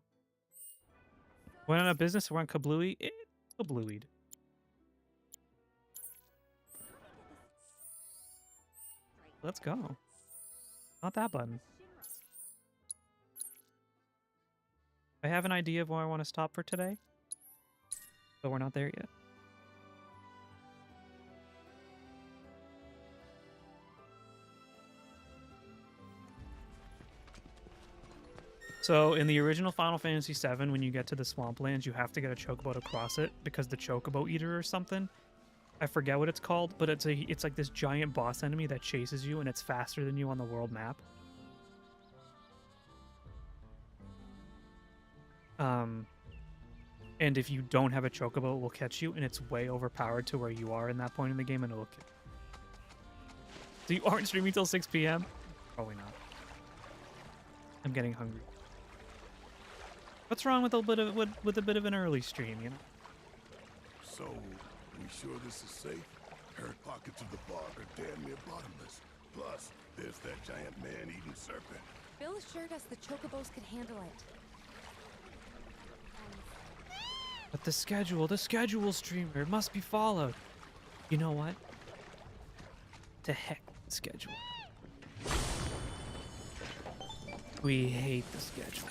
Went on a business around Kablooey? It kablooied. Let's go. Not that button. I have an idea of where I want to stop for today, but we're not there yet. So in the original Final Fantasy VII, when you get to the Swamplands, you have to get a chocobo to cross it because the chocobo eater or something. I forget what it's called, but it's like this giant boss enemy that chases you and it's faster than you on the world map. And if you don't have a chocobo, it will catch you, and it's way overpowered to where you are in that point in the game, and it will kill you. So you aren't streaming till 6 p.m.? Probably not. I'm getting hungry. What's wrong with a bit of an early stream, you know? So, we sure this is safe? Heard pockets of the bog are damn near bottomless. Plus, there's that giant man-eating serpent. Bill assured us the chocobos could handle it. But the schedule, streamer, it must be followed. You know what? To heck with the schedule. We hate the schedule.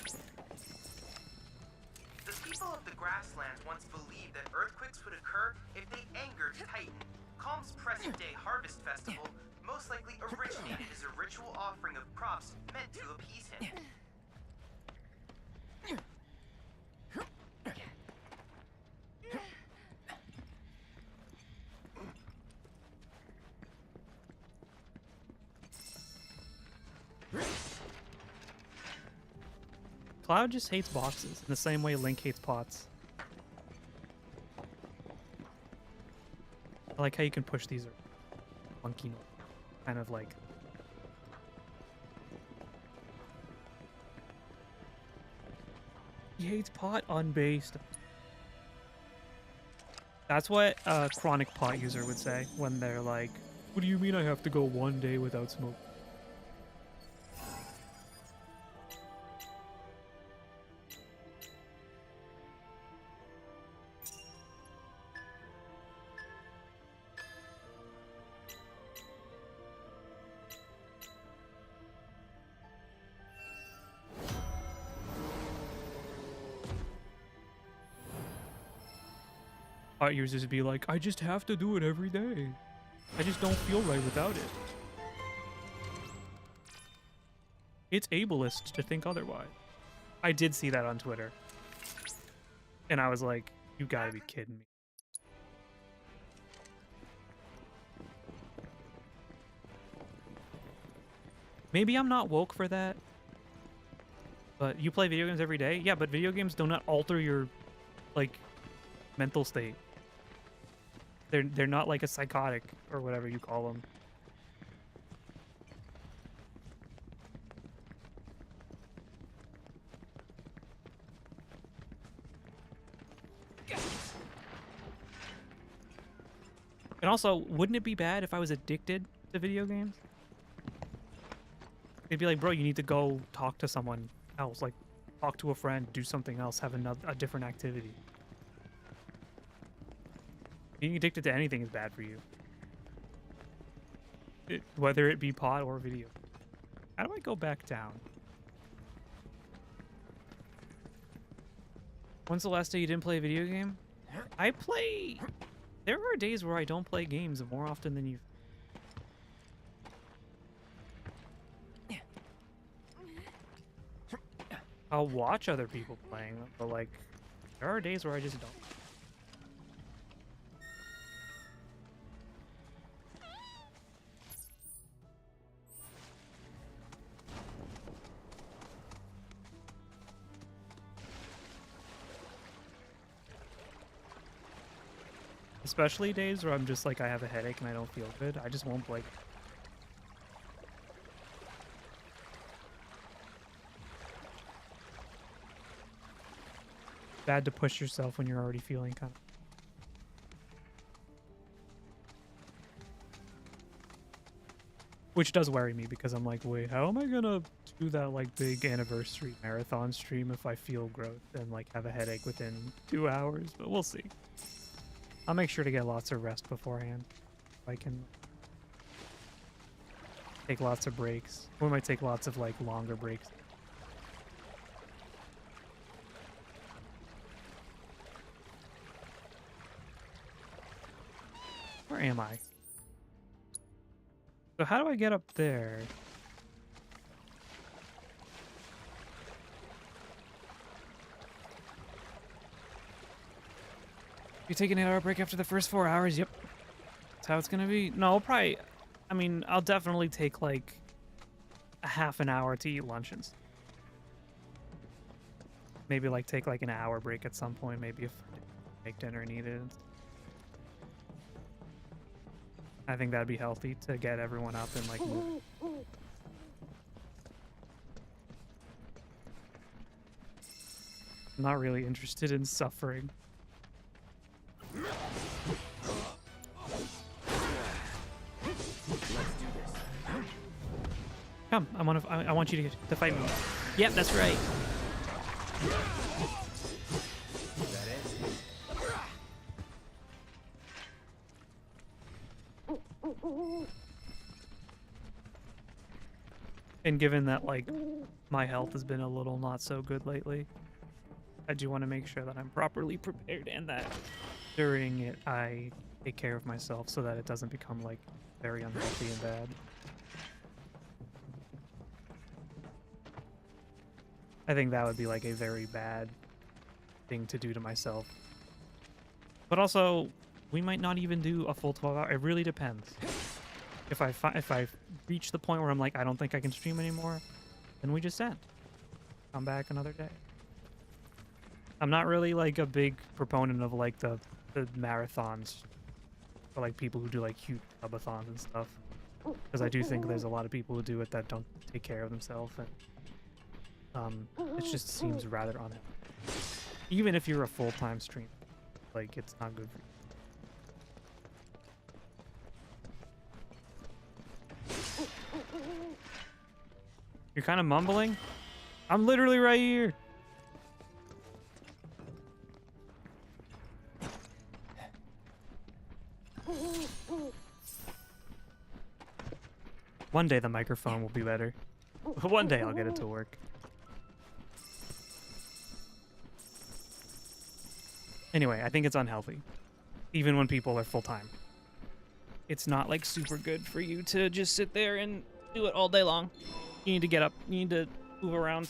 The people of the grasslands once believed that earthquakes would occur if they angered Titan. Calm's present-day harvest festival most likely originated as a ritual offering of crops meant to appease him. Cloud just hates boxes in the same way Link hates pots. I like how you can push these funky, kind of like. He hates pot unbased. That's what a chronic pot user would say when they're like, What do you mean I have to go 1 day without smoke? Yours is to be like, I just have to do it every day. I just don't feel right without it. It's ableist to think otherwise. I did see that on Twitter. And I was like, you gotta be kidding me. Maybe I'm not woke for that. But you play video games every day? Yeah, but video games do not alter your, like, mental state. They're not like a psychotic or whatever you call them. And also, wouldn't it be bad if I was addicted to video games? They'd be like, bro, you need to go talk to someone else, like talk to a friend, do something else, have a different activity. Being addicted to anything is bad for you. Whether it be pot or video. How do I go back down? When's the last day you didn't play a video game? I play... There are days where I don't play games more often than you. I'll watch other people playing them, but like, there are days where I just don't. Especially days where I'm just like, I have a headache and I don't feel good. I just won't play. Bad to push yourself when you're already feeling kind of. Which does worry me because I'm like, wait, how am I gonna do that like big anniversary marathon stream if I feel growth and like have a headache within 2 hours? But we'll see. I'll make sure to get lots of rest beforehand. If I can take lots of breaks. We might take lots of like longer breaks. Where am I? So how do I get up there? You take an 8-hour break after the first 4 hours? Yep. That's how it's gonna be. No, I'll probably... I mean, I'll definitely take, like, a half an hour to eat lunch and stuff. Maybe, like, take, like, an hour break at some point. Maybe if I make dinner and eat it. I think that'd be healthy to get everyone up and, like, move. I'm not really interested in suffering. Come, I want you to fight me. Yep, that's right. And given that, like, my health has been a little not so good lately, I do want to make sure that I'm properly prepared and that during it I take care of myself so that it doesn't become, like, very unhealthy and bad. I think that would be, like, a very bad thing to do to myself. But also, we might not even do a full 12 hour. It really depends. If I reach the point where I'm like, I don't think I can stream anymore, then we just end. Come back another day. I'm not really, like, a big proponent of, like, the marathons for, like, people who do, like, huge subathons and stuff. Because I do think there's a lot of people who do it that don't take care of themselves, and it just seems rather unhealthy. Even if you're a full-time streamer, like, it's not good for you. You're kind of mumbling? I'm literally right here. One day the microphone will be better. One day I'll get it to work. Anyway, I think it's unhealthy. Even when people are full-time. It's not like super good for you to just sit there and do it all day long. You need to get up. You need to move around.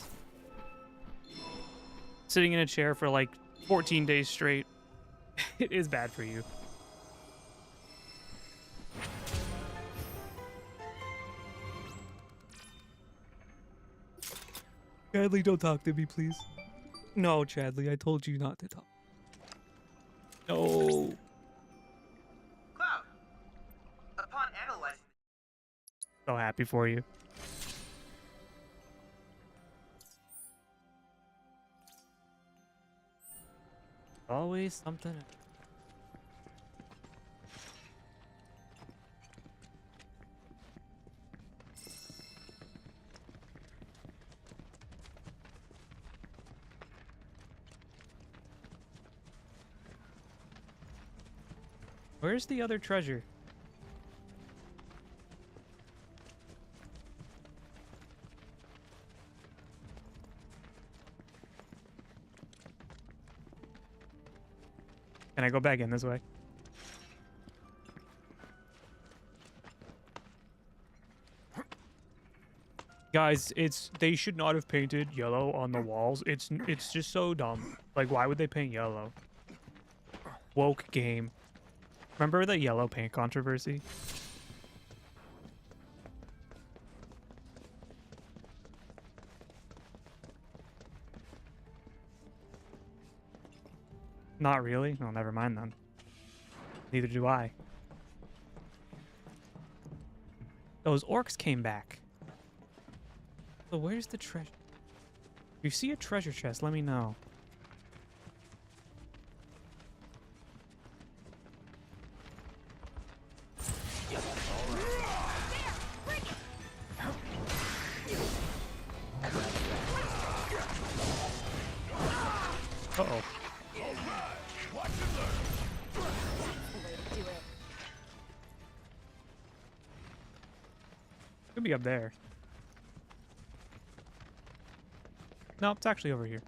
Sitting in a chair for like 14 days straight, it is bad for you. Chadley, don't talk to me, please. No, Chadley, I told you not to talk. No. Cloud, upon analyzing... So happy for you. Always something. Where's the other treasure? Can I go back in this way? Guys, they should not have painted yellow on the walls. It's just so dumb. Like, why would they paint yellow? Woke game. Remember the yellow paint controversy? Not really? Oh, never mind then. Neither do I. Those orcs came back. So where's the treasure? If you see a treasure chest, let me know. Uh-oh. Could be up there. No, it's actually over here.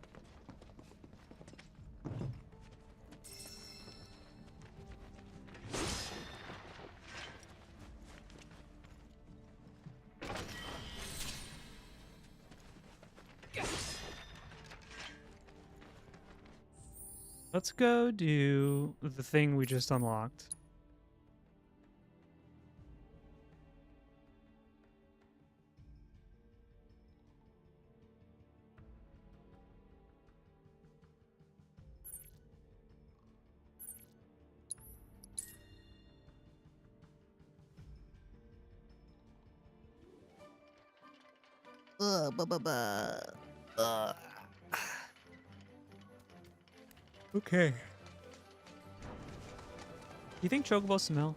Let's go do the thing we just unlocked. Okay. You think chocobos smell?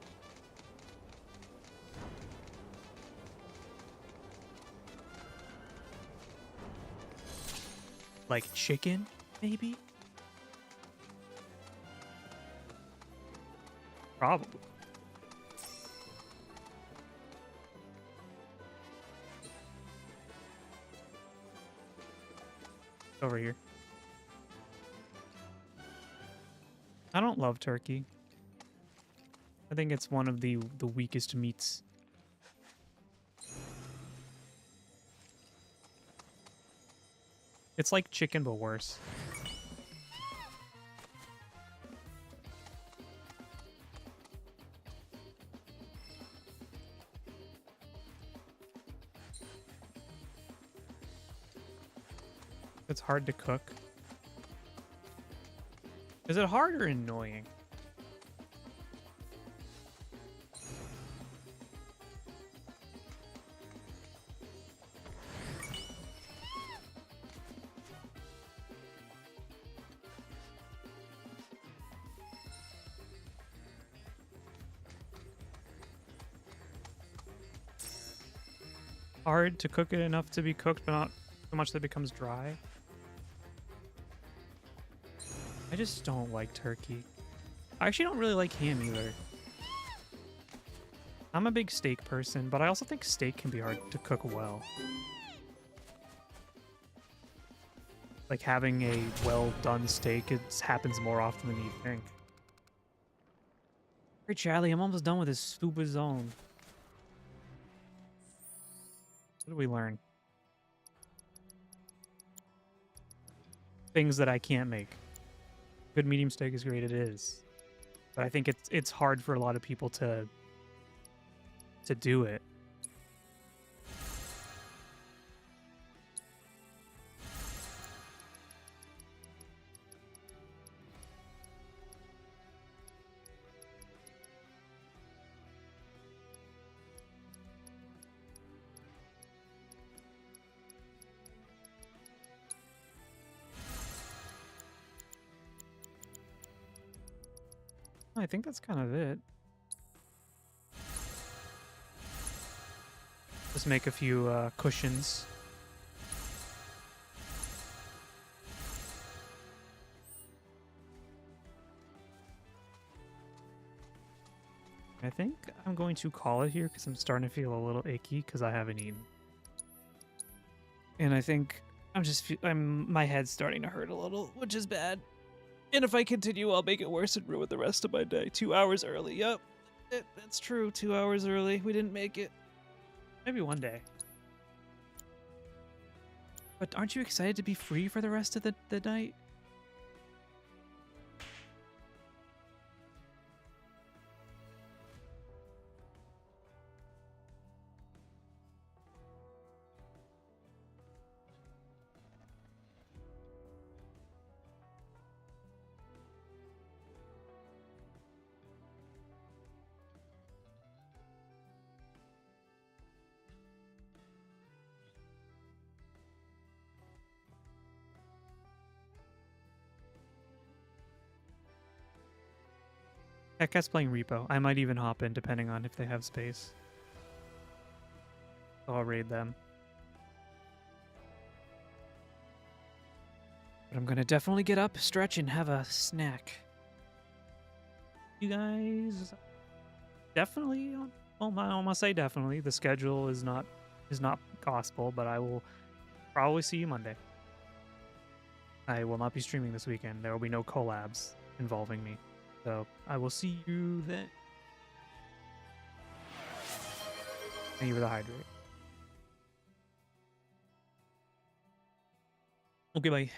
Like chicken, maybe? Probably. Over here. I don't love turkey. I think it's one of the weakest meats. It's like chicken, but worse. It's hard to cook. Is it hard or annoying? hard to cook it enough to be cooked, but not so much that it becomes dry. I just don't like turkey. I actually don't really like ham either. I'm a big steak person, but I also think steak can be hard to cook well. Like having a well-done steak, it happens more often than you think. Hey Charlie, I'm almost done with this stupid zone. What did we learn? Things that I can't make. Good medium steak is great, it is. But I think it's hard for a lot of people to do it. I think that's kind of it. Just make a few cushions. I think I'm going to call it here because I'm starting to feel a little icky because I haven't eaten. And I think my head's starting to hurt a little, which is bad. And if I continue, I'll make it worse and ruin the rest of my day. 2 hours early. Yep. That's true. 2 hours early. We didn't make it. Maybe one day. But aren't you excited to be free for the rest of the night? Heck's playing Repo. I might even hop in depending on if they have space. So I'll raid them. But I'm gonna definitely get up, stretch, and have a snack. You guys definitely, well, I'm gonna say definitely. The schedule is not gospel, but I will probably see you Monday. I will not be streaming this weekend. There will be no collabs involving me. So I will see you then. Thank you for the hydrate. Okay, bye.